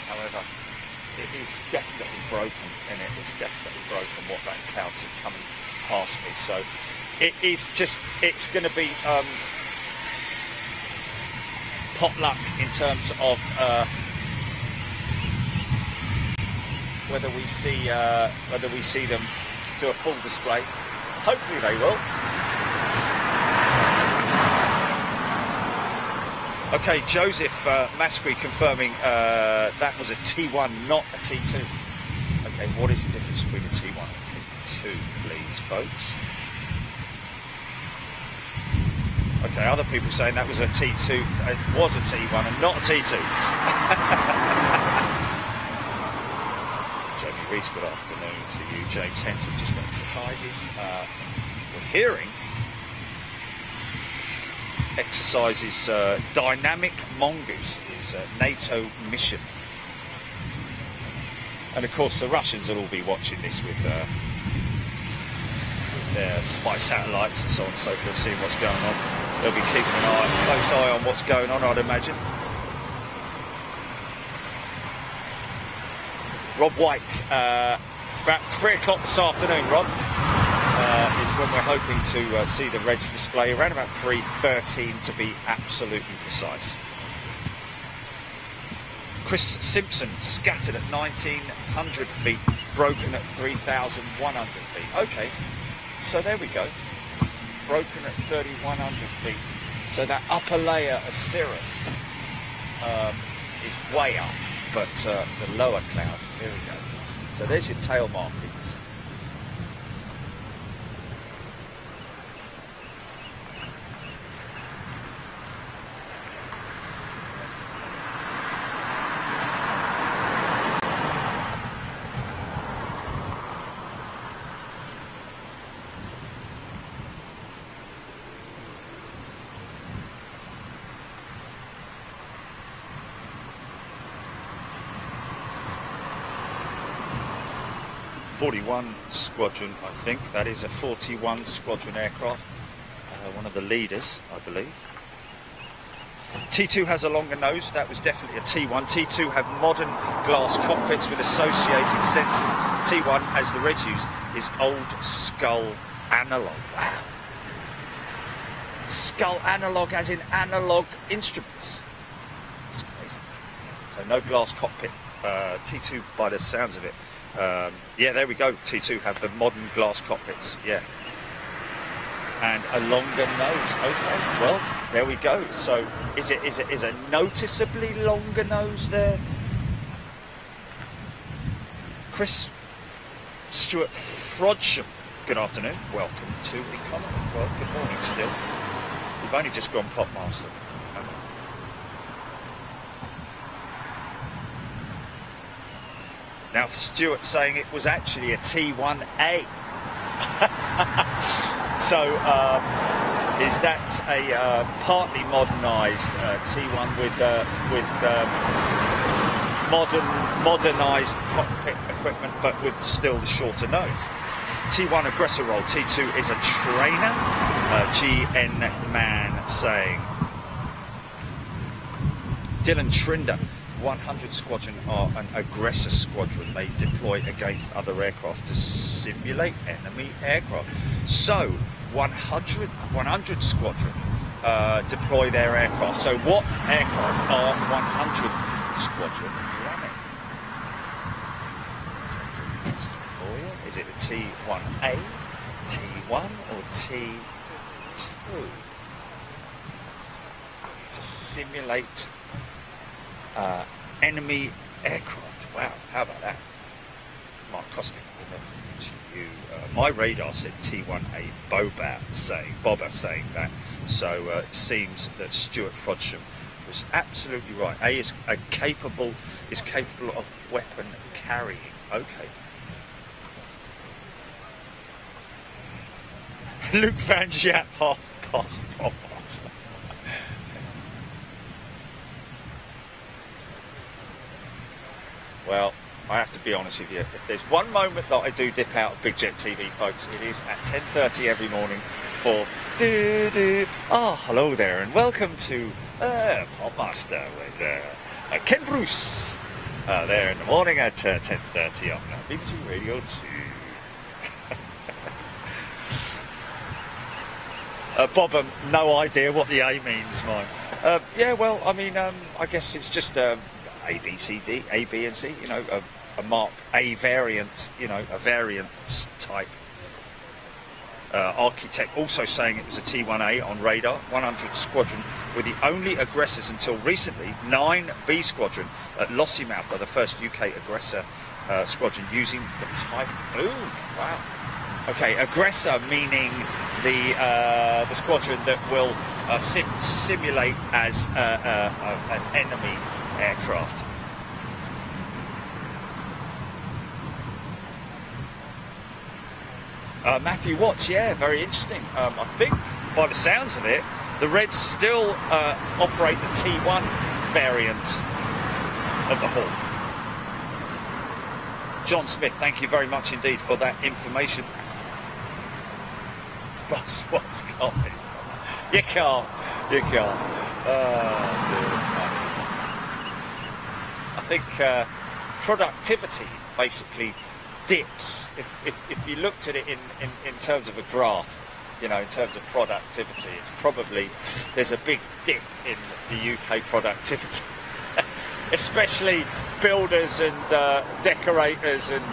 However, it is definitely broken, and it's definitely broken what that cloud's coming past me. So it is just, it's going to be potluck in terms of whether we see them do a full display. Hopefully they will. Okay, Joseph Mascri confirming that was a T1, not a T2. Okay, what is the difference between a T1 and a T2, please, folks? Okay, other people saying that was a T2, it was a T1 and not a T2. Jamie Rees, good afternoon to you. James Henton, just exercises. We're hearing exercises Dynamic Mongoose, is a NATO mission. And of course the Russians will all be watching this with their spy satellites and so on and so forth, seeing what's going on. They'll be keeping a close eye on what's going on, I'd imagine. Rob White, about 3 o'clock this afternoon, Rob, is when we're hoping to see the Reds display, around about 3:13 to be absolutely precise. Chris Simpson, scattered at 1,900 feet, broken at 3,100 feet. Okay, so there we go. Broken at 3,100 feet. So that upper layer of cirrus is way up, but the lower cloud, here we go. So there's your tail markings. .41 Squadron, I think. That is a 41 Squadron aircraft. One of the leaders, I believe. T2 has a longer nose. That was definitely a T1. T2 have modern glass cockpits with associated sensors. T1, as the Reds use, is old skull analog. Wow. Skull analog as in analog instruments. That's amazing. So no glass cockpit. T2, by the sounds of it. Yeah, there we go. T2 have the modern glass cockpits. Yeah, and a longer nose. Okay, well, there we go. So, is a noticeably longer nose there? Chris Stuart Frodsham. Good afternoon. Welcome to Economy. Well, good morning. Still, we've only just gone Popmaster. Now, Stuart saying it was actually a T1A. So, is that a partly modernised T1 with modernised cockpit equipment, but with still the shorter nose? T1 aggressor role. T2 is a trainer. GN Man saying. Dylan Trinder. 100 Squadron are an aggressor squadron. They deploy against other aircraft to simulate enemy aircraft. So 100 Squadron deploy their aircraft. So what aircraft are 100 Squadron running? This is for you. Is it a T1A, T1 or T2? To simulate enemy aircraft. Wow, how about that? Mark Costick, to you. My radar said T1A. Bobber saying that. So it seems that Stuart Frodsham was absolutely right. A is capable of weapon carrying. Okay. Luke Van Jap, half past Popmaster. Well, I have to be honest with you. If there's one moment that I do dip out of Big Jet TV, folks, it is at 10:30 every morning for hello there, and welcome to Popmaster with Ken Bruce. There in the morning at 10:30 on BBC Radio 2. Bob, no idea what the A means, mine. Yeah, well, I mean, I guess it's just A, B, C, D, A, B, and C. You know, a Mark A variant. You know, a variant type. Architect also saying it was a T1A on radar. 100 Squadron were the only aggressors until recently. 9 B Squadron at Lossiemouth are the first UK aggressor squadron using the Typhoon. Wow. Okay, aggressor meaning the squadron that will simulate as an enemy aircraft. Matthew Watts, yeah, very interesting. I think by the sounds of it, The Reds still operate the T1 variant of the Hawk. John Smith, thank you very much indeed for that information. Bus was coming. You can't. Oh, dear, it's funny. I think productivity basically dips. If you looked at it in terms of a graph, you know, in terms of productivity, it's probably, there's a big dip in the UK productivity. Especially builders and decorators and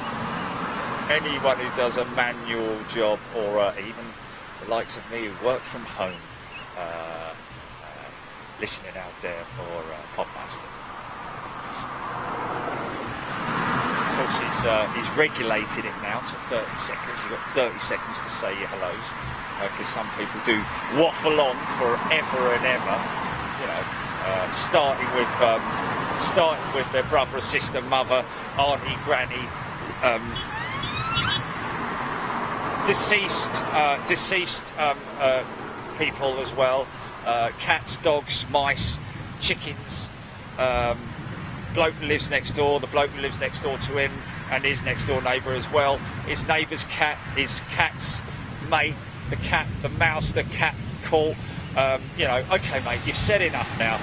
anyone who does a manual job, or even the likes of me who work from home, listening out there for podcasting. Of course, he's regulated it now to 30 seconds. You've got 30 seconds to say your hellos, because some people do waffle on forever and ever, you know, starting with their brother or sister, mother, auntie, granny, deceased people as well, cats, dogs, mice, chickens, bloke who lives next door, the bloke who lives next door to him, and his next door neighbour as well, his neighbour's cat, his cat's mate, the cat, the mouse, the cat caught. You know, okay, mate, you've said enough now.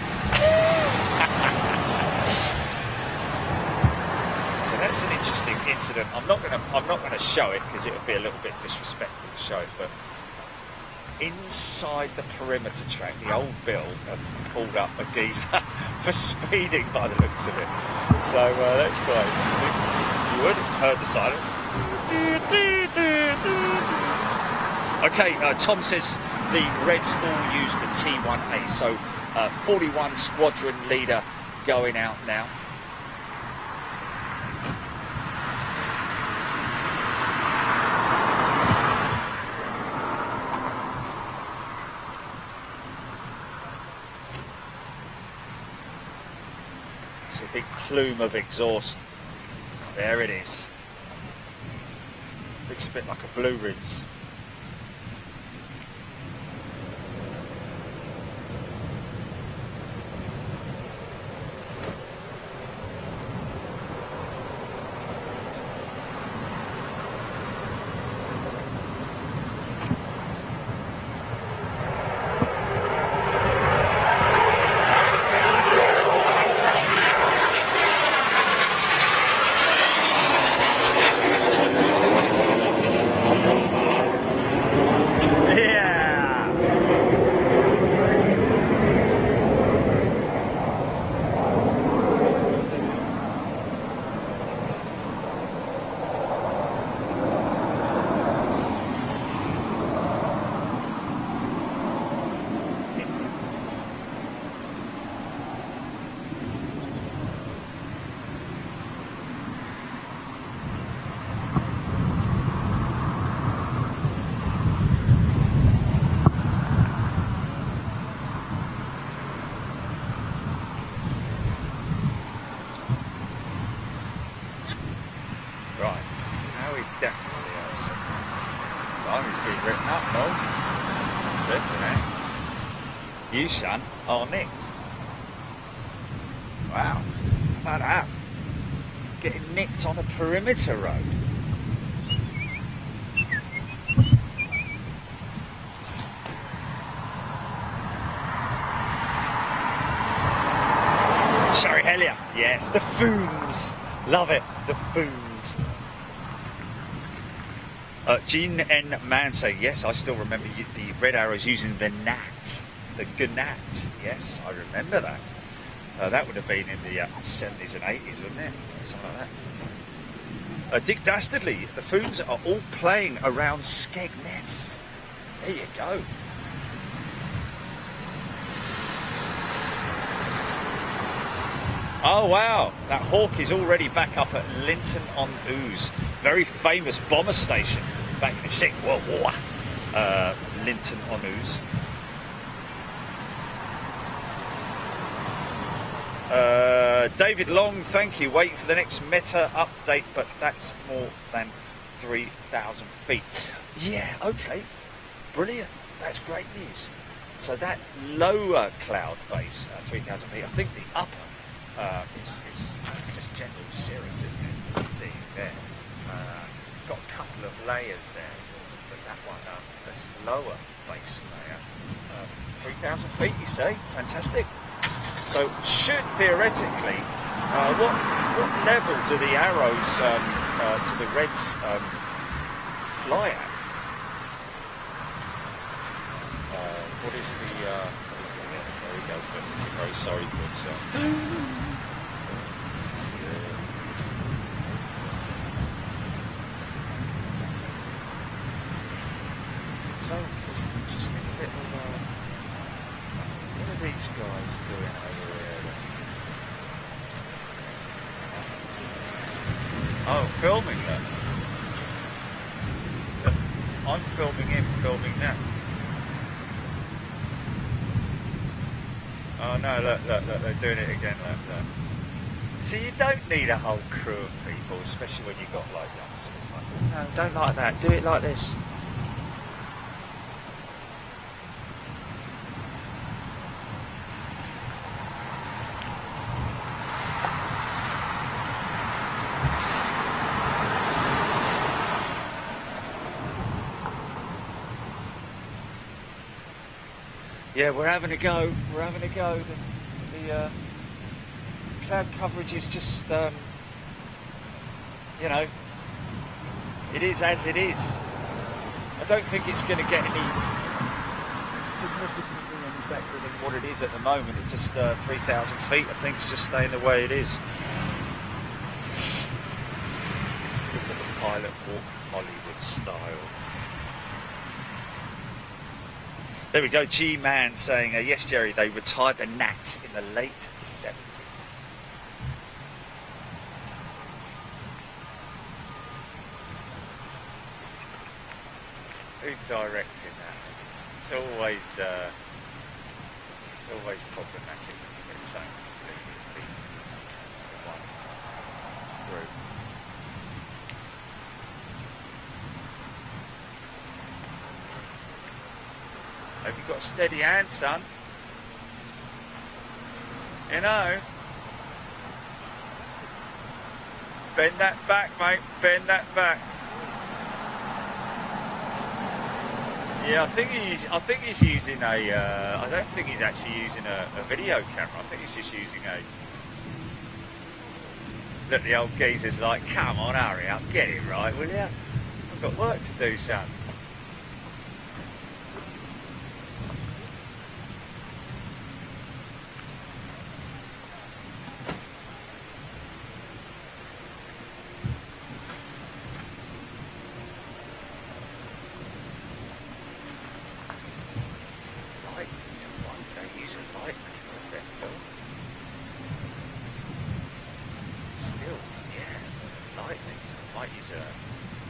So that's an interesting incident. I'm not gonna show it because it would be a little bit disrespectful to show it, but inside the perimeter track, the old Bill have pulled up a geezer for speeding by the looks of it. So that's quite interesting. You would have heard the siren. Okay, Tom says the Reds all use the T1A, so 41 squadron leader going out now. It's a big plume of exhaust. There it is. Looks a bit like a blue rinse. You, son, are nicked. Wow, how about that? Getting nicked on a perimeter road. Sorry, Helia. Yes, the Foons. Love it, the Foons. Gene N. Mansay, yes, I still remember the Red Arrows using the Gnat. The Gnat, yes, I remember that. That would have been in the 70s and 80s, wouldn't it? Something like that. Dick Dastardly, the Foons are all playing around Skegness. There you go. Oh wow, that Hawk is already back up at Linton on Ouse. Very famous bomber station back in the Second World War. Linton on Ouse. David Long, thank you. Waiting for the next meta update, but that's more than 3,000 feet. Yeah, okay. Brilliant. That's great news. So that lower cloud base, 3,000 feet, I think the upper is just general cirrus, isn't it? You can see there. Got a couple of layers there, but that one, this lower base layer, 3,000 feet, you say? Fantastic. So should theoretically, what level do the arrows to the reds fly at? What is the? There he goes. I'm very sorry for himself. So it's an interesting little. What are these guys doing over here? Oh, filming them. I'm filming him, filming them. Oh no, look, they're doing it again, look. See, you don't need a whole crew of people, especially when you've got like youngsters. Like, no, don't like that, do it like this. Yeah, we're having a go. The cloud coverage is just, you know, it is as it is. I don't think it's going to get any significantly any better than what it is at the moment. It's just 3,000 feet, I think, it's just staying the way it is. Look at the pilot walk Hollywood style. There we go, G-Man saying, yes, Jerry, they retired the Nat in the late 70s. Who's directing that? It's always problematic when you get so completely one group. Have you got a steady hand, son? You know. Bend that back, mate. Bend that back. Yeah, I think he's using a. I don't think he's actually using a video camera. I think he's just using a. Look, the old geezer's like, come on, hurry up, get it right, will you? I've got work to do, son.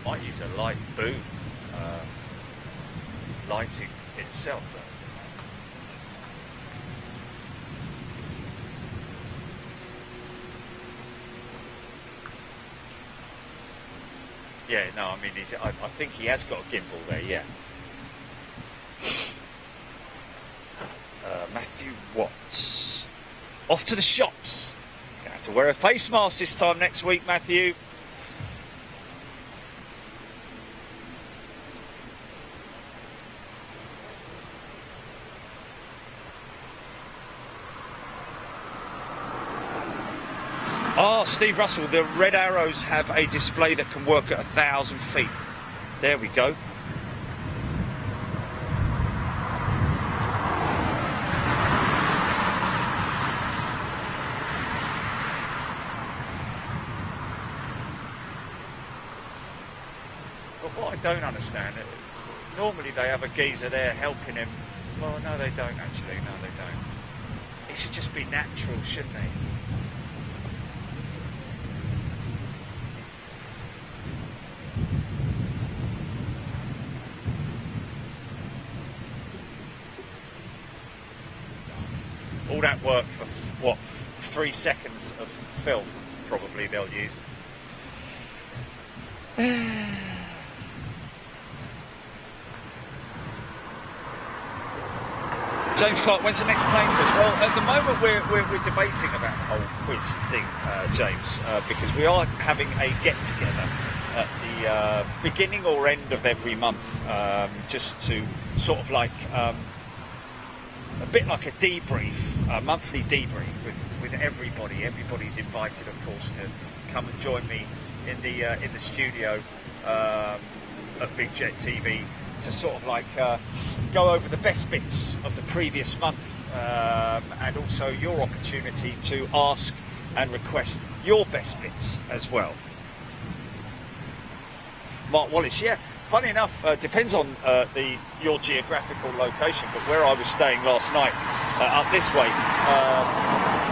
Might use a light boom lighting itself though. Yeah, no, I mean, I think he has got a gimbal there, yeah. Matthew Watts. Off to the shops. You're going to have to wear a face mask this time next week, Matthew. Oh, Steve Russell, the red arrows have a display that can work at 1,000 feet. There we go. But what I don't understand, normally they have a geezer there helping him. Well, no, they don't actually. No, they don't. It should just be natural, shouldn't they? All that work for, what, 3 seconds of film, probably they'll use. James Clark, when's the next plane quiz? Well, at the moment we're debating about the whole quiz thing, James, because we are having a get-together at the beginning or end of every month, just to sort of like a bit like a debrief, a monthly debrief with everybody. Everybody's invited, of course, to come and join me in the studio at Big Jet TV to sort of like go over the best bits of the previous month, and also your opportunity to ask and request your best bits as well. Mark Wallace, yeah, funny enough, depends on your geographical location, but where I was staying last night, up this way,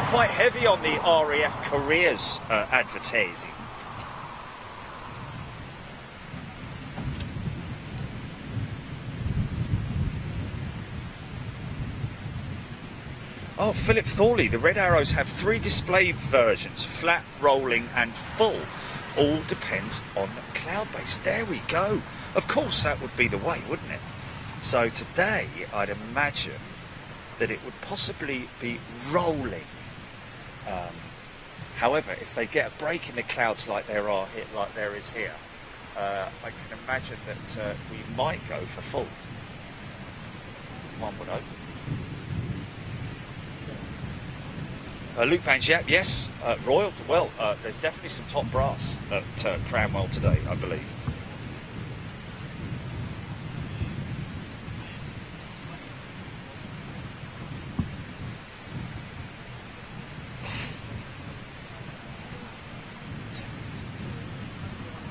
quite heavy on the RAF careers advertising. Oh, Philip Thorley, the Red Arrows have 3 display versions, flat, rolling and full. All depends on cloud-based. There we go. Of course, that would be the way, wouldn't it? So today, I'd imagine that it would possibly be rolling. However, if they get a break in the clouds like there is here, I can imagine that we might go for full. One would hope. Luke Van Japp, yes. Royal, well, there's definitely some top brass at Cranwell today, I believe.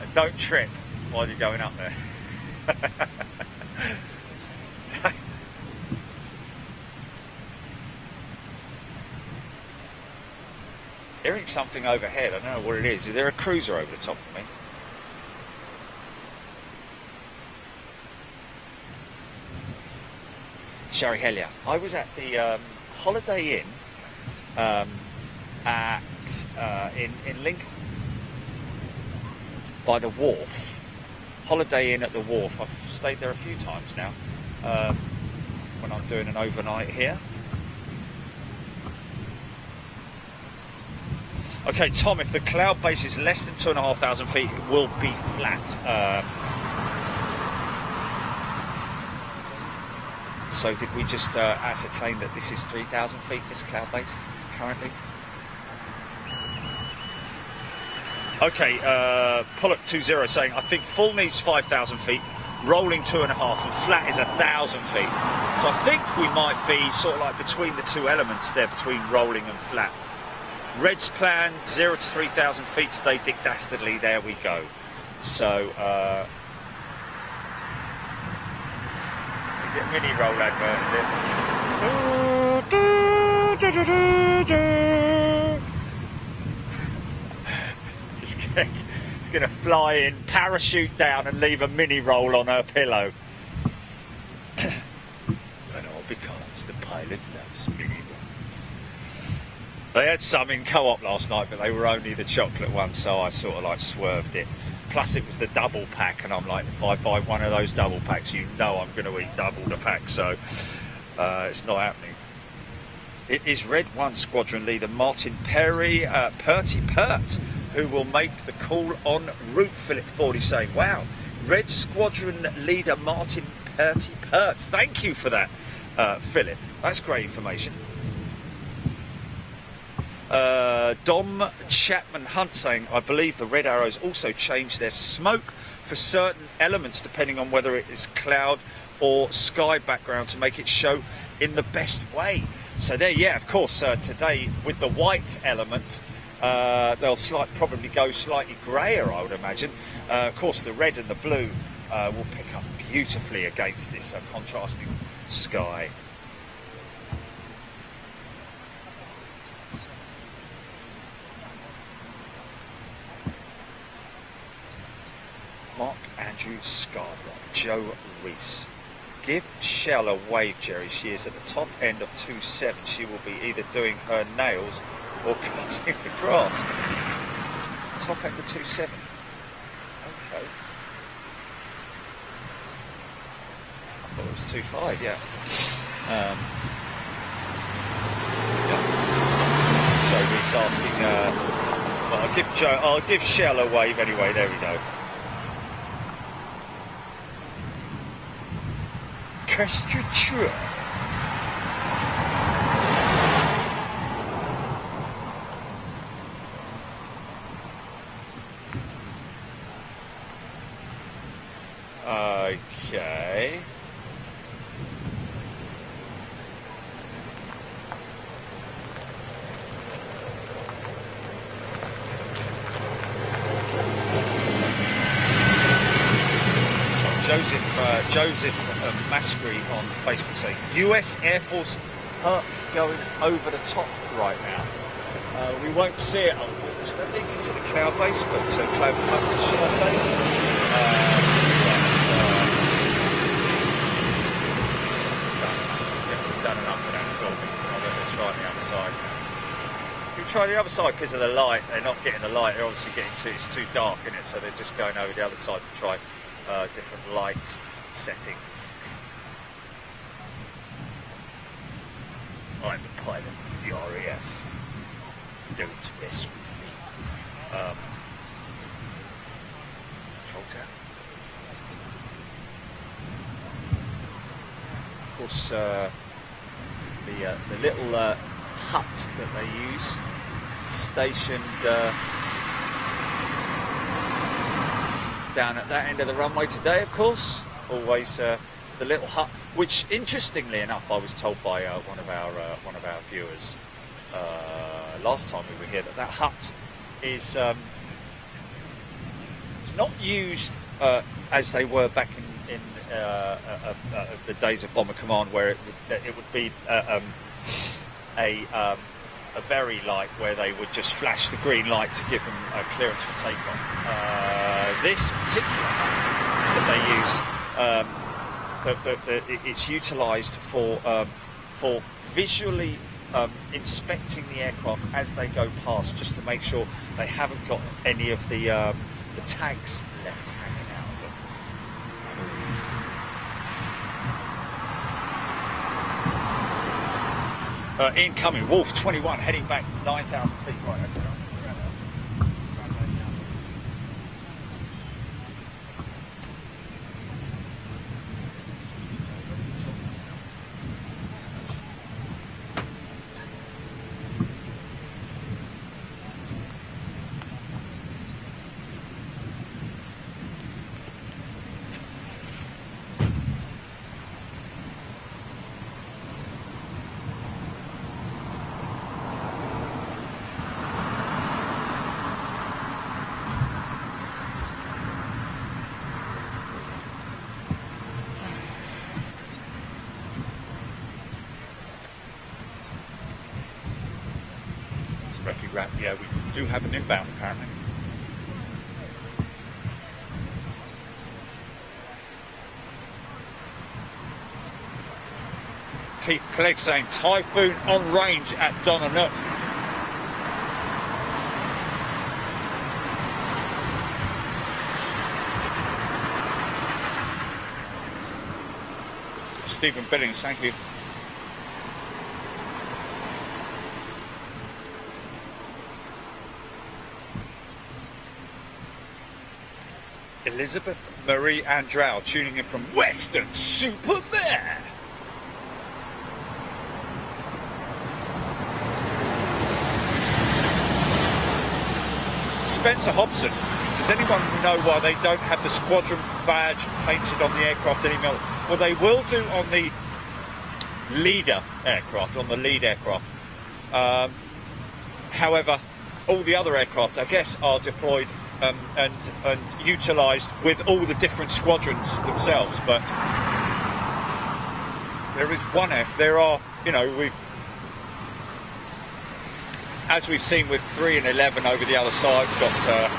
And don't trip while you're going up there. Hearing something overhead, I don't know what it is. Is there a cruiser over the top of me? Sherry Hellier. I was at the Holiday Inn in Lincoln by the wharf. Holiday Inn at the wharf. I've stayed there a few times now when I'm doing an overnight here. Okay, Tom, if the cloud base is less than 2,500 feet, it will be flat. So did we just ascertain that this is 3,000 feet, this cloud base, currently? Okay, Pollock20 saying, I think full needs 5,000 feet, rolling 2.5, and flat is 1,000 feet. So I think we might be sort of like between the two elements there, between rolling and flat. Red's plan, 0 to 3,000 feet today, Dick Dastardly, there we go. So, is it a mini roll advert, is it? It's going to fly in, parachute down and leave a mini roll on her pillow. And all because the pilot loves mini rolls. They had some in co-op last night, but they were only the chocolate ones, so I sort of like swerved it. Plus it was the double pack, and I'm like, if I buy one of those double packs, you know I'm going to eat double the pack, so it's not happening. It is Red 1 Squadron leader Martin Purty Pert, who will make the call en route, Philip 40 saying, wow, Red Squadron leader Martin Purty Pert. Thank you for that, Philip. That's great information. Dom Chapman Hunt saying, I believe the Red Arrows also change their smoke for certain elements depending on whether it is cloud or sky background to make it show in the best way. So there, yeah, of course, today with the white element, they'll probably go slightly greyer, I would imagine. Of course, the red and the blue will pick up beautifully against this contrasting sky. Mark Andrew Scarborough, Joe Reese. Give Shell a wave, Jerry. She is at the top end of 2.7. She will be either doing her nails or cutting the grass. Top end of 2.7. Okay. I thought it was 2.5, yeah. He's asking. Well, I'll give Shell a wave anyway. There we go. Question. Okay. Joseph Mascry on Facebook saying US Air Force going over the top right now. We won't see it, unfortunately. I think it's at the cloud base, but cloud coverage, should I say? We've done enough of that filming. I'm going to try the other side. You try the other side because of the light. They're not getting the light. They're obviously it's too dark, isn't it? So they're just going over the other side to try different light settings. I'm the pilot of the RAF. Don't mess with me. Control tower. Of course, the little hut that they use, stationed down at that end of the runway today, of course. Always the little hut, which interestingly enough, I was told by one of our viewers last time we were here that hut is it's not used as they were back in the days of Bomber Command, where it would be a very light where they would just flash the green light to give them clearance for takeoff. This particular hut that they use, it's utilised for visually inspecting the aircraft as they go past, just to make sure they haven't got any of the tags left hanging out of them. Incoming, Wolf 21, heading back 9,000 feet. Right, okay. Yeah, we do have an inbound apparently. Keith Clegg saying Typhoon on range at Donanook. Stephen Billings, thank you. Elizabeth Marie Androw tuning in from Western Supermare. Spencer Hobson, does anyone know why they don't have the squadron badge painted on the aircraft anymore? Well, they will do on the leader aircraft, on the lead aircraft. However, all the other aircraft, I guess, are deployed and utilised with all the different squadrons themselves, but there is one. There are, you know, as we've seen with 3 and 11 over the other side, we've got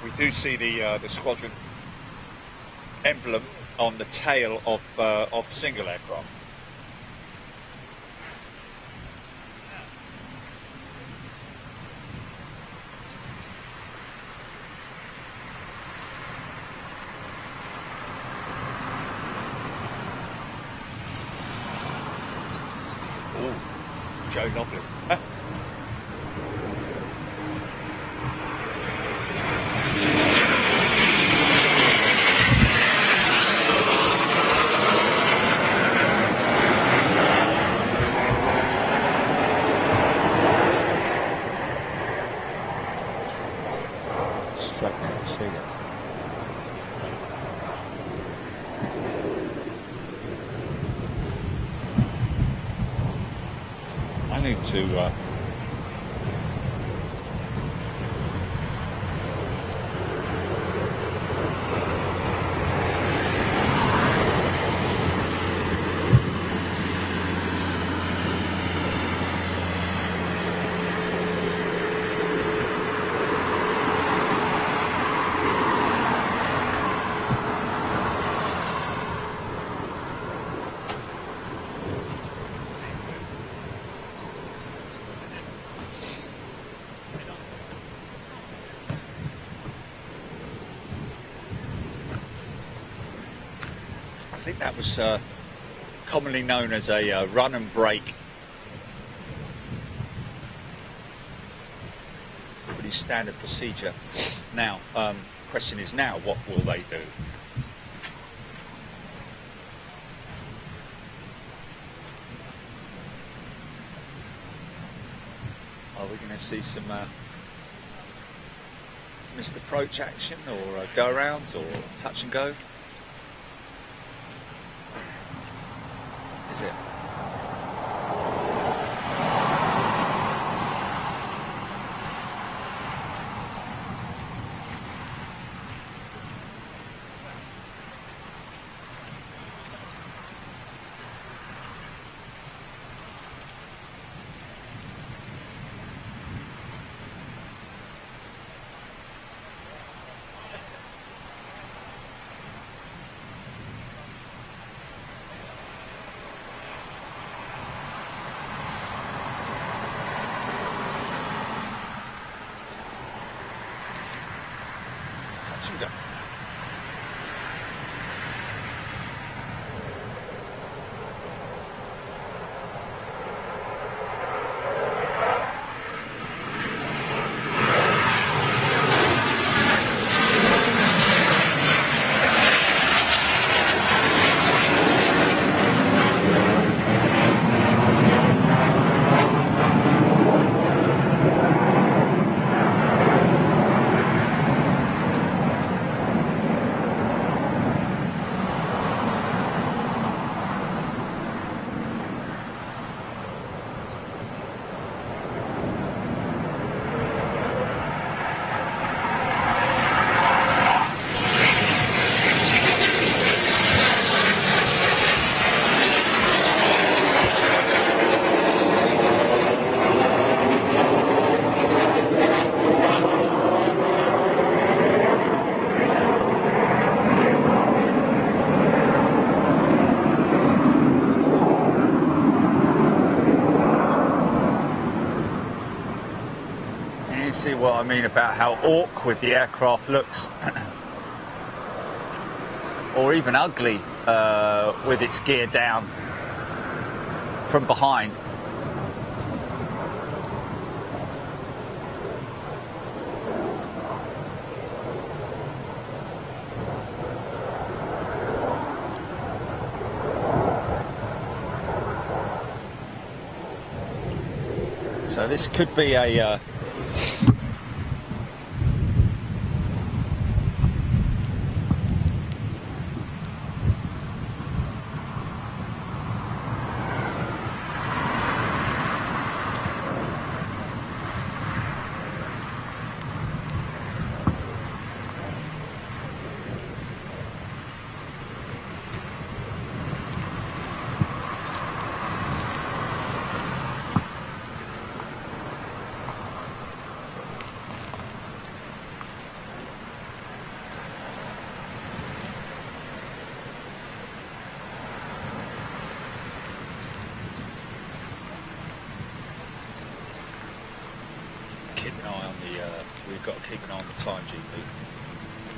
we do see the squadron emblem on the tail of single aircraft. Joe Nobley. Struggling to see it. I need to I think that was commonly known as a run and break. Pretty standard procedure. Now, question is now, what will they do? Are we going to see some missed approach action, or go arounds, or touch and go? Is it? Touch and go. See what I mean about how awkward the aircraft looks, or even ugly with its gear down from behind. So this could be a keep an eye on the, we've got to keep an eye on the time, GB.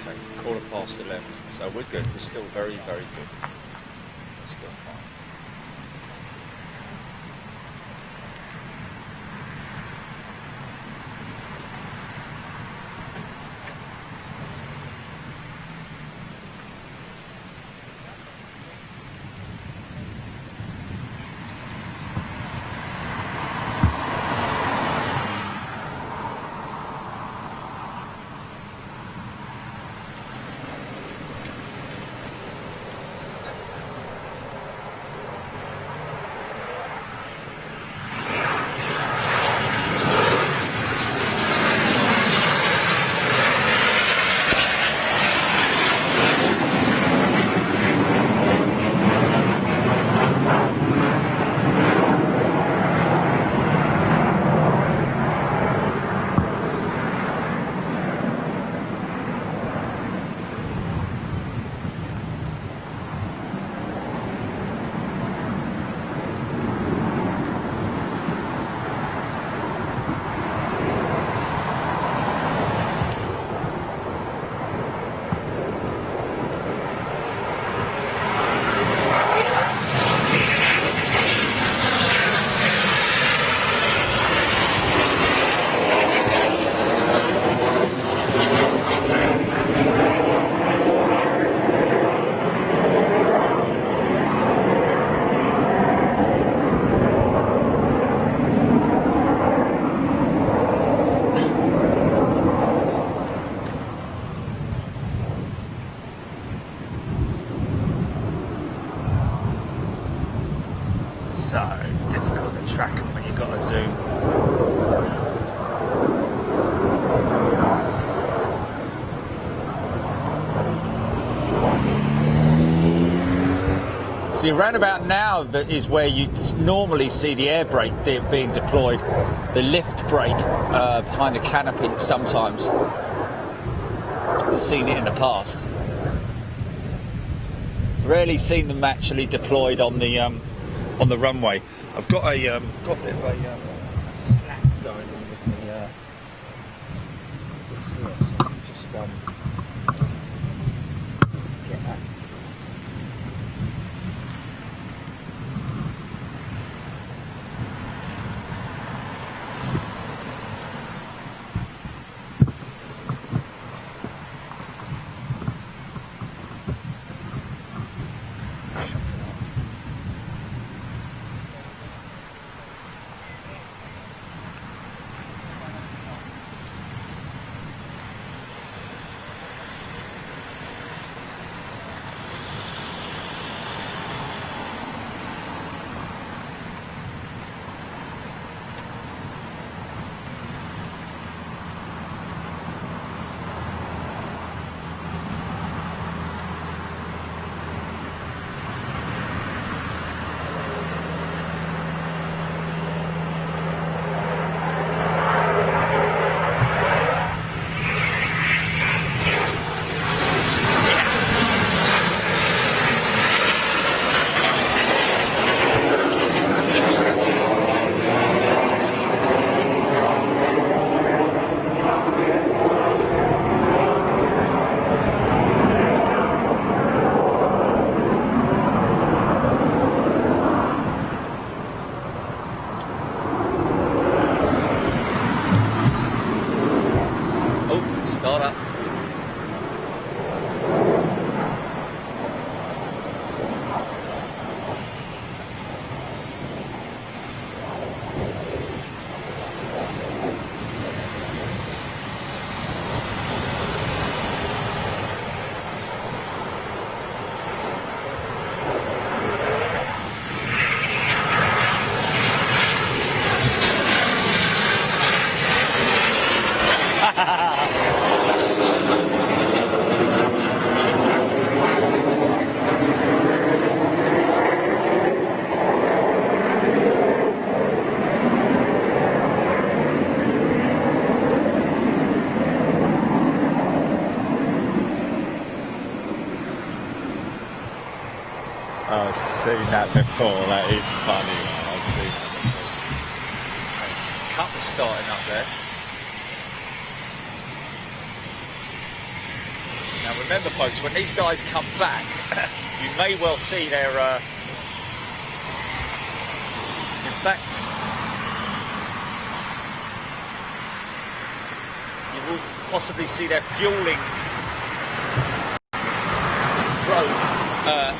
Okay, 11:15, so we're good. We're still very, very good. We're still fine. So difficult to track them when you've got a zoom. See, around about now that is where you normally see the air brake being deployed, the lift brake behind the canopy sometimes. I've seen it in the past. Rarely seen them actually deployed on the runway. I've got a bit of a slack going on with this here, so let me just get that. Start up. I've seen that before, that is funny. I've seen that before. Couple starting up there. Now remember folks, when these guys come back, you may well see their, in fact, you will possibly see their fueling probe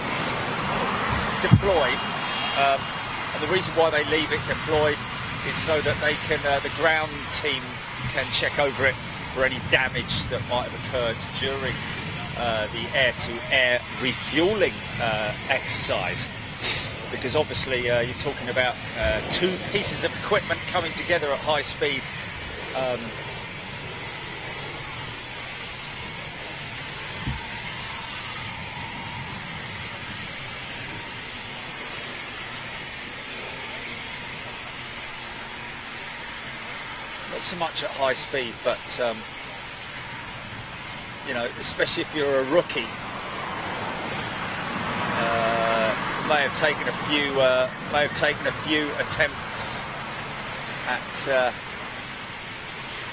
deployed, and the reason why they leave it deployed is so that they can, the ground team can check over it for any damage that might have occurred during the air-to-air refueling exercise. Because obviously you're talking about two pieces of equipment coming together at high speed. Not so much at high speed, but you know, especially if you're a rookie, may have taken a few attempts at.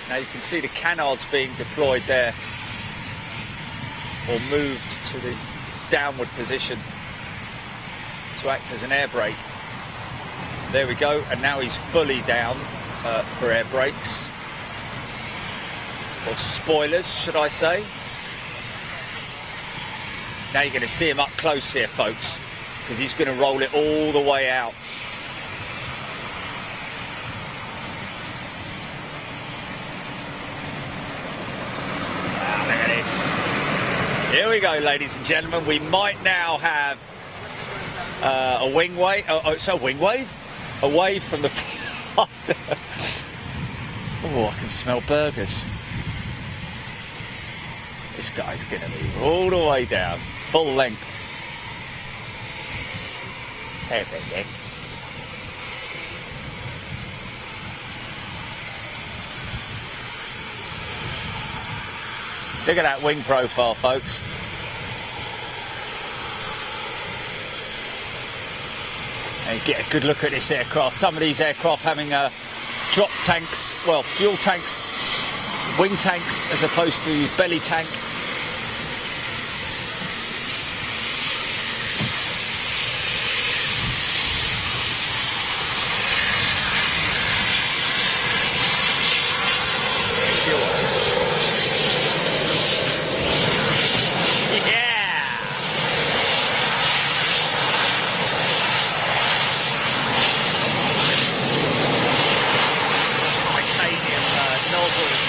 Now you can see the canards being deployed there, or moved to the downward position to act as an air brake. There we go, and now he's fully down for air brakes, or spoilers, should I say. Now you're going to see him up close here, folks, because he's going to roll it all the way out. Wow, look at this. Here we go, ladies and gentlemen. We might now have A wing wave. Oh, it's a wing wave. A wave from the. Oh, I can smell burgers. This guy's gonna be all the way down, full length. So big, Look at that wing profile, folks. And get a good look at this aircraft. Some of these aircraft having drop tanks, well, fuel tanks, wing tanks, as opposed to belly tank.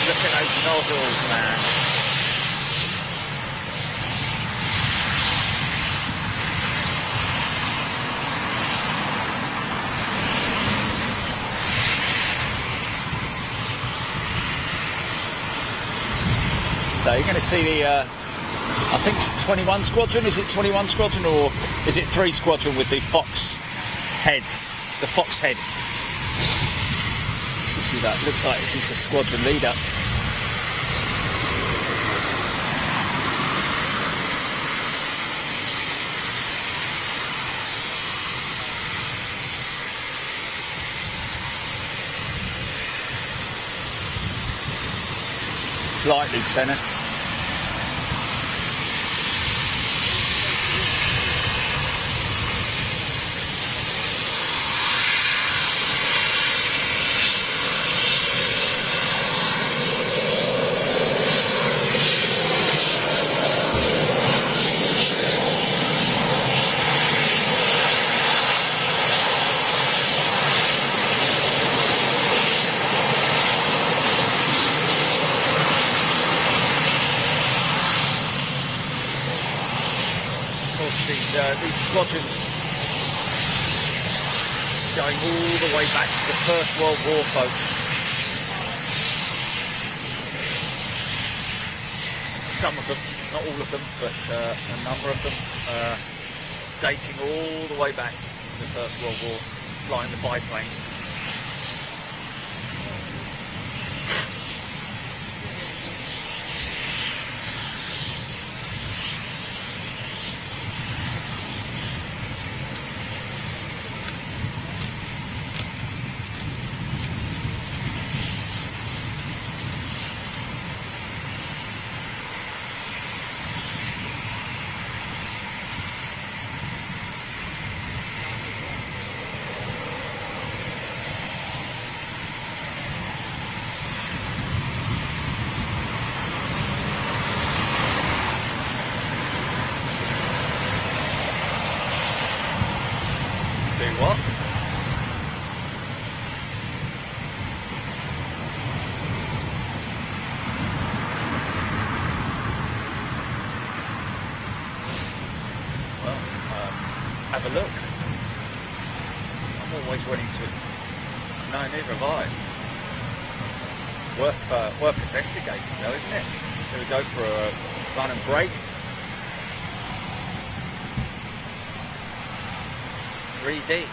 Look at those nozzles, man. So you're going to see the, I think it's 21 Squadron. Is it 21 Squadron or is it 3 Squadron with the Fox heads? The Fox head. You see that? Looks like this is a squadron leader. Flight Lieutenant. These squadrons going all the way back to the First World War, folks. Some of them, not all of them, but a number of them dating all the way back to the First World War, flying the biplanes. What? Well, have a look. I'm always willing to. No, neither have I. Worth investigating, though, isn't it? Here we go for a run and break. 3D.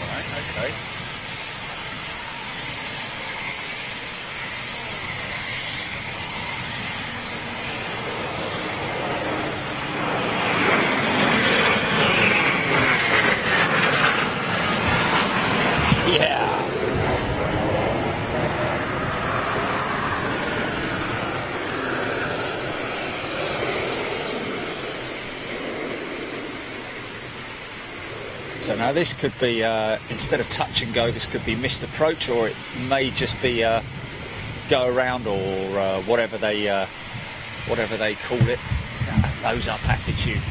Right, okay. Yeah. So now this could be, instead of touch and go, this could be missed approach, or it may just be go around, or whatever they call it, nose up attitude.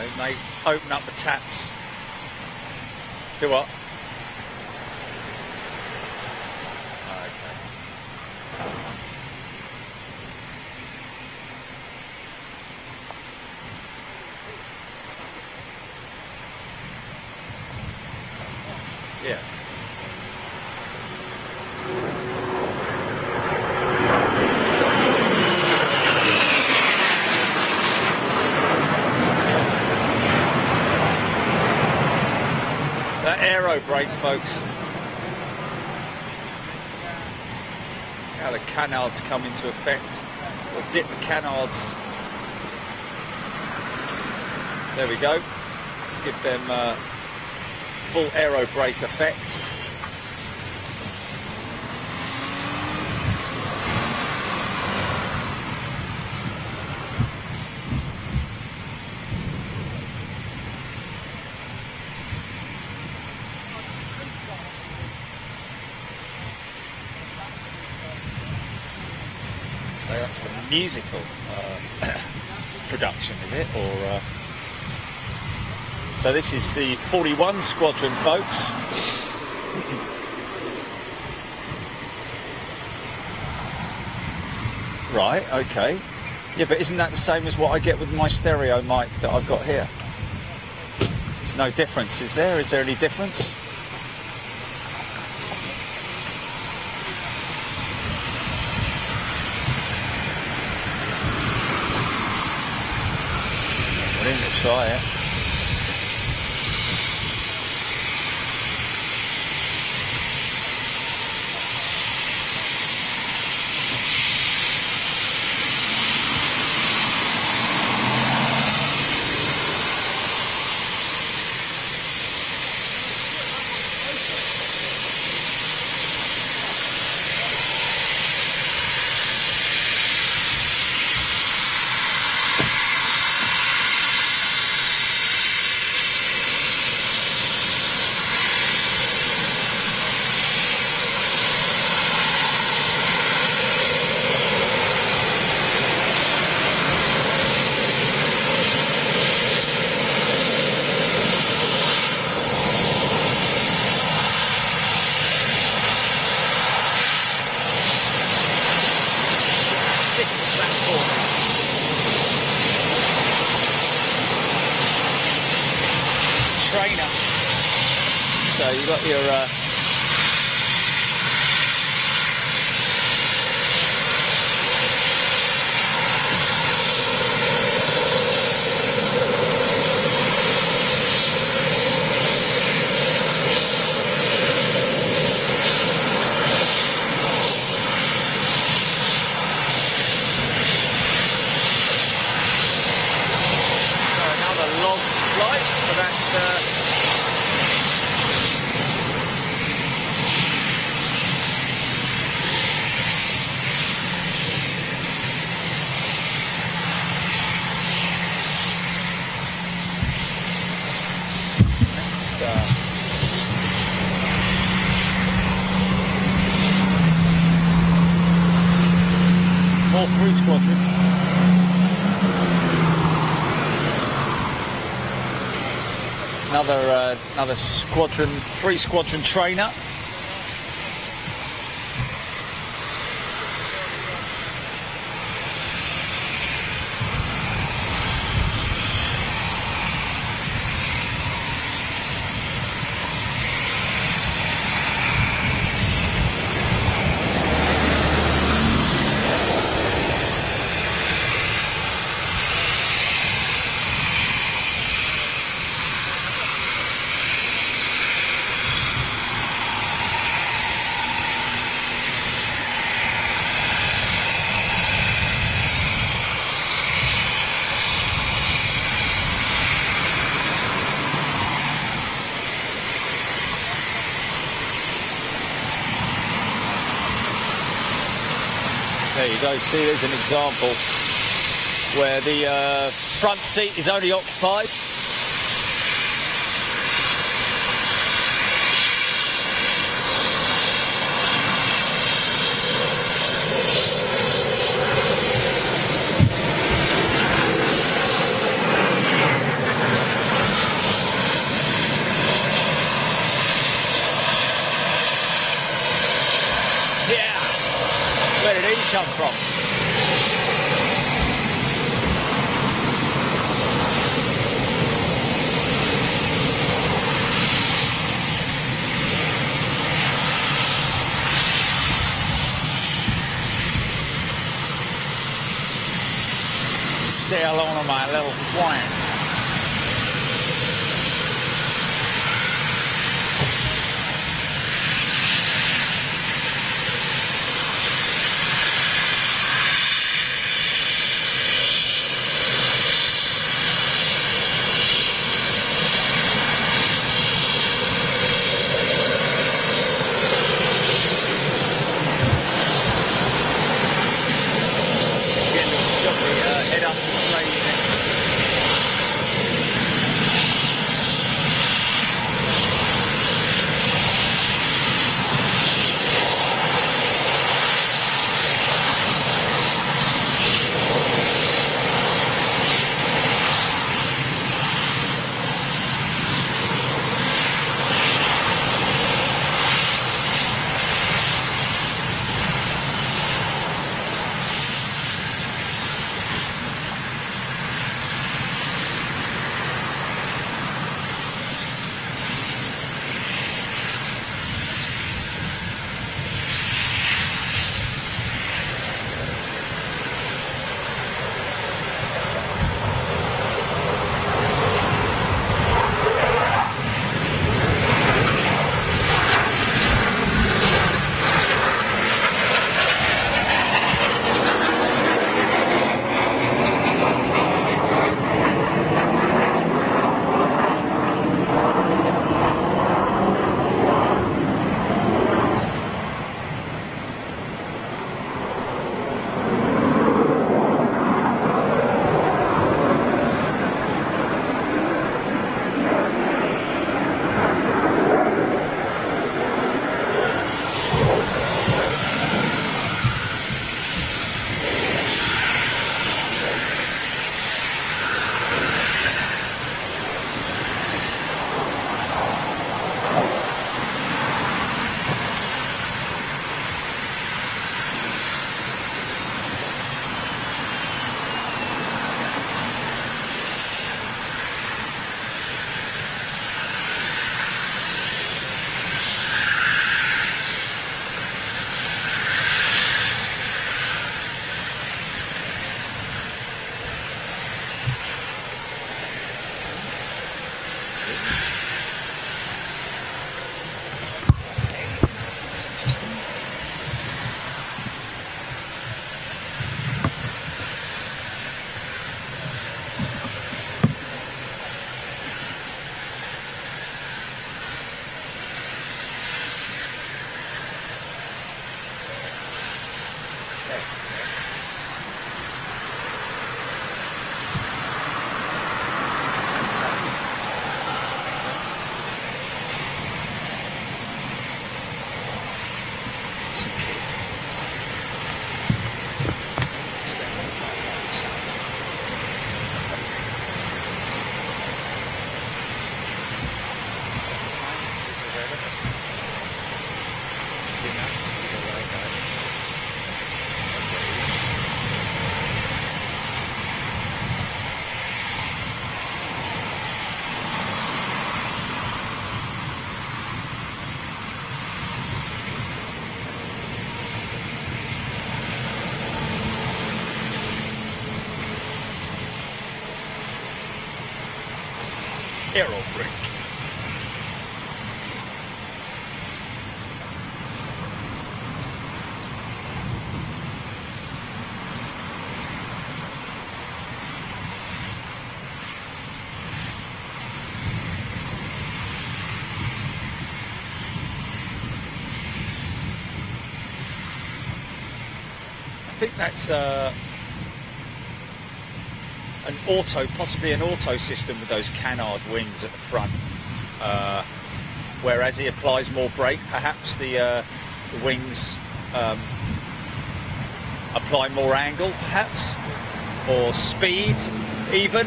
Okay, mate, open up the taps. Do what? Okay. Yeah. That aero brake, folks. How the canards come into effect. We'll dip the canards. There we go. To give them full aero brake effect. So that's for musical production, is it? Or so this is the 41 Squadron, folks. Right, okay. Yeah, but isn't that the same as what I get with my stereo mic that I've got here? There's no difference, is there? Is there any difference? I didn't try it. Trainer. So you've got your another long flight for that. More 3 Squadron. Another squadron, 3 Squadron trainer. There you go, see there's an example where the front seat is only occupied. come from? Sail on my little flank. Head up display unit. Aero brake. I think that's an auto, possibly an auto system with those canard wings at the front, whereas he applies more brake, perhaps the wings apply more angle, perhaps, or speed even.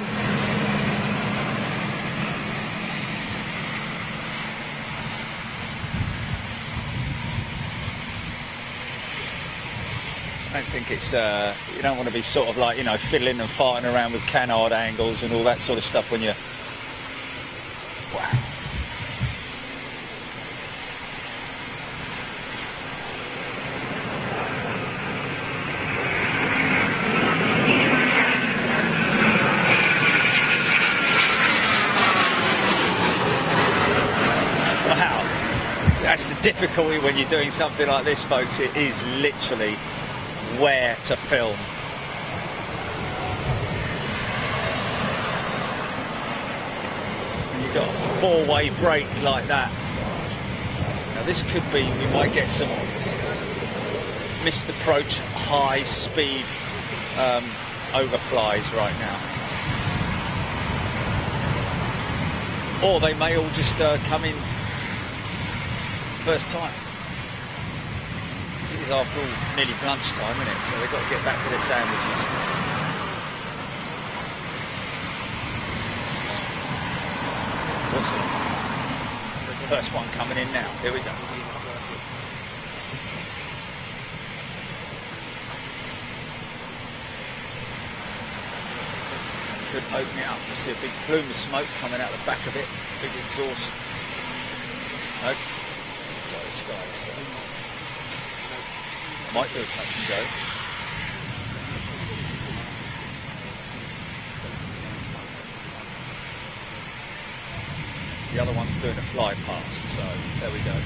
I don't think it's, you don't want to be sort of like, you know, fiddling and farting around with canard angles and all that sort of stuff when you're... Wow. That's the difficulty when you're doing something like this, folks. It is literally where to film. When you've got a four-way brake like that. Now this could be, we might get some missed approach, high speed overflies right now. Or they may all just come in first time. Because it is, after all, nearly lunchtime, isn't it? So they've got to get back for their sandwiches. Awesome. First one coming in now. Here we go. Could open it up. We'll see a big plume of smoke coming out the back of it. Big exhaust. Nope. So this guy's might do a touch and go. The other one's doing a fly past, so there we go.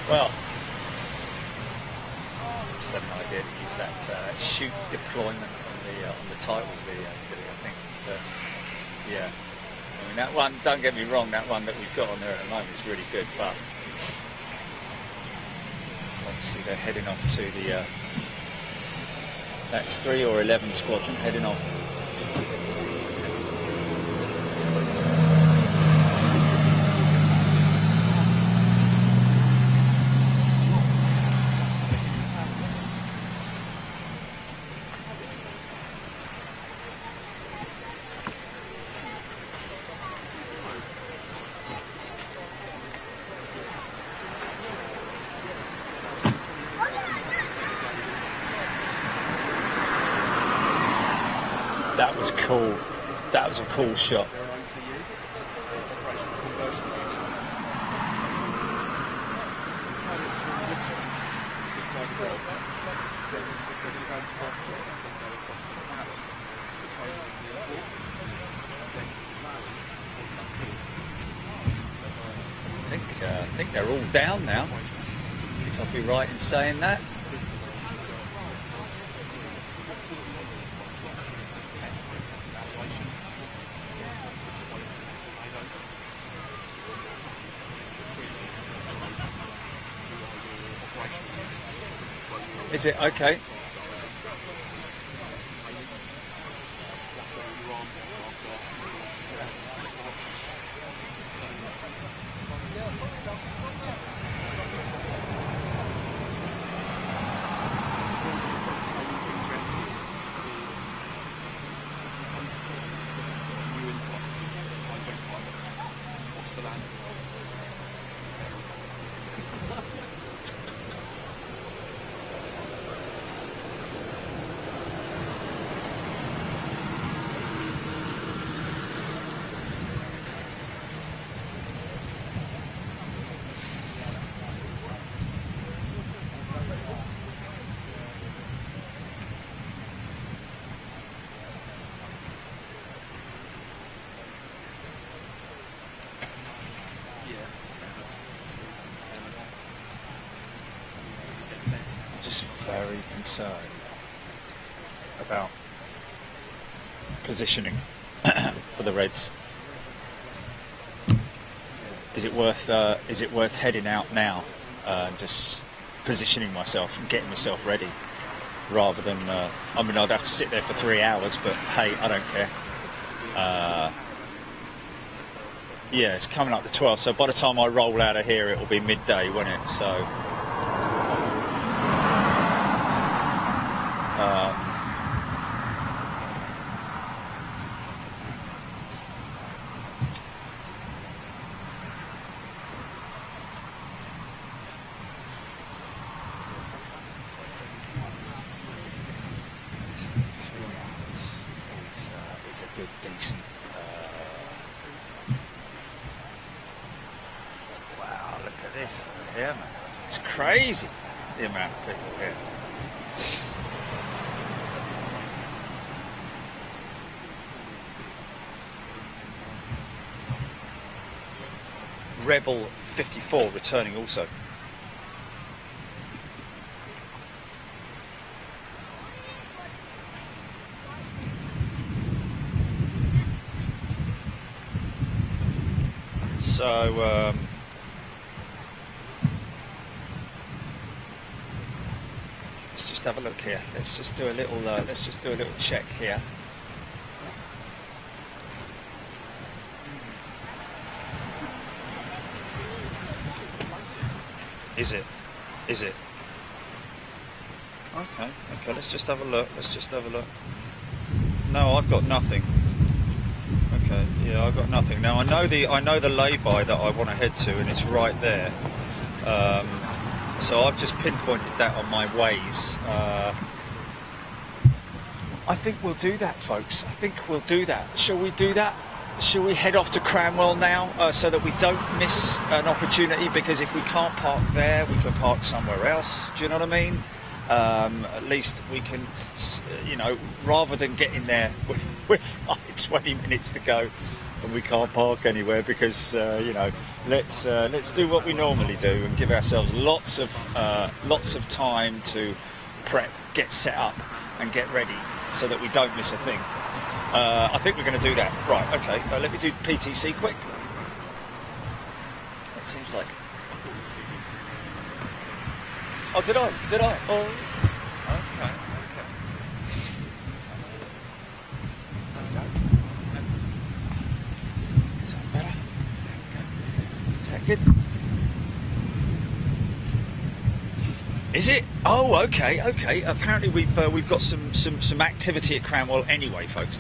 Well, just had an idea to use that shoot deployment on the title video, I think. Yeah, I mean that one. Don't get me wrong, that one that we've got on there at the moment is really good, but obviously they're heading off to the that's 3 or 11 squadron heading off. That was cool. That was a cool shot. I think they're all down now. I think I'll be right in saying that. Is it? Okay. just very concerned about positioning for the Reds. Is it worth heading out now and just positioning myself and getting myself ready, rather than I mean, I'd have to sit there for 3 hours, but hey, I don't care. Yeah, it's coming up to 12, so by the time I roll out of here, it will be midday, won't it? So. Just 3 hours is a good, decent. Wow, look at this over here, man. It's crazy, the amount of people here. Rebel 54 returning also. So let's just have a look here. Let's just do a little check here. Is it? Okay, let's just have a look. No, I've got nothing. Okay, yeah, I've got nothing. Now I know the lay-by that I want to head to, and it's right there. So I've just pinpointed that on my Waze. I think we'll do that, folks. I think we'll do that. Shall we do that? Shall we head off to Cranwell now, so that we don't miss an opportunity? Because if we can't park there, we can park somewhere else. Do you know what I mean? At least we can, you know, rather than getting there with like 20 minutes to go and we can't park anywhere, because you know, let's do what we normally do and give ourselves lots of time to prep, get set up, and get ready, so that we don't miss a thing. I think we're going to do that. Right, okay, let me do PTC quick. It seems like... Oh, did I? Oh, okay. Is that better? Okay. Is that good? Is it? Oh, okay. Apparently we've got some activity at Cranwell anyway, folks.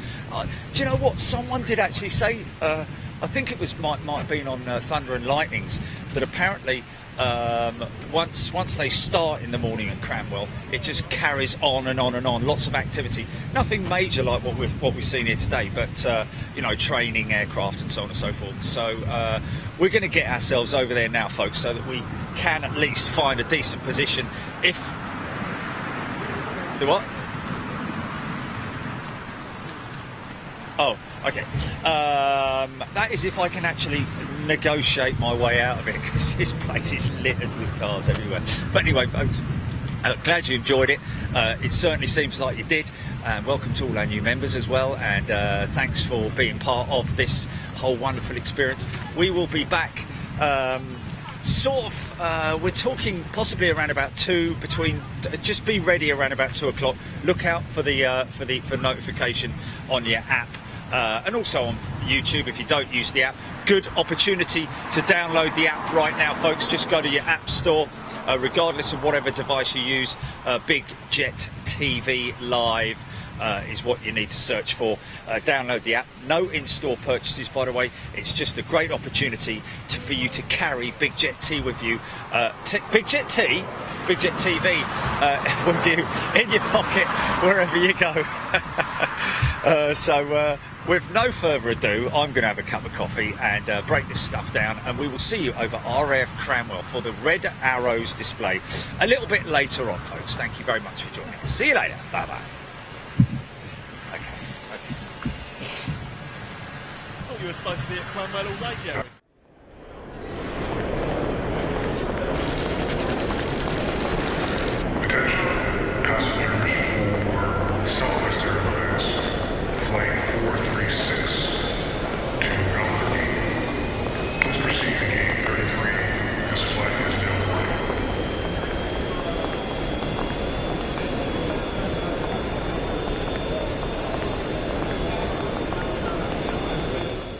Do you know what? Someone did actually say. I think it might have been on Thunder and Lightnings, that apparently once they start in the morning at Cranwell, it just carries on and on and on. Lots of activity. Nothing major like what we've seen here today, but you know, training, aircraft, and so on and so forth. So we're going to get ourselves over there now, folks, so that we can at least find a decent position. If do what? Oh, okay. That is if I can actually negotiate my way out of it, because this place is littered with cars everywhere. But anyway, folks, glad you enjoyed it. It certainly seems like you did. And welcome to all our new members as well. And thanks for being part of this whole wonderful experience. We will be back. We're talking possibly around about 2, just be ready around about 2 o'clock. Look out for for notification on your app, and also on YouTube if you don't use the app. Good opportunity to download the app right now, folks. Just go to your app store, regardless of whatever device you use. Big Jet TV Live is what you need to search for. Download the app. No in-store purchases, by the way. It's just a great opportunity for you to carry Big Jet T with you. Big Jet TV with you in your pocket wherever you go. So with no further ado, I'm going to have a cup of coffee and break this stuff down, and we will see you over RAF Cranwell for the Red Arrows display a little bit later on, folks. Thank you very much for joining us. See you later. Bye bye. You were supposed to be at Cranwell all day, Jerry.